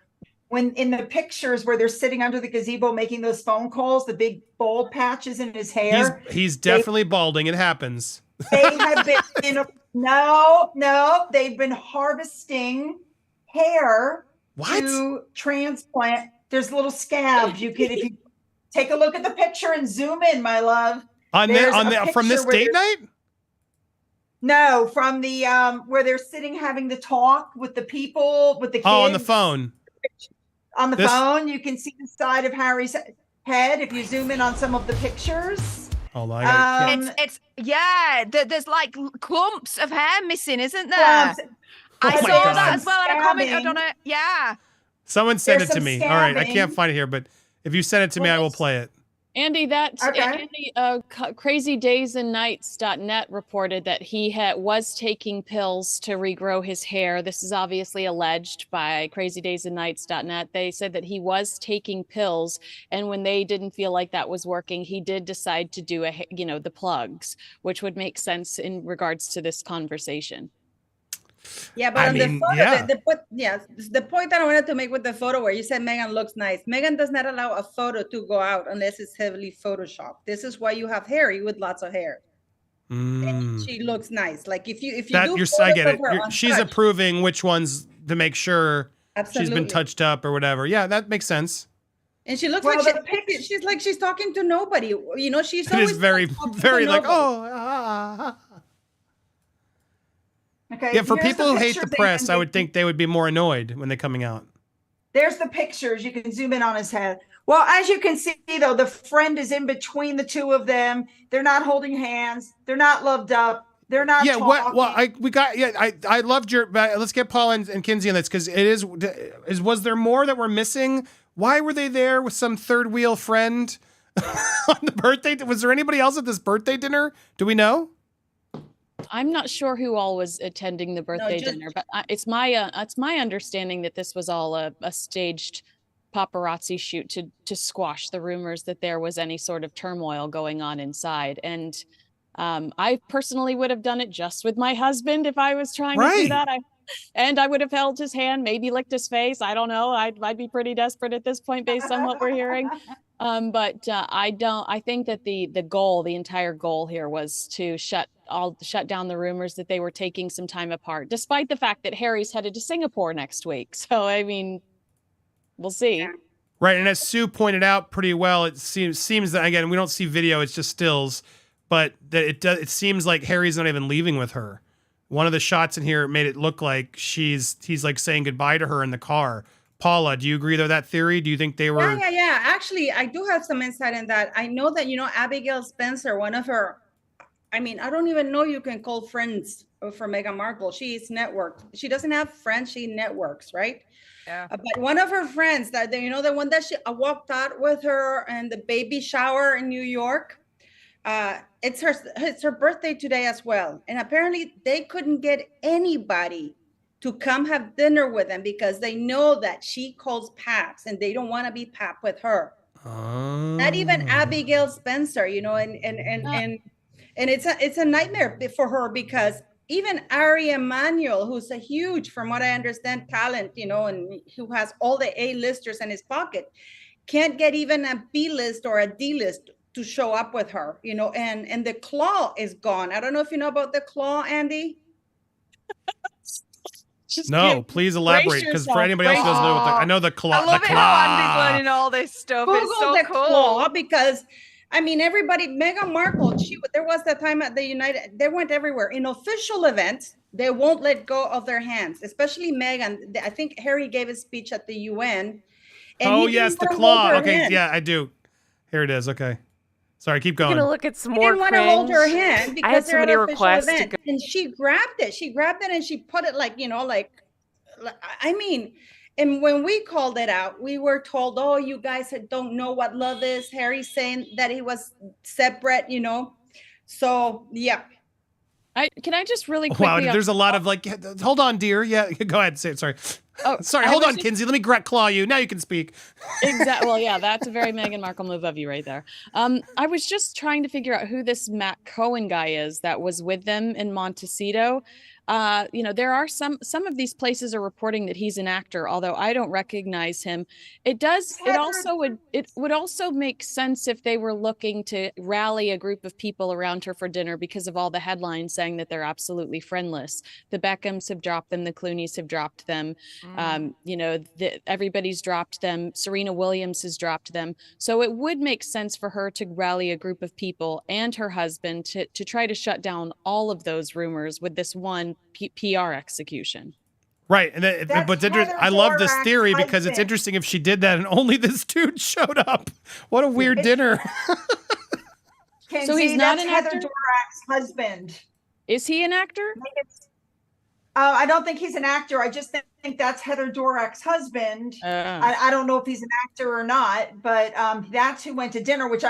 Speaker 4: when in the pictures where they're sitting under the gazebo making those phone calls, the big bald patches in his hair?
Speaker 1: He's definitely balding. It happens.
Speaker 4: They have been no, they've been harvesting hair.
Speaker 1: What?
Speaker 4: To transplant. There's little scabs. You can, if you take a look at the picture and zoom in, my love.
Speaker 1: From this date night?
Speaker 4: No, from the where they're sitting having the talk with the people, with the kids.
Speaker 1: Oh, on the phone.
Speaker 4: On the phone, you can see the side of Harry's head if you zoom in on some of the pictures.
Speaker 1: Hold on.
Speaker 2: There's like clumps of hair missing, isn't there? I saw that as well, and I commented on it. Yeah.
Speaker 1: Someone sent it to me. All right, I can't find it here, but if you send it to me, I will play it.
Speaker 6: Andy, crazydaysandnights.net reported that he was taking pills to regrow his hair. This is obviously alleged by crazydaysandnights.net. They said that he was taking pills, and when they didn't feel like that was working, he did decide to do the plugs, which would make sense in regards to this conversation.
Speaker 5: Yeah, but the point that I wanted to make with the photo where you said Meghan looks nice. Meghan does not allow a photo to go out unless it's heavily photoshopped. This is why you have Harry with lots of hair. And she looks nice. Like if you
Speaker 1: I get it. She's approving which ones to make sure she's been touched up or whatever. Yeah, that makes sense.
Speaker 5: And she looks she's like she's talking to nobody. She's
Speaker 1: always very, very like,
Speaker 4: Okay.
Speaker 1: Yeah, for people who hate the press, I would think they would be more annoyed when they're coming out.
Speaker 4: There's the pictures. You can zoom in on his head. Well, as you can see, though, the friend is in between the two of them. They're not holding hands. They're not loved up. They're not. Yeah.
Speaker 1: Talking. I loved your. Let's get Paul and Kinsey on this because was there more that were missing? Why were they there with some third wheel friend on the birthday? Was there anybody else at this birthday dinner? Do we know?
Speaker 6: I'm not sure who all was attending the birthday dinner, but it's my understanding that this was all a staged paparazzi shoot to squash the rumors that there was any sort of turmoil going on inside. And I personally would have done it just with my husband if I was trying to do that. I would have held his hand, maybe licked his face. I don't know. I'd be pretty desperate at this point based on what we're hearing. I think that the entire goal here was to shut down the rumors that they were taking some time apart, despite the fact that Harry's headed to Singapore next week. So, I mean, we'll see.
Speaker 5: Yeah.
Speaker 1: Right. And as Sue pointed out pretty well, it seems that, again, we don't see video, it's just stills, but that it seems like Harry's not even leaving with her. One of the shots in here made it look like he's like saying goodbye to her in the car. Paula, do you agree with that theory? Do you think they were?
Speaker 5: Yeah. Actually, I do have some insight in that. I know that, Abigail Spencer, one of her, I mean, I don't even know you can call friends for Meghan Markle. She's networked. She doesn't have friends. She networks, right?
Speaker 2: Yeah.
Speaker 5: But one of her friends that, the one that she walked out with her and the baby shower in New York, it's her birthday today as well. And apparently they couldn't get anybody to come have dinner with them because they know that she calls paps and they don't want to be pap with her. Not even Abigail Spencer, and it's a nightmare for her because even Ari Emanuel, who's a huge, from what I understand, talent, and who has all the A-listers in his pocket, can't get even a B-list or a D-list to show up with her, and the Claw is gone. I don't know if you know about the Claw, Andy.
Speaker 1: No, please elaborate, because for anybody else who doesn't know I know the Claw.
Speaker 2: I love it how Andy's learning all this stuff.
Speaker 5: Google
Speaker 2: it's so
Speaker 5: the
Speaker 2: cool.
Speaker 5: Claw, because I mean, everybody, Meghan Markle, there was the time at the they went everywhere. In official events, they won't let go of their hands, especially Meghan. I think Harry gave a speech at the UN. And
Speaker 1: yes, the Claw. Okay, yeah, I do. Here it is. Okay. Sorry, keep going.
Speaker 7: I'm gonna look at some
Speaker 5: She
Speaker 7: more
Speaker 5: didn't want to hold her hand because
Speaker 7: I had so many requests to go.
Speaker 5: And she grabbed it. She grabbed it and she put it I mean, and when we called it out, we were told, "Oh, you guys don't know what love is." Harry's saying that he was separate, So yeah.
Speaker 6: Can I just really quickly?
Speaker 1: Wow, there's a lot of hold on, dear. Yeah, go ahead. Say it. Sorry. Oh, sorry. Hold on, Kinsey. Let me claw you. Now you can speak.
Speaker 6: Exactly. Well, yeah, that's a very Meghan Markle move of you right there. I was just trying to figure out who this Matt Cohen guy is that was with them in Montecito. There are some of these places are reporting that he's an actor, although I don't recognize him. It would also make sense if they were looking to rally a group of people around her for dinner because of all the headlines saying that they're absolutely friendless. The Beckhams have dropped them, the Clooneys have dropped them. Everybody's dropped them. Serena Williams has dropped them. So it would make sense for her to rally a group of people and her husband to try to shut down all of those rumors with this one PR execution.
Speaker 1: Right. But I love this theory because it's interesting if she did that and only this dude showed up. What a weird dinner.
Speaker 4: So he's not an actor? Heather Dorak's husband.
Speaker 6: Is he an actor?
Speaker 4: I don't think he's an actor. I just think that's Heather Dorak's husband. I don't know if he's an actor or not, but that's who went to dinner, which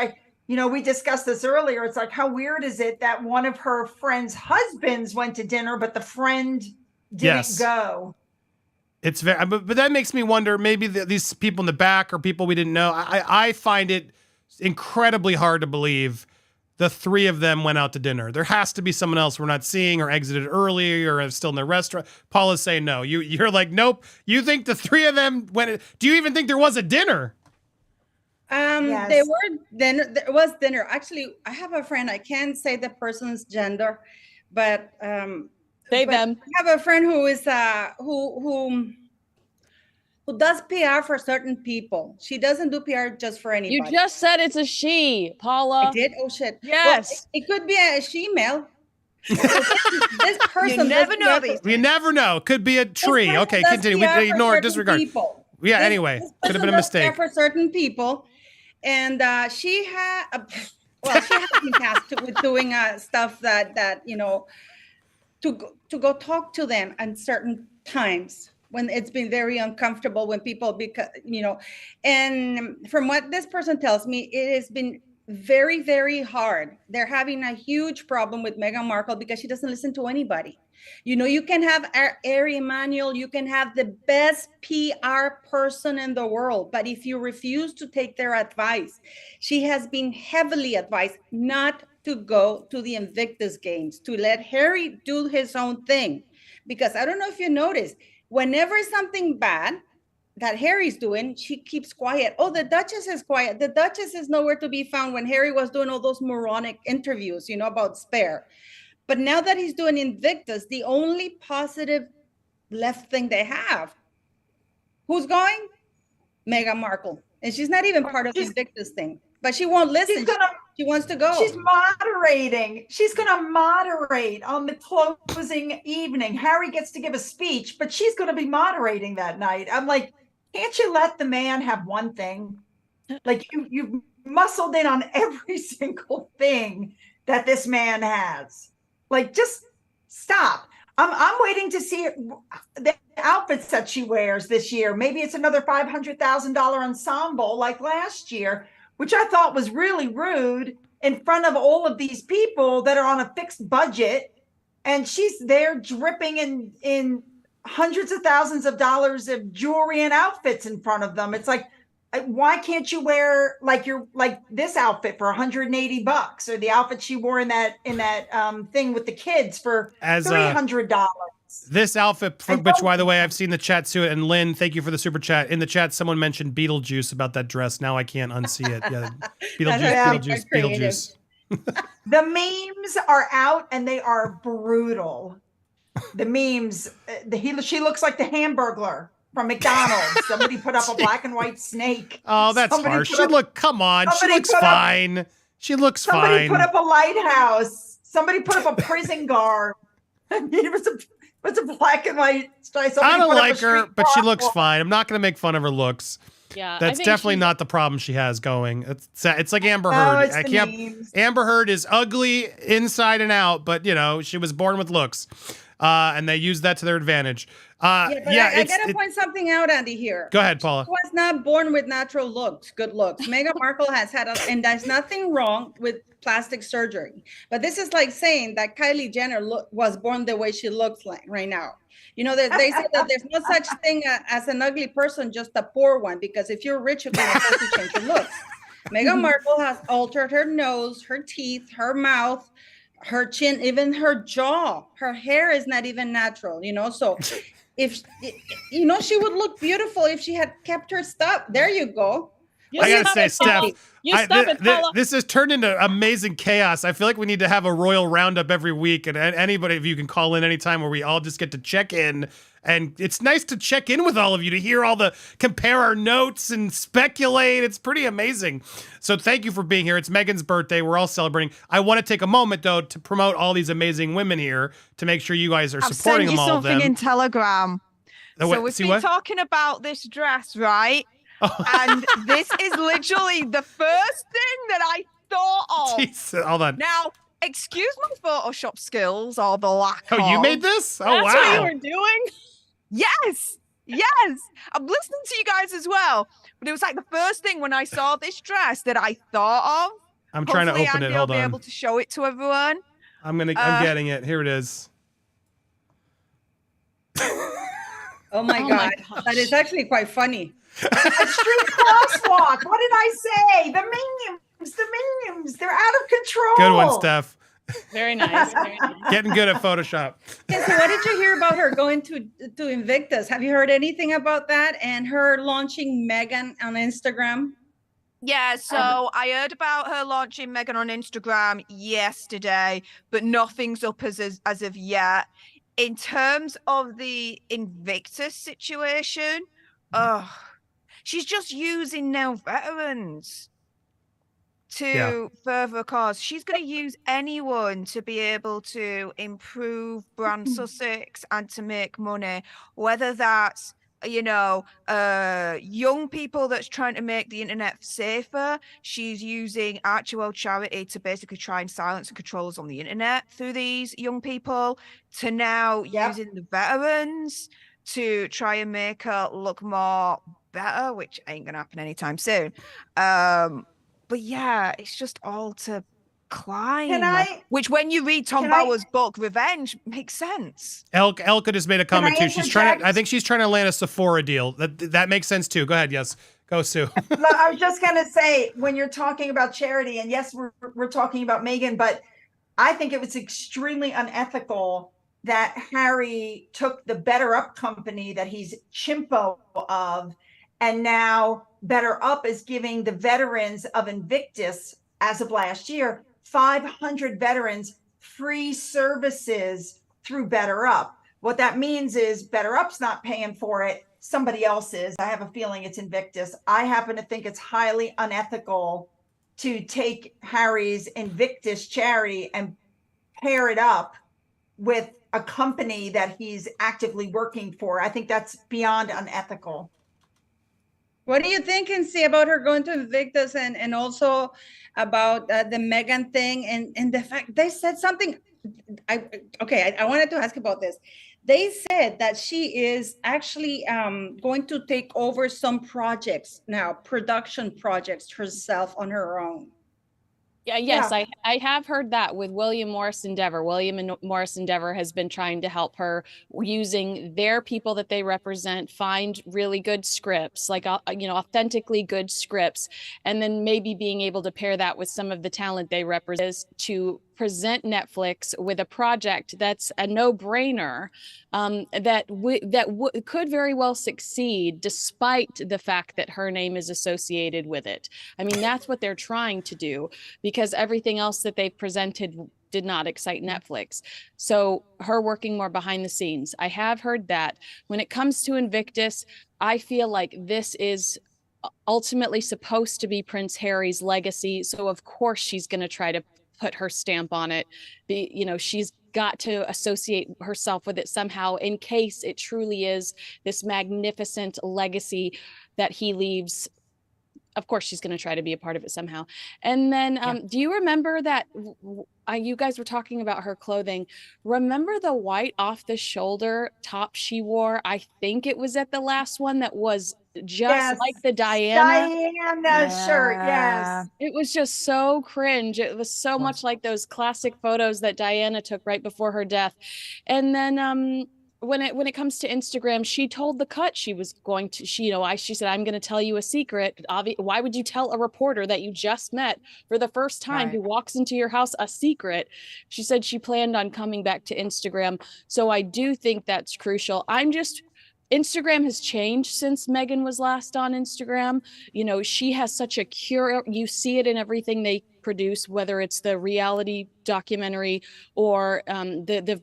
Speaker 4: we discussed this earlier. It's like, how weird is it that one of her friend's husbands went to dinner, but the friend didn't go?
Speaker 1: It's very, but that makes me wonder, maybe these people in the back are people we didn't know. I find it incredibly hard to believe the three of them went out to dinner. There has to be someone else we're not seeing or exited early or is still in the restaurant. Paula's saying no. You're like, nope. You think the three of them went? Do you even think there was a dinner?
Speaker 5: Yes. There was dinner. Actually, I have a friend. I can't say the person's gender, but them. I have a friend who is who does PR for certain people. She doesn't do PR just for anybody.
Speaker 6: You just said it's a she, Paula.
Speaker 5: I did? Oh shit.
Speaker 6: Yes.
Speaker 5: Well, it could be a she-male. This person.
Speaker 2: You never know these.
Speaker 1: You never know. Could be a tree. Okay, continue. We ignore, disregard.
Speaker 5: People.
Speaker 1: Yeah. Anyway, could have been a mistake
Speaker 5: for certain people, and she had. She has been tasked with doing stuff that to go talk to them at certain times when it's been very uncomfortable when people and from what this person tells me, it has been very, very hard. They're having a huge problem with Meghan Markle because she doesn't listen to anybody. You know, you can have Harry Emanuel, you can have the best PR person in the world, but if you refuse to take their advice, she has been heavily advised not to go to the Invictus Games, to let Harry do his own thing. Because I don't know if you noticed, whenever something bad that Harry's doing, she keeps quiet. Oh, the Duchess is quiet. The Duchess is nowhere to be found when Harry was doing all those moronic interviews, you know, about Spare. But now that he's doing Invictus, the only positive left thing they have, who's going? Meghan Markle. And she's not even part of the Invictus thing, but she won't listen. She wants to go.
Speaker 4: She's moderating. She's going to moderate on the closing evening. Harry gets to give a speech, but she's going to be moderating that night. I'm like, can't you let the man have one thing? Like you've muscled in on every single thing that this man has. Like, just stop. I'm waiting to see the outfits that she wears this year. Maybe it's another $500,000 ensemble like last year, which I thought was really rude in front of all of these people that are on a fixed budget. And she's there dripping in hundreds of thousands of dollars of jewelry and outfits in front of them. It's like, why can't you wear like this outfit for $180, or the outfit she wore in that thing with the kids for $300?
Speaker 1: This outfit, which by the way, I've seen the chat too. And Lynn, thank you for the super chat. In the chat, someone mentioned Beetlejuice about that dress. Now I can't unsee it. Yeah, Beetlejuice.
Speaker 4: The memes are out and they are brutal. The memes, she looks like the Hamburglar from McDonald's. Somebody put up a black and white snake.
Speaker 1: Oh, that's harsh. Come on. She looks fine. She looks fine.
Speaker 4: Somebody put up a lighthouse. Somebody put up a prison guard. It was a black and white.
Speaker 1: I don't like her, but she looks fine. I'm not going to make fun of her looks.
Speaker 6: Yeah,
Speaker 1: that's definitely not the problem she has going. It's like Amber Heard. Amber Heard is ugly inside and out, but you know, she was born with looks. And they use that to their advantage.
Speaker 5: I gotta point something out, Andy, here.
Speaker 1: Go ahead, Paula.
Speaker 5: She was not born with natural looks, good looks. Meghan Markle has had, and there's nothing wrong with plastic surgery. But this is like saying that Kylie Jenner was born the way she looks like right now. You know, they say that there's no such thing as an ugly person, just a poor one, because if you're rich, you can afford to change your looks. Meghan Markle has altered her nose, her teeth, her mouth, her chin, even her jaw. Her hair is not even natural, you know. So if you know, she would look beautiful if she had kept her stuff. There you go.
Speaker 1: I gotta say, Steph, this has turned into amazing chaos. I feel like we need to have a royal roundup every week, and anybody of you can call in anytime where we all just get to check in. And it's nice to check in with all of you, to hear compare our notes and speculate. It's pretty amazing. So thank you for being here. It's Meghan's birthday. We're all celebrating. I want to take a moment, though, to promote all these amazing women here, to make sure you guys are supporting them, all of them.
Speaker 2: I've sent you something in Telegram. So we've been talking about this dress, right? And this is literally the first thing that I thought of.
Speaker 1: Jeez, hold on.
Speaker 2: Now, excuse my Photoshop skills or the lack of.
Speaker 1: Oh, you made this? Oh,
Speaker 6: wow.
Speaker 1: That's
Speaker 6: what you were doing?
Speaker 2: Yes. I'm listening to you guys as well. But it was like the first thing when I saw this dress that I thought of.
Speaker 1: I'm trying to open it. Hold on.
Speaker 2: I'll be able to show it to everyone.
Speaker 1: I'm getting it. Here it is.
Speaker 5: Oh my God. That is actually quite funny.
Speaker 4: A street crosswalk. What did I say? The memes. They're out of control.
Speaker 1: Good one, Steph.
Speaker 6: Very nice. Very nice.
Speaker 1: Getting good at Photoshop.
Speaker 5: Yeah, so what did you hear about her going to Invictus? Have you heard anything about that? And her launching Meghan on Instagram?
Speaker 2: Yeah, so I heard about her launching Meghan on Instagram yesterday, but nothing's up as of yet. In terms of the Invictus situation, she's just using now veterans to further cause. She's going to use anyone to be able to improve brand Sussex and to make money, whether that's, you know, young people that's trying to make the internet safer. She's using Archie charity to basically try and silence the controls on the internet through these young people, to now using the veterans to try and make her look more better, which ain't gonna happen anytime soon. But yeah, it's just all to climb. Which when you read Tom Bauer's book, Revenge, makes sense.
Speaker 1: Elka just made a comment too. I think she's trying to land a Sephora deal. That makes sense too. Go ahead. Yes. Go, Sue.
Speaker 4: I was just going to say, when you're talking about charity, and yes, we're talking about Meghan, but I think it was extremely unethical that Harry took the Better Up company that he's chimpo of, and now Better Up is giving the veterans of Invictus, as of last year, 500 veterans free services through Better Up. What that means is Better Up's not paying for it. Somebody else is. I have a feeling it's Invictus. I happen to think it's highly unethical to take Harry's Invictus charity and pair it up with a company that he's actively working for. I think that's beyond unethical.
Speaker 5: What do you think, Kinsey, about her going to Invictus and also about the Meghan thing and the fact they said something? I wanted to ask about this. They said that she is actually going to take over some projects now, production projects herself on her own.
Speaker 6: Yes, I have heard that with William Morris Endeavor. William and Morris Endeavor has been trying to help her using their people that they represent, find really good scripts, like, authentically good scripts, and then maybe being able to pair that with some of the talent they represent to present Netflix with a project that's a no-brainer, that could very well succeed despite the fact that her name is associated with it. I mean, that's what they're trying to do, because everything else that they've presented did not excite Netflix. So her working more behind the scenes. I have heard that. When it comes to Invictus, I feel like this is ultimately supposed to be Prince Harry's legacy. So of course she's going to try to put her stamp on it. She's got to associate herself with it somehow in case it truly is this magnificent legacy that he leaves. Of course, she's going to try to be a part of it somehow. And then do you remember that you guys were talking about her clothing? Remember the white off the shoulder top she wore? I think it was at the last one that was just like the Diana
Speaker 4: shirt. Yes.
Speaker 6: It was just so cringe. It was so much like those classic photos that Diana took right before her death. And then when it comes to Instagram, she told the cut she was going to, she said, I'm going to tell you a secret. Why would you tell a reporter that you just met for the first time who walks into your house a secret? She said she planned on coming back to Instagram. So I do think that's crucial. Instagram has changed since Meghan was last on Instagram. She has such a you see it in everything they produce, whether it's the reality documentary or the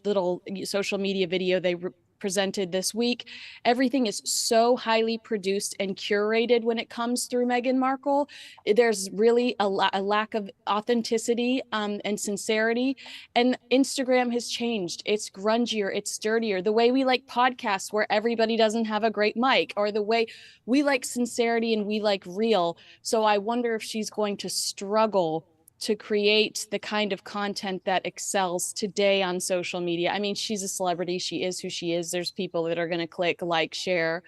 Speaker 6: little social media video they presented this week. Everything is so highly produced and curated when it comes through Meghan Markle. There's really a lack of authenticity and sincerity. And Instagram has changed. It's grungier, it's dirtier. The way we like podcasts where everybody doesn't have a great mic, or the way we like sincerity and we like real. So I wonder if she's going to struggle to create the kind of content that excels today on social media. I mean, she's a celebrity. She is who she is. There's people that are going to click, like, share,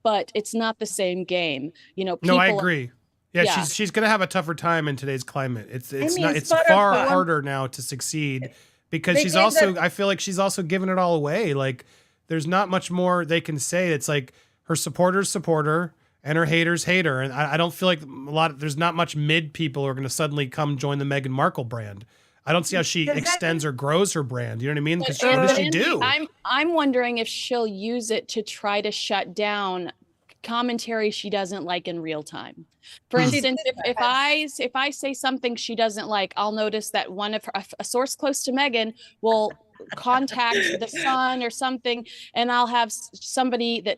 Speaker 6: but it's not the same game. No, I
Speaker 1: agree. Yeah. She's going to have a tougher time in today's climate. It's far harder now to succeed because I feel like she's also giving it all away. Like, there's not much more they can say. It's like her supporters support her and her haters hate her. And I don't feel like there's not much mid people who are going to suddenly come join the Meghan Markle brand. I don't see how she extends or grows her brand. You know what I mean? Because what does she do?
Speaker 6: I'm wondering if she'll use it to try to shut down commentary she doesn't like in real time. For instance, if I say something she doesn't like, I'll notice that a source close to Meghan will contact the Sun or something, and I'll have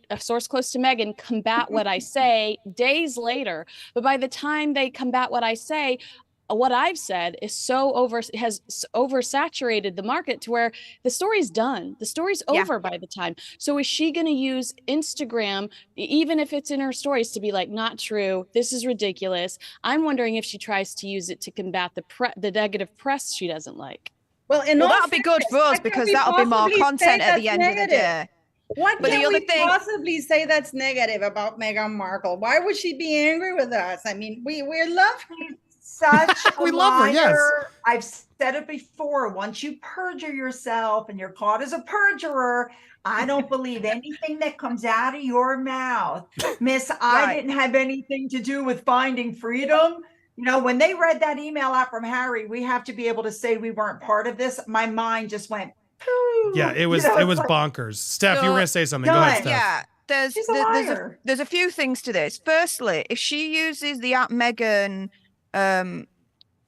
Speaker 6: a source close to Meghan combat what I say days later. But by the time they combat what I say, what I've said is has oversaturated the market to where the story's done. The story's over by the time. So is she going to use Instagram, even if it's in her stories, to be like, not true, this is ridiculous? I'm wondering if she tries to use it to combat the negative press she doesn't like.
Speaker 2: Well, that'll be good for us because that'll be more content at the end of the day.
Speaker 5: What
Speaker 2: But
Speaker 5: can
Speaker 2: the other
Speaker 5: we
Speaker 2: thing-
Speaker 5: possibly say that's negative about Meghan Markle? Why would she be angry with us? I mean, we love her.
Speaker 4: Such a
Speaker 1: We love her, yes.
Speaker 4: liar. I've said it before. Once you perjure yourself and you're caught as a perjurer, I don't believe anything that comes out of your mouth. Miss, I didn't have anything to do with finding freedom. You know, when they read that email out from Harry, we have to be able to say we weren't part of this. My mind just went, pooh.
Speaker 1: Yeah, it was bonkers. Steph, you were gonna say something. Go ahead, Steph.
Speaker 2: Yeah,
Speaker 4: She's a liar.
Speaker 2: there's a few things to this. Firstly, if she uses the @Meghan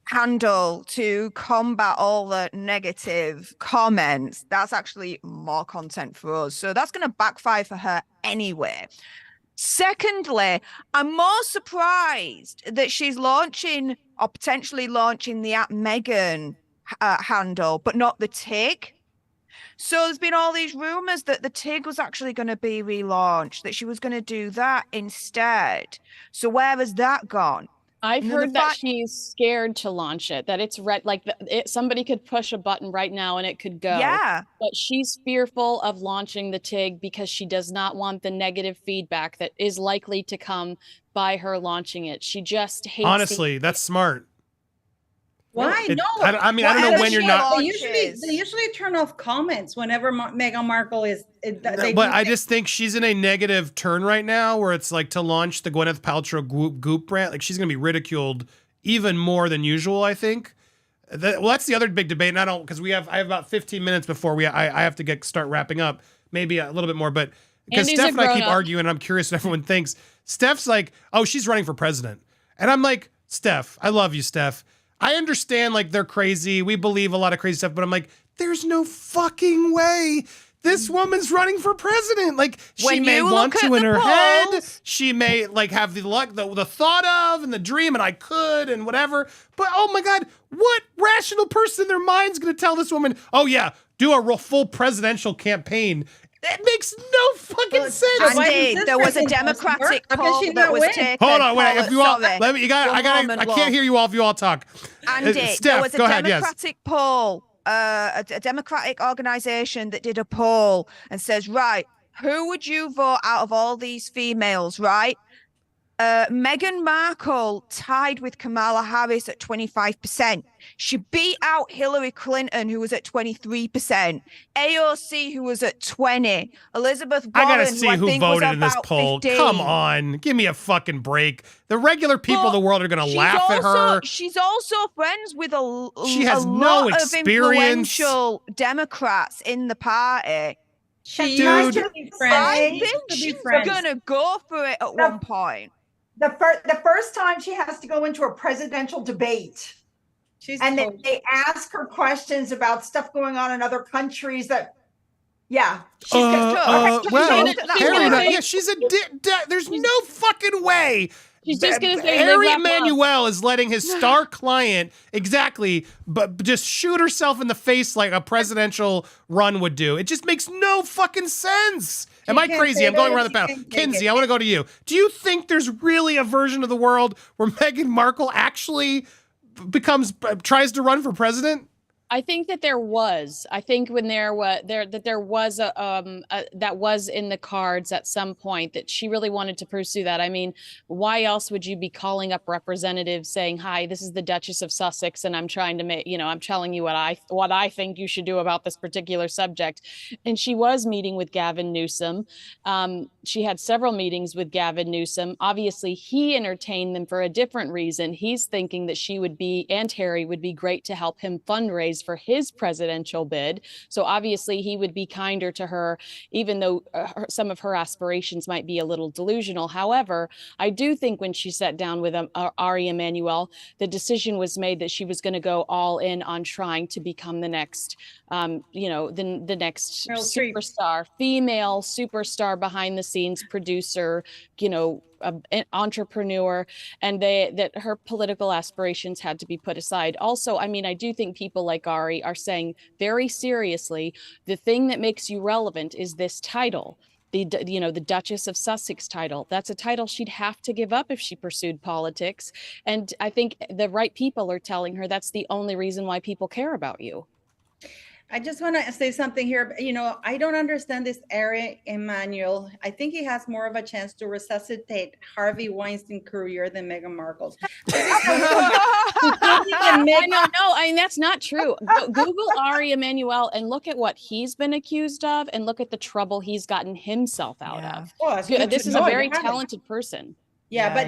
Speaker 2: handle to combat all the negative comments, that's actually more content for us. So that's going to backfire for her anyway. Secondly, I'm more surprised that she's launching or potentially launching the @Meghan handle, but not the TIG. So there's been all these rumors that the TIG was actually going to be relaunched, that she was going to do that instead. So where has that gone?
Speaker 6: I've heard that she's scared to launch it, that it's somebody could push a button right now and it could go.
Speaker 2: Yeah.
Speaker 6: But she's fearful of launching the TIG because she does not want the negative feedback that is likely to come by her launching it. She just hates.
Speaker 1: Honestly, that's smart.
Speaker 5: Why? No.
Speaker 1: I mean, I don't know when you're not.
Speaker 5: They usually turn off comments whenever Meghan Markle is.
Speaker 1: But I just think she's in a negative turn right now, where it's like to launch the Gwyneth Paltrow Goop brand. Like she's going to be ridiculed even more than usual. I think. Well, that's the other big debate, and I don't because I have about 15 minutes before I have to start wrapping up. Maybe a little bit more, but because Steph and I keep arguing, and I'm curious what everyone thinks. Steph's like, oh, she's running for president, and I'm like, Steph, I love you, Steph. I understand, like, they're crazy. We believe a lot of crazy stuff, but I'm like, there's no fucking way this woman's running for president. Like, she may want to in her head. She may, like, have the thought of and the dream, and I could and whatever. But, oh, my God, what rational person in their mind's going to tell this woman, oh, yeah, do a full presidential campaign? It makes no fucking sense.
Speaker 2: Andy, there was a Democratic poll that was taken.
Speaker 1: Hold on, wait. If you all, let me. I can't hear you all if you all talk.
Speaker 2: Andy,
Speaker 1: Steph,
Speaker 2: there was a
Speaker 1: go ahead.
Speaker 2: Democratic poll, a Democratic organization that did a poll and says, right, who would you vote out of all these females? Right, Meghan Markle tied with Kamala Harris at 25%. She beat out Hillary Clinton, who was at 23%. AOC, who was at 20%. Elizabeth Warren,
Speaker 1: I gotta see who voted in this poll.
Speaker 2: 15.
Speaker 1: Come on, give me a fucking break. The regular people of the world are gonna laugh at her.
Speaker 2: She's also friends with a
Speaker 1: lot of
Speaker 2: influential Democrats in the party.
Speaker 5: She's
Speaker 2: I think she's gonna go for it at one point.
Speaker 4: The first time she has to go into a presidential debate, they ask her questions about stuff going on in other countries that, she's
Speaker 1: Harry, she's a there's no fucking way.
Speaker 6: She's just gonna say
Speaker 1: Harry Emanuel is letting his star client but just shoot herself in the face like a presidential run would do. It just makes no fucking sense. Am I crazy? I'm going around the panel. Kinsey, I want to go to you. Do you think there's really a version of the world where Meghan Markle actually tries to run for president?
Speaker 6: I think that there was. I think when there was that was in the cards at some point that she really wanted to pursue that. I mean, why else would you be calling up representatives saying, "Hi, this is the Duchess of Sussex, and I'm trying to make, I'm telling you what I think you should do about this particular subject." And she was meeting with Gavin Newsom. She had several meetings with Gavin Newsom. Obviously, he entertained them for a different reason. He's thinking that she would be, and Harry would be great to help him fundraise for his presidential bid. So obviously he would be kinder to her, even though some of her aspirations might be a little delusional. However, I do think when she sat down with Ari Emanuel, the decision was made that she was going to go all in on trying to become the next, the next superstar, female superstar, behind the scenes producer, an entrepreneur, and that her political aspirations had to be put aside. Also, I mean, I do think people like Ari are saying very seriously, the thing that makes you relevant is this title. The Duchess of Sussex title. That's a title she'd have to give up if she pursued politics. And I think the right people are telling her that's the only reason why people care about you.
Speaker 5: I just want to say something here. You know, I don't understand this Harry Emmanuel. I think he has more of a chance to resuscitate Harvey Weinstein's career than Meghan Markle's.
Speaker 6: I mean, that's not true. Google Ari Emanuel and look at what he's been accused of and look at the trouble he's gotten himself out of.
Speaker 5: Oh,
Speaker 6: this is a very talented person.
Speaker 5: Yeah, but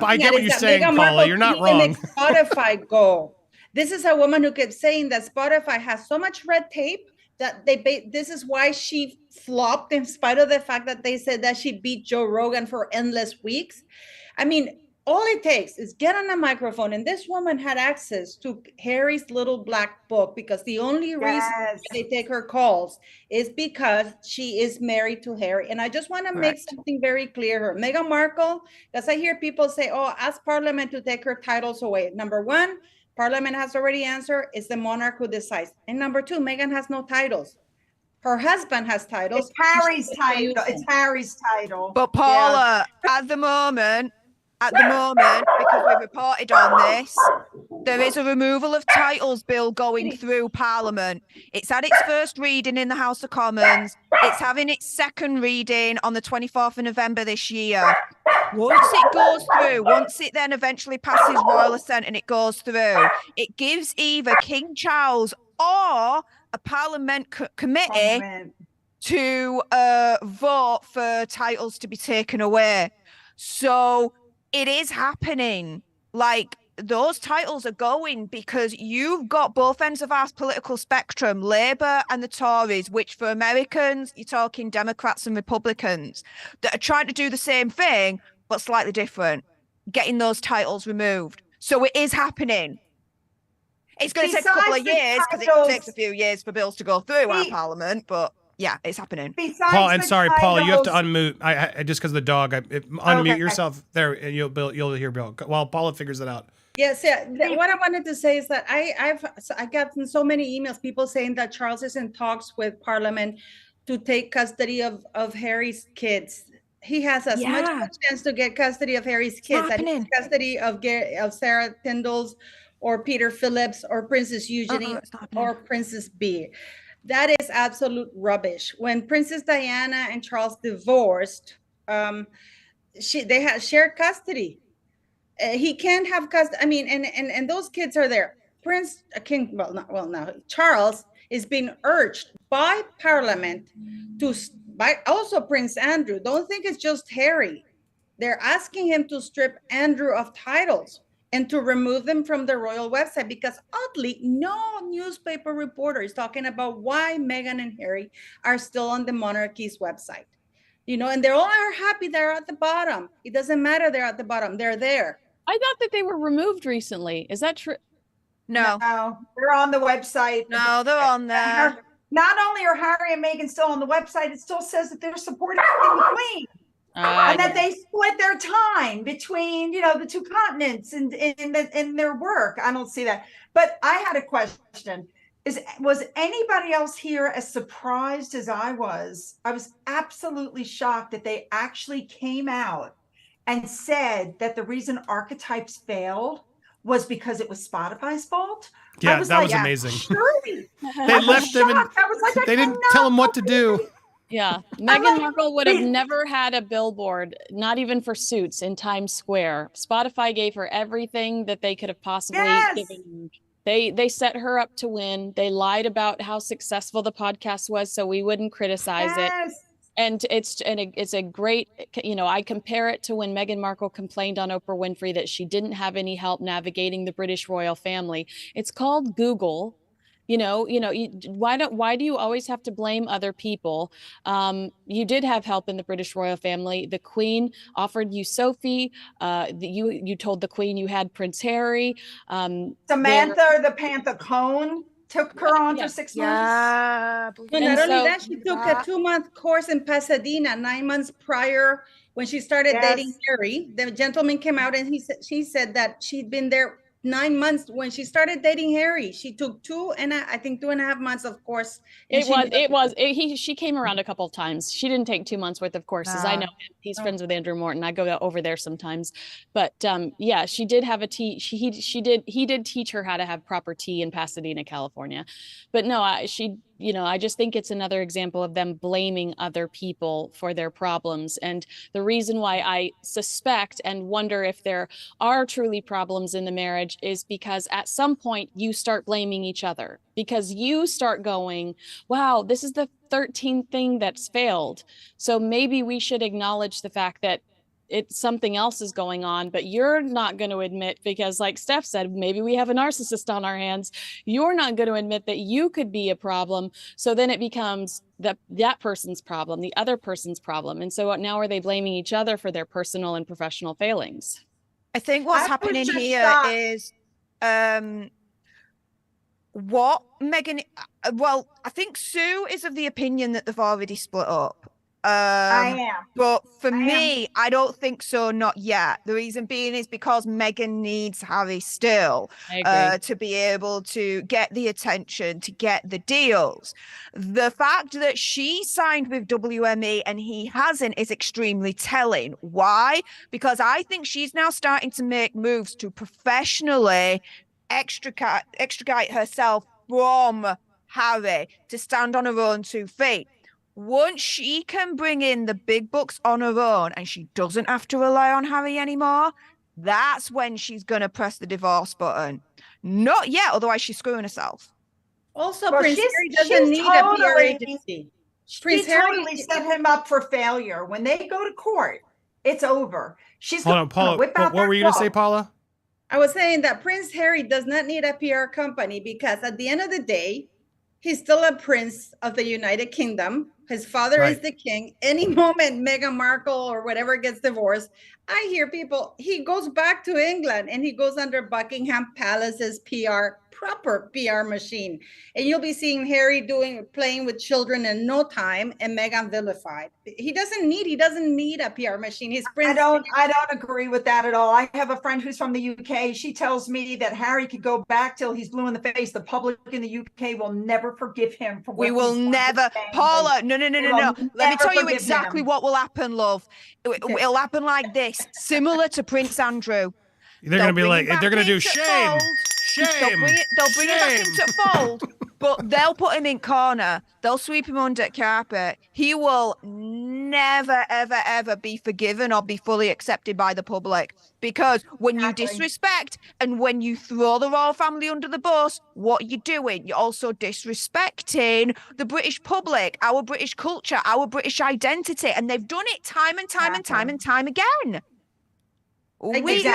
Speaker 1: I get what you're saying, Paula. You're not wrong.
Speaker 5: Make Spotify go. This is a woman who kept saying that Spotify has so much red tape that this is why she flopped, in spite of the fact that they said that she beat Joe Rogan for endless weeks. I mean, all it takes is get on a microphone, and this woman had access to Harry's little black book, because the only reason they take her calls is because she is married to Harry. And I just want to make something very clear here. Meghan Markle, because I hear people say, oh, ask Parliament to take her titles away. Number one, Parliament has already answered, it's the monarch who decides. And number two, Meghan has no titles. Her husband has titles.
Speaker 4: It's Harry's title. It's Harry's title.
Speaker 2: But Paula, at the moment, because we've reported on this, there is a removal of titles bill going through Parliament. It's had its first reading in the House of Commons. It's having its second reading on the 24th of November this year. Once it goes through, once it then eventually passes royal assent and it goes through, it gives either King Charles or a Parliament committee to vote for titles to be taken away. So it is happening. Like, those titles are going because you've got both ends of our political spectrum, Labour and the Tories, which for Americans, you're talking Democrats and Republicans, that are trying to do the same thing, but slightly different, getting those titles removed. So it is happening. It's going to take a couple of years because it takes a few years for bills to go through our Parliament, but yeah, it's happening.
Speaker 1: Paul, and sorry, Paul, you have to unmute. I just because of the dog. Unmute yourself there, and you'll hear Bill while Paula figures it out.
Speaker 5: Yes, yeah. What I wanted to say is that I've gotten so many emails, people saying that Charles is in talks with Parliament to take custody of Harry's kids. He has as much of a chance to get custody of Harry's kids as custody of Sarah Tyndall's or Peter Phillips or Princess Eugenie or Princess B. That is absolute rubbish. When Princess Diana and Charles divorced, they had shared custody. He can't have custody. I mean, and those kids are there. Charles is being urged by Parliament by also Prince Andrew. Don't think it's just Harry. They're asking him to strip Andrew of titles and to remove them from the royal website, because oddly, no newspaper reporter is talking about why Meghan and Harry are still on the monarchy's website. You know, and they all are happy they're at the bottom. It doesn't matter they're at the bottom. They're there.
Speaker 6: I thought that they were removed recently. Is that true?
Speaker 2: No,
Speaker 4: they're on the website.
Speaker 2: No, they're on there.
Speaker 4: Not only are Harry and Meghan still on the website, it still says that they're supporting the Queen. And that they split their time between, the two continents and in their work. I don't see that. But I had a question. Was anybody else here as surprised as I was? I was absolutely shocked that they actually came out and said that the reason Archetypes failed was because it was Spotify's fault.
Speaker 1: Yeah, that was amazing.
Speaker 4: Surely.
Speaker 1: They left them and they didn't tell them what to do.
Speaker 6: Yeah, Meghan Markle would have never had a billboard, not even for Suits, in Times Square. Spotify gave her everything that they could have possibly given. They set her up to win. They lied about how successful the podcast was, so we wouldn't criticize it. And it's a great, I compare it to when Meghan Markle complained on Oprah Winfrey that she didn't have any help navigating the British royal family. It's called Google. Why do you always have to blame other people? You did have help in the British royal family. The Queen offered you Sophie. You told the Queen you had Prince Harry.
Speaker 4: Samantha the Panther Cone took her on for 6 months.
Speaker 5: Yeah. Not only that, she took a 2-month course in Pasadena 9 months prior when she started dating Harry. The gentleman came out and she said that she'd been there 9 months when she started dating Harry. She took 2.5 months, of course.
Speaker 6: She came around a couple of times. She didn't take 2 months worth of courses. I know him. He's friends with Andrew Morton. I go over there sometimes. But yeah, she did have a tea. He did teach her how to have proper tea in Pasadena, California. But no, I just think it's another example of them blaming other people for their problems. And the reason why I suspect and wonder if there are truly problems in the marriage is because at some point you start blaming each other, because you start going, wow, this is the 13th thing that's failed. So maybe we should acknowledge the fact that something else is going on, but you're not going to admit, because like Steph said, maybe we have a narcissist on our hands. You're not going to admit that you could be a problem. So then it becomes that person's problem, the other person's problem. And so now are they blaming each other for their personal and professional failings?
Speaker 2: I think what's happening here is what Meghan, well, I think Sue is of the opinion that they've already split up.
Speaker 4: I am.
Speaker 2: But for me, I don't think so, not yet. The reason being is because Meghan needs Harry still to be able to get the attention, to get the deals. The fact that she signed with WME and he hasn't is extremely telling. Why? Because I think she's now starting to make moves to professionally extricate herself from Harry, to stand on her own 2 feet. Once she can bring in the big bucks on her own and she doesn't have to rely on Harry anymore, that's when she's going to press the divorce button. Not yet, otherwise she's screwing herself.
Speaker 5: Also, Prince Harry doesn't need a PR agency.
Speaker 4: Prince Harry totally set him up for failure. When they go to court, it's over. She's
Speaker 1: Hold on, Paula. What were you going to say, Paula?
Speaker 5: I was saying that Prince Harry does not need a PR company, because at the end of the day, he's still a prince of the United Kingdom. His father is the king. Any moment Meghan Markle or whatever gets divorced, I hear people, he goes back to England and he goes under Buckingham Palace's proper PR machine. And you'll be seeing Harry playing with children in no time, and Meghan vilified. He doesn't need a PR machine. He's prince.
Speaker 4: I don't agree with that at all. I have a friend who's from the UK. She tells me that Harry could go back till he's blue in the face. The public in the UK will never forgive him for what
Speaker 2: we will never, Paula. No. Let me tell you exactly what will happen, love. It'll happen like this, similar to Prince Andrew.
Speaker 1: They're going to be like, they're going to do shame. Shame.
Speaker 2: They'll bring him back into fold, but they'll put him in corner. They'll sweep him under carpet. He will never, ever, ever be forgiven or be fully accepted by the public. Because when you disrespect and when you throw the royal family under the bus, what you're doing, you're also disrespecting the British public, our British culture, our British identity. And they've done it time and time and time and time again.
Speaker 5: I'll give you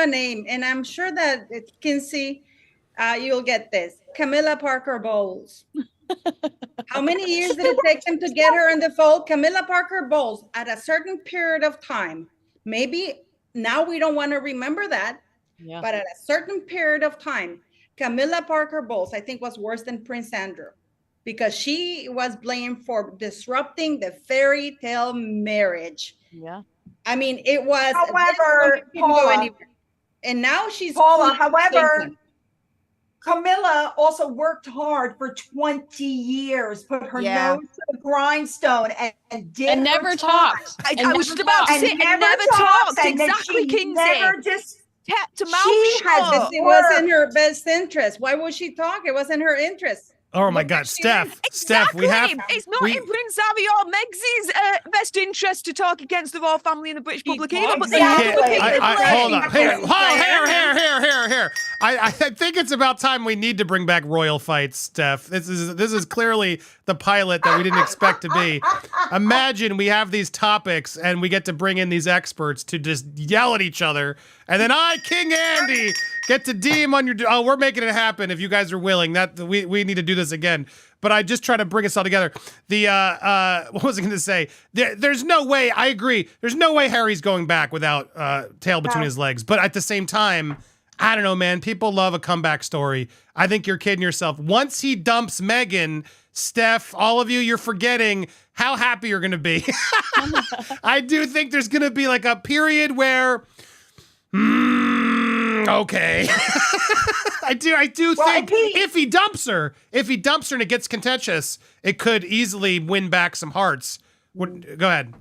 Speaker 5: a name, and I'm sure that Kinsey, you'll get this. Camilla Parker Bowles. How many years did it take them to get her in the fold? Camilla Parker Bowles, at a certain period of time, maybe now we don't want to remember that, but at a certain period of time, Camilla Parker Bowles, I think, was worse than Prince Andrew, because she was blamed for disrupting the fairy tale marriage.
Speaker 6: Yeah.
Speaker 5: I mean, it was.
Speaker 4: However, Paula,
Speaker 5: and now she's
Speaker 4: Paula. However, Camilla also worked hard for 20 years, put her nose to the grindstone, and
Speaker 6: never talked.
Speaker 2: I was just about to say, and never talked. Exactly, Kinsey. Kept her mouth shut.
Speaker 5: It wasn't her best interest. Why would she talk? It wasn't her interest.
Speaker 1: Oh my God, Steph!
Speaker 2: Exactly.
Speaker 1: We have.
Speaker 2: It's not in Prince Harry or Meg's best interest to talk against the royal family and the British public either. But
Speaker 1: hold on. Here. I think it's about time we need to bring back royal fights, Steph. This is clearly the pilot that we didn't expect to be. Imagine we have these topics and we get to bring in these experts to just yell at each other, and then King Andy, get to DM on your. Oh, we're making it happen if you guys are willing. That we need to do this again. But I just try to bring us all together. What was I going to say? There's no way. I agree. There's no way Harry's going back without tail between his legs. But at the same time, I don't know, man. People love a comeback story. I think you're kidding yourself. Once he dumps Meghan, Steph, all of you, you're forgetting how happy you're going to be. I do think there's going to be like a period where. Okay. I do think if he dumps her and it gets contentious, it could easily win back some hearts. Go ahead.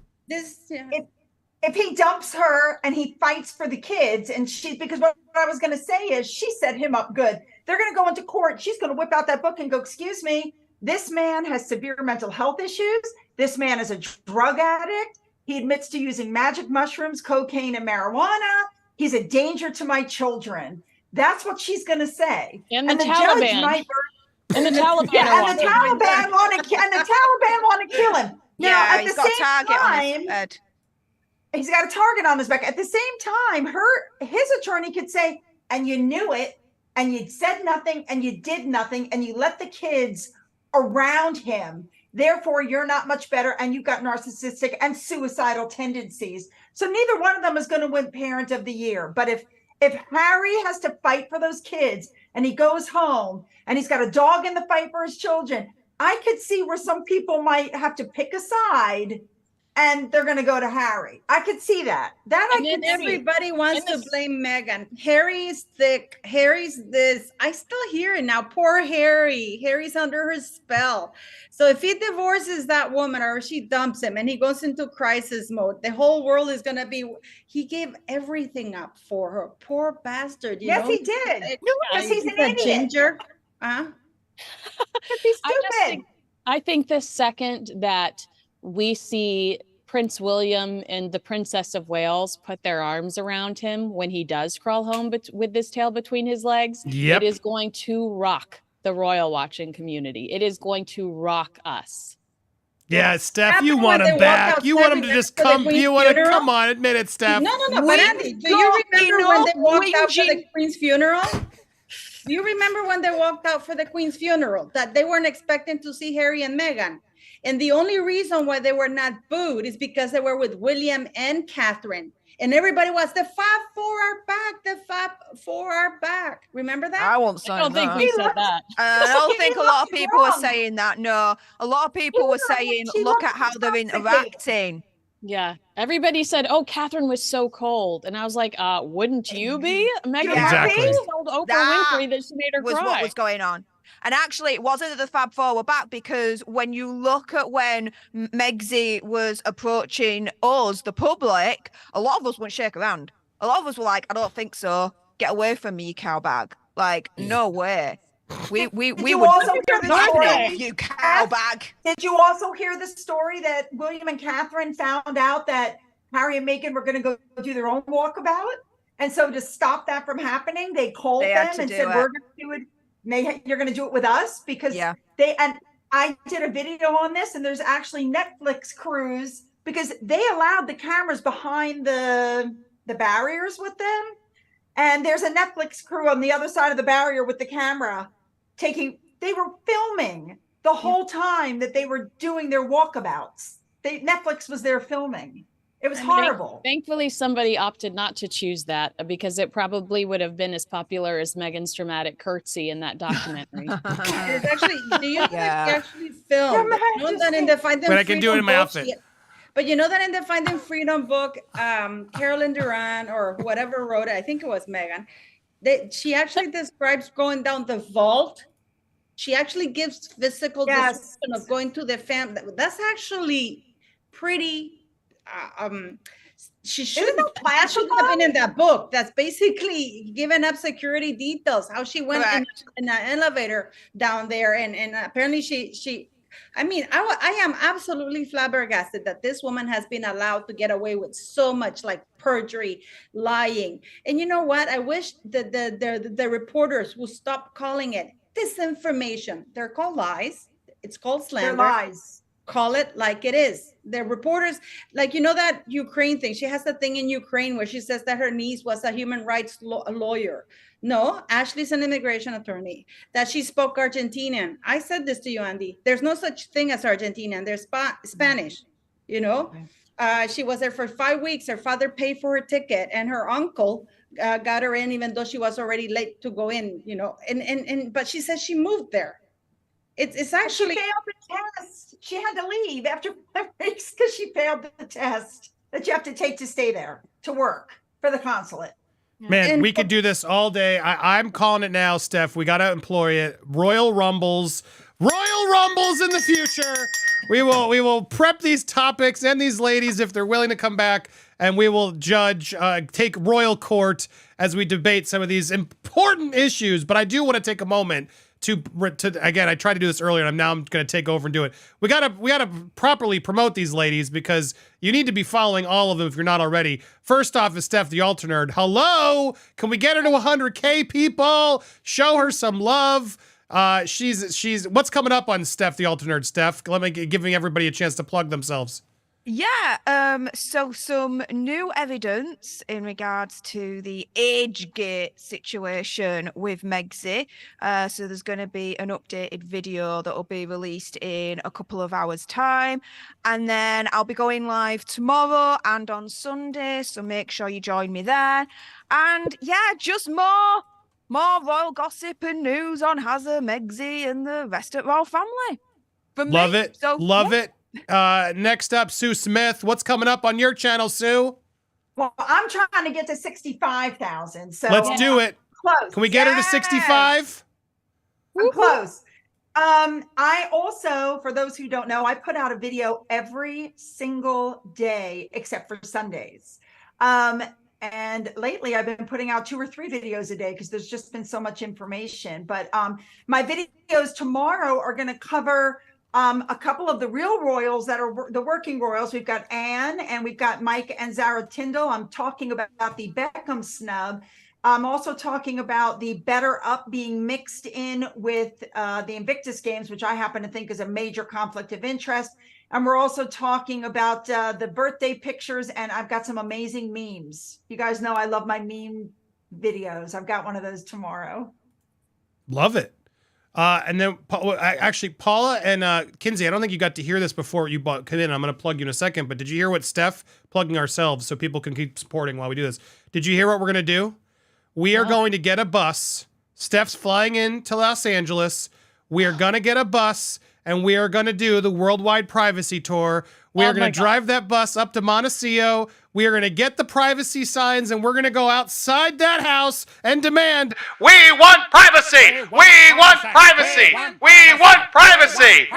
Speaker 4: If he dumps her and he fights for the kids, and because what I was going to say is she set him up good. They're going to go into court. She's going to whip out that book and go, excuse me, this man has severe mental health issues. This man is a drug addict. He admits to using magic mushrooms, cocaine, and marijuana. He's a danger to my children. That's what she's going to say.
Speaker 6: And the Taliban. And the Taliban.
Speaker 4: Yeah, and the Taliban want to kill him. Now, at the same time, he's got a target on his back. At the same time, his attorney could say, and you knew it, and you said nothing, and you did nothing, and you let the kids around him. Therefore, you're not much better, and you've got narcissistic and suicidal tendencies. So neither one of them is going to win Parent of the Year. But if Harry has to fight for those kids, and he goes home, and he's got a dog in the fight for his children, I could see where some people might have to pick a side, and they're going to go to Harry. I could see that.
Speaker 5: Everybody wants to blame Meghan. Harry's thick. Harry's this. I still hear it now. Poor Harry. Harry's under her spell. So if he divorces that woman or she dumps him and he goes into crisis mode, the whole world is going to be, he gave everything up for her. Poor bastard.
Speaker 4: Yes, he did. Because he's an idiot.
Speaker 5: Ginger.
Speaker 4: He's stupid.
Speaker 6: I think the second that we see Prince William and the Princess of Wales put their arms around him when he does crawl home with his tail between his legs, it is going to rock the royal watching community. It is going to rock us.
Speaker 1: Yeah, Steph, you want him back. You want him to just come. You want to come on, admit it, Steph.
Speaker 5: No. But Andy, do you remember when they walked out for the Queen's funeral? Do you remember when they walked out for the Queen's funeral that they weren't expecting to see Harry and Meghan? And the only reason why they were not booed is because they were with William and Catherine. And everybody was, the Fab Four are back. The Fab Four are back. Remember that?
Speaker 2: I won't say that.
Speaker 6: I don't think we said that.
Speaker 2: I don't think a lot of people were saying that. No, a lot of people were saying, look at how they're interacting.
Speaker 6: Yeah. Everybody said, oh, Catherine was so cold. And I was like, wouldn't you be? Meghan Markle told Oprah Winfrey that she made her cry.
Speaker 2: What was going on. And actually, it wasn't that the Fab Four were back, because when you look at when Megxie was approaching us, the public, a lot of us wouldn't shake around. A lot of us were like, I don't think so. Get away from me, you cow bag. Like, no way. We would
Speaker 4: also hear the story,
Speaker 2: you cow bag.
Speaker 4: Did you also hear the story that William and Catherine found out that Harry and Meghan were going to go do their own walkabout? And so to stop that from happening, they called them and said, we're going to do it. You're going to do it with us, because I did a video on this, and there's actually Netflix crews, because they allowed the cameras behind the barriers with them. And there's a Netflix crew on the other side of the barrier with the camera they were filming the whole time that they were doing their walkabouts. Netflix was there filming. It was horrible.
Speaker 6: Thankfully, somebody opted not to choose that, because it probably would have been as popular as Meghan's dramatic curtsy in that documentary.
Speaker 5: It's actually, do you actually film? You know that in the Finding
Speaker 1: But I can do it in my outfit.
Speaker 5: But you know that in the Finding Freedom book, Carolyn Duran or whatever wrote it, I think it was Meghan, she actually describes going down the vault. She actually gives physical description of going to the family. That's actually pretty. She shouldn't have been in that book. That's basically giving up security details, how she went in an elevator down there, and apparently she I mean, I am absolutely flabbergasted that this woman has been allowed to get away with so much, like perjury, lying. And you know what? I wish that the reporters would stop calling it disinformation. They're called lies. It's called slander.
Speaker 4: They're lies.
Speaker 5: Call it like it is. The reporters, like, you know, that Ukraine thing. She has a thing in Ukraine where she says that her niece was a human rights lawyer. No, Ashley's an immigration attorney, that she spoke Argentinian. I said this to you, Andy. There's no such thing as Argentinian. There's Spanish, you know. She was there for 5 weeks. Her father paid for her ticket, and her uncle got her in, even though she was already late to go in, you know. But she says she moved there. It's actually,
Speaker 4: she failed the test. She had to leave after 5 weeks because she failed the test that you have to take to stay there to work for the consulate.
Speaker 1: Man, we could do this all day. I'm calling it now, Steph. We got to employ it. Royal Rumbles in the future. We will prep these topics and these ladies if they're willing to come back, and we will judge, take royal court as we debate some of these important issues. But I do want to take a moment to again, I tried to do this earlier, and I'm going to take over and do it. We gotta properly promote these ladies, because you need to be following all of them if you're not already. First off is Steph the Alternerd. Hello, can we get her to 100K, people? Show her some love. She's what's coming up on Steph the Alternerd, Steph? Let me giving everybody a chance to plug themselves.
Speaker 2: Yeah, so some new evidence in regards to the AgeGate situation with Megxi. So there's going to be an updated video that will be released in a couple of hours' time. And then I'll be going live tomorrow and on Sunday, so make sure you join me there. And yeah, just more royal gossip and news on Hazza, Megxi, and the rest of our family.
Speaker 1: Love it. So, love it. Next up, Sue Smith. What's coming up on your channel, Sue?
Speaker 4: Well, I'm trying to get to 65,000. So
Speaker 1: let's do it.
Speaker 4: Close.
Speaker 1: Can we get her to 65?
Speaker 4: I'm close. I also, for those who don't know, I put out a video every single day except for Sundays. And lately I've been putting out 2 or 3 videos a day because there's just been so much information. But my videos tomorrow are going to cover a couple of the real royals that are the working royals. We've got Anne and we've got Mike and Zara Tyndall. I'm talking about the Beckham snub. I'm also talking about the Better Up being mixed in with the Invictus Games, which I happen to think is a major conflict of interest. And we're also talking about the birthday pictures, and I've got some amazing memes. You guys know I love my meme videos. I've got one of those tomorrow.
Speaker 1: Love it. And then actually, Paula and Kinsey, I don't think you got to hear this before you come in. I'm going to plug you in a second, but did you hear what Steph, plugging ourselves so people can keep supporting while we do this? Did you hear what we're going to do? We are going to get a bus. Steph's flying in to Los Angeles. We are going to get a bus, and we are going to do the worldwide privacy tour. We are going to drive that bus up to Montecito. We are going to get the privacy signs, and we're going to go outside that house and demand, we want privacy! We want privacy! We want privacy!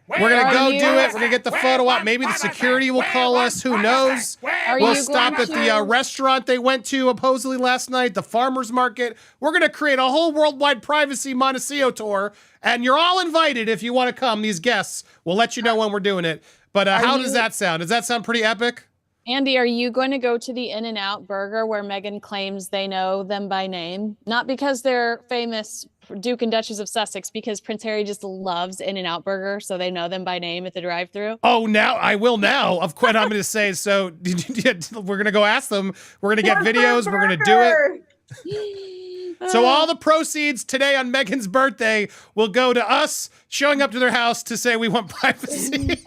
Speaker 1: We're going to go do it. We're going to get the photo op. Maybe the security will call us. Who knows? We'll stop at the restaurant they went to supposedly last night, the farmer's market. We're going to create a whole worldwide privacy Montecito tour, and you're all invited if you want to come. These guests, we'll let you know when we're doing it. But how does that sound? Does that sound pretty epic?
Speaker 6: Andy, are you going to go to the In-N-Out Burger where Meghan claims they know them by name? Not because they're famous Duke and Duchess of Sussex, because Prince Harry just loves In-N-Out Burger, so they know them by name at the drive-thru.
Speaker 1: Oh, now I will now. Of course, I'm going to say, so we're going to go ask them. We're going to get videos. We're going to do it. So all the proceeds today on Meghan's birthday will go to us showing up to their house to say we want privacy.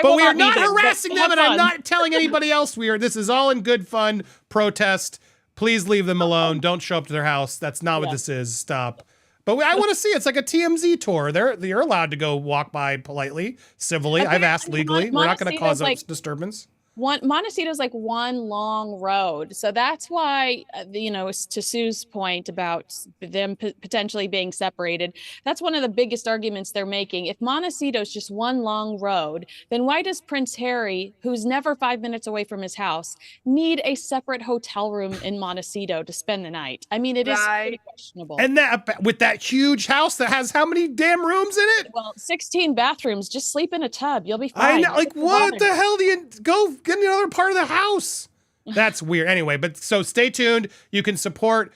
Speaker 1: But we are not harassing them, and I'm not telling anybody else we are. This is all in good fun protest. Please leave them alone. Don't show up to their house. That's not what this is. Stop. But I want to see. It's like a TMZ tour. They're allowed to go walk by politely, civilly. I've asked legally. We're not going to cause a disturbance.
Speaker 6: Montecito's like one long road. So that's why, to Sue's point about them potentially being separated, that's one of the biggest arguments they're making. If Montecito's just one long road, then why does Prince Harry, who's never 5 minutes away from his house, need a separate hotel room in Montecito to spend the night? I mean, it is pretty questionable.
Speaker 1: And that with that huge house that has how many damn rooms in it?
Speaker 6: Well, 16 bathrooms. Just sleep in a tub. You'll be fine.
Speaker 1: I know. Like, what the hell do you go get another part of the house? That's weird. Anyway, but so stay tuned. You can support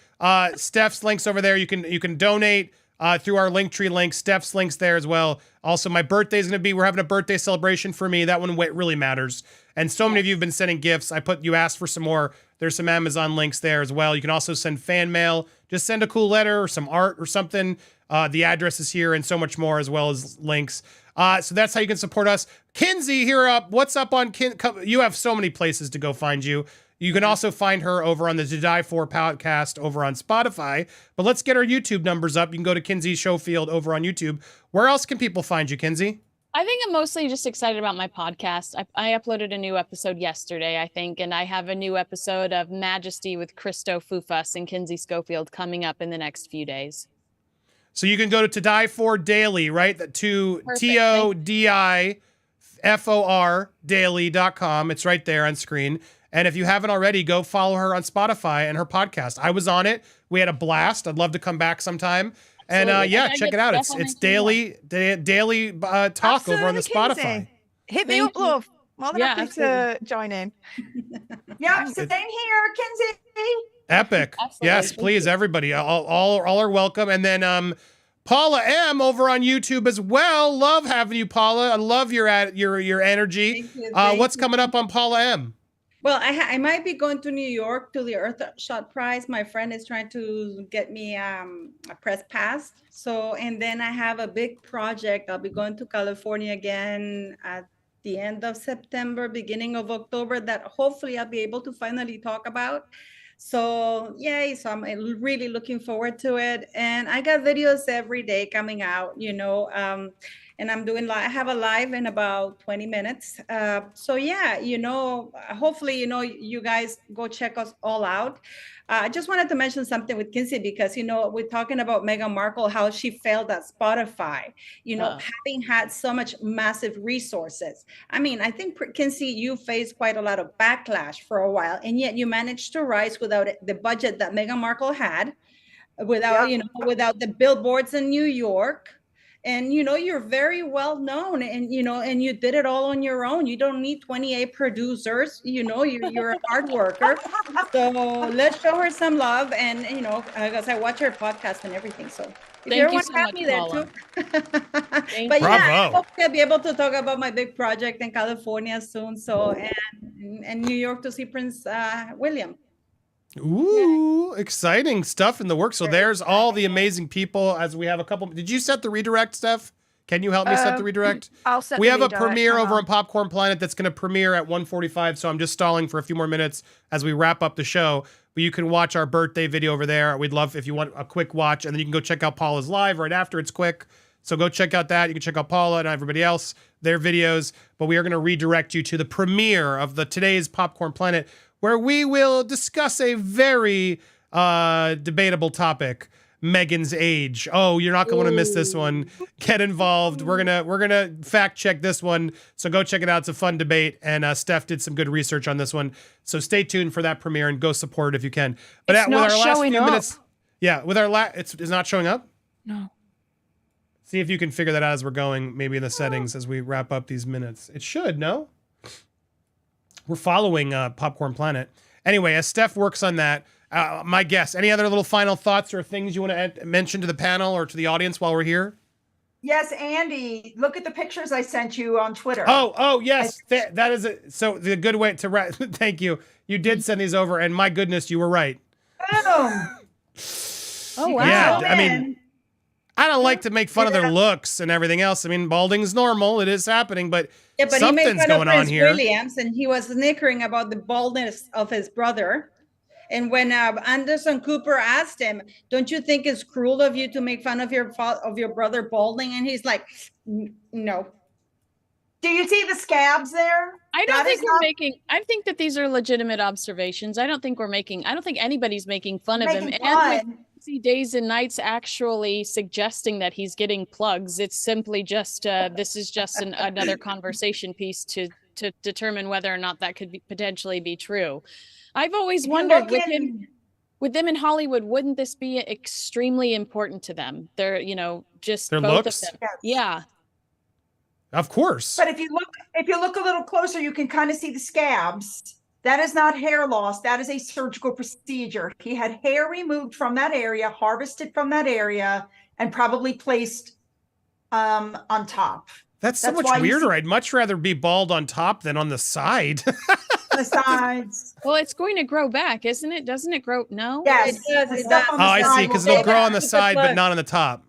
Speaker 1: Steph's links over there. You can donate through our Linktree link. Steph's links there as well. Also, my birthday is going to be, we're having a birthday celebration for me. That one really matters. And so many of you have been sending gifts. You asked for some more. There's some Amazon links there as well. You can also send fan mail. Just send a cool letter or some art or something. The address is here and so much more, as well as links. So that's how you can support us. Kinsey, what's up on you have so many places to go find you. You can also find her over on the To Die For podcast over on Spotify. But let's get our YouTube numbers up. You can go to Kinsey Schofield over on YouTube. Where else can people find you, Kinsey?
Speaker 6: I think I'm mostly just excited about my podcast. I uploaded a new episode yesterday, I think, and I have a new episode of Majesty with Christo Fufus and Kinsey Schofield coming up in the next few days.
Speaker 1: So you can go to Die For Daily, right? To TODIFOR daily.com. It's right there on screen. And if you haven't already, go follow her on Spotify and her podcast. I was on it. We had a blast. I'd love to come back sometime. And check it out. It's daily talk over on the Spotify.
Speaker 2: Hit me up, love. More than happy to join in.
Speaker 4: Yeah, same here, Kinsey.
Speaker 1: Epic. Absolutely. Yes, please, everybody. All are welcome. And then Paula M over on YouTube as well. Love having you, Paula. I love your energy.
Speaker 5: Thank you.
Speaker 1: What's coming up on Paula M?
Speaker 5: Well, I might be going to New York to the Earthshot Prize. My friend is trying to get me a press pass. So, and then I have a big project. I'll be going to California again at the end of September, beginning of October, that hopefully I'll be able to finally talk about. So yay, so I'm really looking forward to it. And I got videos every day coming out, and I'm doing, I have a live in about 20 minutes. So yeah, hopefully, you guys go check us all out. I just wanted to mention something with Kinsey because, we're talking about Meghan Markle, how she failed at Spotify, having had so much massive resources. I mean, I think, Kinsey, you faced quite a lot of backlash for a while, and yet you managed to rise without the budget that Meghan Markle had, without, without the billboards in New York. And, you're very well known and, and you did it all on your own. You don't need 28 producers, you're a hard worker. So let's show her some love. And, because I watch her podcast and everything. So if you want to have me there too. But yeah, I hope I'll be able to talk about my big project in California soon. So, and New York to see Prince William.
Speaker 1: Ooh, exciting stuff in the works. So there's all the amazing people as we have a couple. Did you set the redirect, Steph? Can you help me set the redirect?
Speaker 2: I'll set
Speaker 1: We
Speaker 2: the
Speaker 1: have
Speaker 2: redirect,
Speaker 1: a premiere over on Popcorn Planet that's going to premiere at 1:45. So I'm just stalling for a few more minutes as we wrap up the show. But you can watch our birthday video over there. We'd love if you want a quick watch, and then you can go check out Paula's live right after. It's quick. So go check out that. You can check out Paula and everybody else, their videos. But we are going to redirect you to the premiere of today's Popcorn Planet, where we will discuss a very debatable topic, Meghan's age. Oh, you're not going to miss this one. Get involved. We're gonna fact check this one. So go check it out. It's a fun debate, and Steph did some good research on this one. So stay tuned for that premiere and go support it if you can. But
Speaker 2: it's
Speaker 1: with our last few
Speaker 2: up.
Speaker 1: minutes, with our it's not showing up.
Speaker 2: No.
Speaker 1: See if you can figure that out as we're going. Maybe in the settings as we wrap up these minutes. It should. No. We're following Popcorn Planet. Anyway, as Steph works on that, my guess, any other little final thoughts or things you want to mention to the panel or to the audience while we're here?
Speaker 4: Yes, Andy, look at the pictures I sent you on Twitter.
Speaker 1: Oh, yes. That is it. So the good way to thank you. You did send these over, and my goodness, you were right.
Speaker 4: Boom.
Speaker 2: Oh, wow.
Speaker 1: Yeah, I mean, I don't like to make fun of their looks and everything else. I mean, balding's normal. It is happening, but something's
Speaker 5: he made fun
Speaker 1: going
Speaker 5: of
Speaker 1: on
Speaker 5: Prince
Speaker 1: here.
Speaker 5: Williams, and he was snickering about the baldness of his brother. And when Anderson Cooper asked him, "Don't you think it's cruel of you to make fun of your brother balding?" and he's like, "No."
Speaker 4: Do you see the scabs there?
Speaker 6: I think that these are legitimate observations. I don't think anybody's making fun of him. And see Days and Nights actually suggesting that he's getting plugs. It's simply just this is just another conversation piece to determine whether or not that could potentially be true. I've always wondered with them in Hollywood, wouldn't this be extremely important to them? They're just
Speaker 1: their
Speaker 6: both
Speaker 1: looks?
Speaker 6: of them. Yeah.
Speaker 1: Of course.
Speaker 4: But if you look a little closer, you can kind of see the scabs. That is not hair loss. That is a surgical procedure. He had hair removed from that area, harvested from that area, and probably placed on top.
Speaker 1: That's so much weirder. I'd much rather be bald on top than on the side.
Speaker 4: The sides.
Speaker 6: Well, it's going to grow back, isn't it? Doesn't it grow? No.
Speaker 4: Yes.
Speaker 1: I see. Because it'll grow on the side, but not on the top.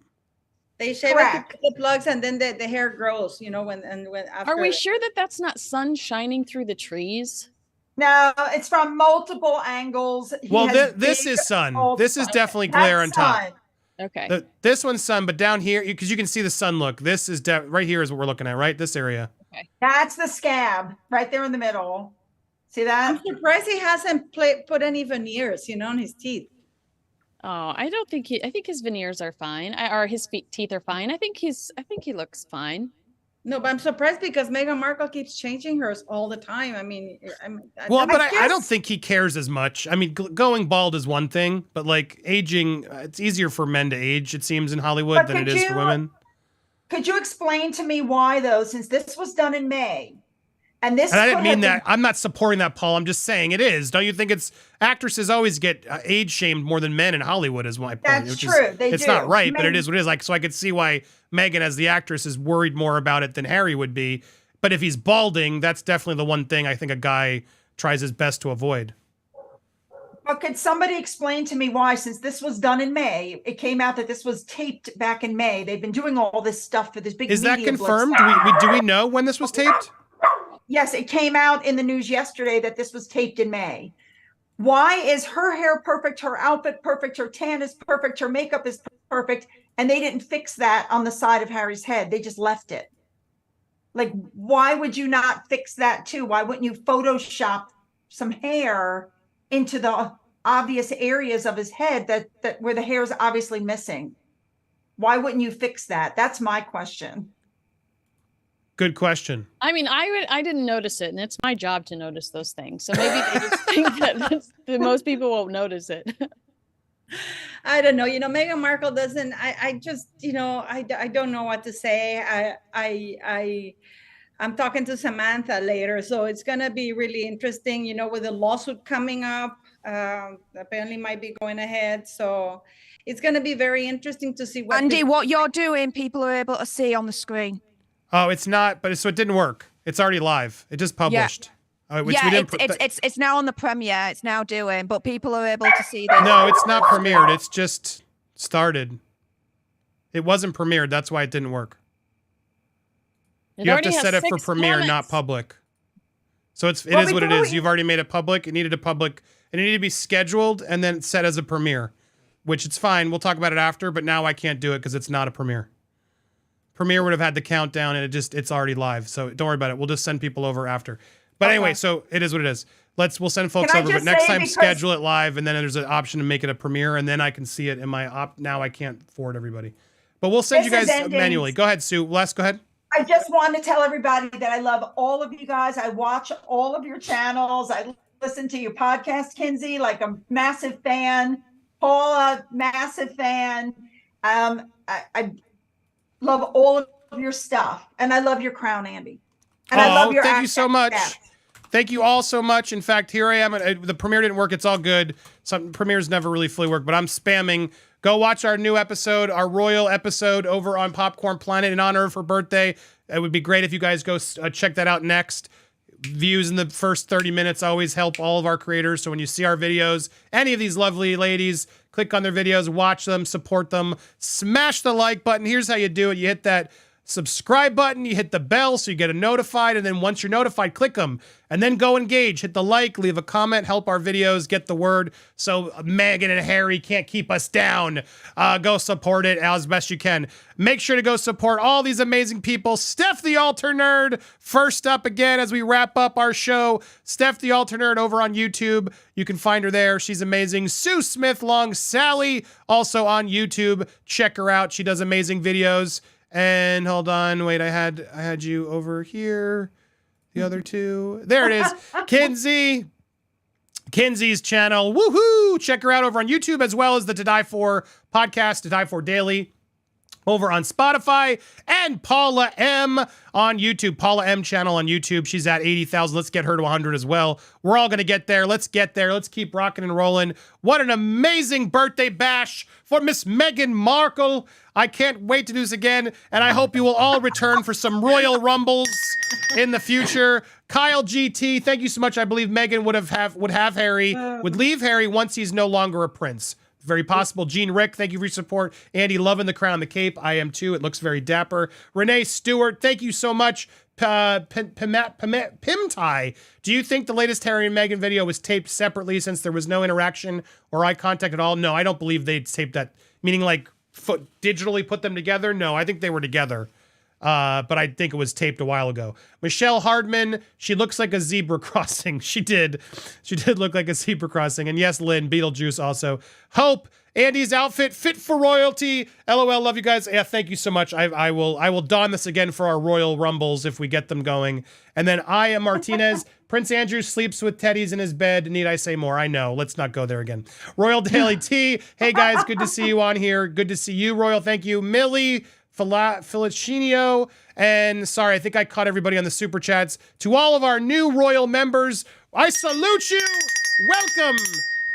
Speaker 5: They shave it to the plugs, and then the hair grows. When after.
Speaker 6: Are we sure that that's not sun shining through the trees?
Speaker 4: No, it's from multiple angles.
Speaker 1: Well, this is sun. This is definitely glare on top.
Speaker 6: Okay.
Speaker 1: This one's sun, but down here, because you can see the sun look. This is right here is what we're looking at, right? This area.
Speaker 6: Okay.
Speaker 4: That's the scab right there in the middle. See that?
Speaker 5: I'm surprised he hasn't put any veneers, on his teeth.
Speaker 6: Oh, I don't think I think his veneers are fine. Or his teeth are fine. I think he looks fine.
Speaker 5: No, but I'm surprised because Meghan Markle keeps changing hers all the time. I mean,
Speaker 1: I don't think he cares as much. I mean, going bald is one thing, but like aging, it's easier for men to age, it seems, in Hollywood than it is for women.
Speaker 4: Could you explain to me why, though, since this was done in May? And I
Speaker 1: didn't mean that. I'm not supporting that, Paul. I'm just saying it is. Don't you think actresses always get age shamed more than men in Hollywood is my point.
Speaker 4: That's true.
Speaker 1: It's not right, but it is what it is. Like, so I could see why Meghan as the actress is worried more about it than Harry would be. But if he's balding, that's definitely the one thing I think a guy tries his best to avoid.
Speaker 4: But could somebody explain to me why, since this was done in May, it came out that this was taped back in May. They've been doing all this stuff for this big
Speaker 1: Is that
Speaker 4: media
Speaker 1: confirmed? Do we know when this was taped?
Speaker 4: Yes, it came out in the news yesterday that this was taped in May. Why is her hair perfect, her outfit perfect, her tan is perfect, her makeup is perfect, and they didn't fix that on the side of Harry's head? They just left it. Like, why would you not fix that too? Why wouldn't you Photoshop some hair into the obvious areas of his head that where the hair is obviously missing? Why wouldn't you fix that? That's my question.
Speaker 1: Good question.
Speaker 6: I mean, I didn't notice it, and it's my job to notice those things. So maybe they just think that most people won't notice it.
Speaker 5: I don't know. Meghan Markle doesn't. I just, I don't know what to say. I'm talking to Samantha later, so it's gonna be really interesting. With the lawsuit coming up, apparently might be going ahead. So it's gonna be very interesting to see what.
Speaker 2: Andy, what you're doing, people are able to see on the screen.
Speaker 1: Oh, it's not, but so it didn't work. It's already live. It just published.
Speaker 2: Yeah, it's now on the premiere. It's now doing, but people are able to see this.
Speaker 1: No, it's not premiered. It's just started. It wasn't premiered. That's why it didn't work. You have to set it for premiere, not public. So it is what it is. You've already made it public. It needed to be scheduled and then set as a premiere, which it's fine. We'll talk about it after, but now I can't do it because it's not a premiere. Premiere would have had the countdown and it's already live. So don't worry about it. We'll just send people over after. But anyway, so it is what it is. We'll send folks over, but next time schedule it live, and then there's an option to make it a premiere, and then I can see it in my now I can't forward everybody. But we'll send you guys manually. Go ahead, Sue. Les, go ahead.
Speaker 4: I just want to tell everybody that I love all of you guys. I watch all of your channels. I listen to your podcast, Kinsey, like a massive fan. Paula, massive fan. I love all of your stuff, and I love your crown, Andy. And I love your
Speaker 1: thank you so much.
Speaker 4: Stats.
Speaker 1: Thank you all so much. In fact, here I am. The premiere didn't work. It's all good. Some premieres never really fully work, but I'm spamming. Go watch our new episode, our royal episode over on Popcorn Planet in honor of her birthday. It would be great if you guys go check that out next. Views in the first 30 minutes always help all of our creators. So when you see our videos, any of these lovely ladies, click on their videos, watch them, support them, smash the like button. Here's how you do it. You hit that subscribe button, you hit the bell so you get notified, and then once you're notified, click them, and then go engage, hit the like, leave a comment, help our videos get the word so Meghan and Harry can't keep us down. Go support it as best you can. Make sure to go support all these amazing people. Steph the Alter Nerd, first up again as we wrap up our show. Steph the Alter Nerd over on YouTube. You can find her there. She's amazing. Sue Smith Long Sally, also on YouTube. Check her out. She does amazing videos. And hold on, wait, I had you over here. The other two. There it is. Kinsey's channel. Woohoo! Check her out over on YouTube as well as the To Die For podcast, To Die For Daily, over on Spotify, and Paula M on YouTube. Paula M channel on YouTube. She's at 80,000. Let's get her to 100 as well. We're all going to get there. Let's get there. Let's keep rocking and rolling. What an amazing birthday bash for Miss Meghan Markle. I can't wait to do this again, and I hope you will all return for some Royal Rumbles in the future. Kyle GT, thank you so much. I believe Meghan would leave Harry once he's no longer a prince. Very possible. Gene Rick, thank you for your support. Andy, loving the crown, the cape. I am too. It looks very dapper. Renee Stewart, thank you so much. Pimtai, do you think the latest Harry and Meghan video was taped separately since there was no interaction or eye contact at all? No, I don't believe they taped that. Meaning like digitally put them together. No, I think they were together. But I think it was taped a while ago. Michelle Hardman, she looks like a zebra crossing. She did look like a zebra crossing. And yes, Lynn, Beetlejuice also. Hope, Andy's outfit, fit for royalty. LOL, love you guys. Yeah, thank you so much. I will don this again for our Royal Rumbles if we get them going. And then I am Martinez. Prince Andrew sleeps with teddies in his bed. Need I say more? I know. Let's not go there again. Royal Daily Tea. Hey guys, good to see you on here. Good to see you, Royal. Thank you. Millie, Felicinio, and sorry, I think I caught everybody on the super chats. To all of our new Royal members, I salute you. Welcome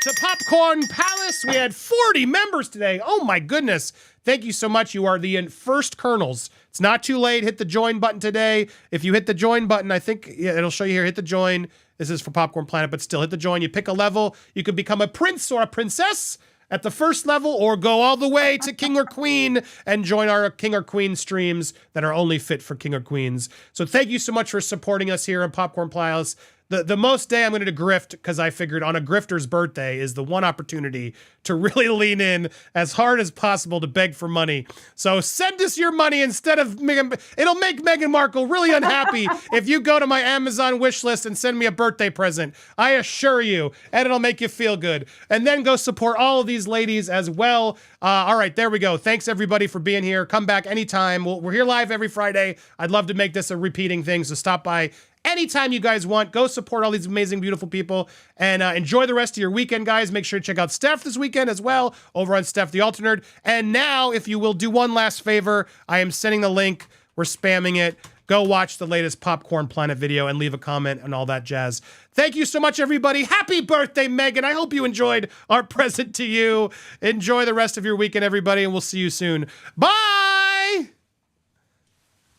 Speaker 1: to Popcorn Palace. We had 40 members today. Oh my goodness. Thank you so much. You are the first colonels. It's not too late. Hit the join button today. If you hit the join button, I think it'll show you here. Hit the join. This is for Popcorn Planet, but still hit the join. You pick a level. You can become a prince or a princess at the first level, or go all the way to King or Queen and join our King or Queen streams that are only fit for King or Queens. So thank you so much for supporting us here on Popcorn Palace. The most day I'm going to grift, because I figured on a grifter's birthday is the one opportunity to really lean in as hard as possible to beg for money. So send us your money instead of Meghan. It'll make Meghan Markle really unhappy if you go to my Amazon wish list and send me a birthday present. I assure you, and it'll make you feel good. And then go support all of these ladies as well. All right, there we go. Thanks everybody for being here. Come back anytime. We're here live every Friday. I'd love to make this a repeating thing, so stop by anytime you guys want. Go support all these amazing, beautiful people, and enjoy the rest of your weekend, guys. Make sure to check out Steph this weekend as well over on Steph the Alternate. And now, if you will do one last favor, I am sending the link. We're spamming it. Go watch the latest Popcorn Planet video and leave a comment and all that jazz. Thank you so much, everybody. Happy birthday, Meghan. I hope you enjoyed our present to you. Enjoy the rest of your weekend, everybody, and we'll see you soon. Bye!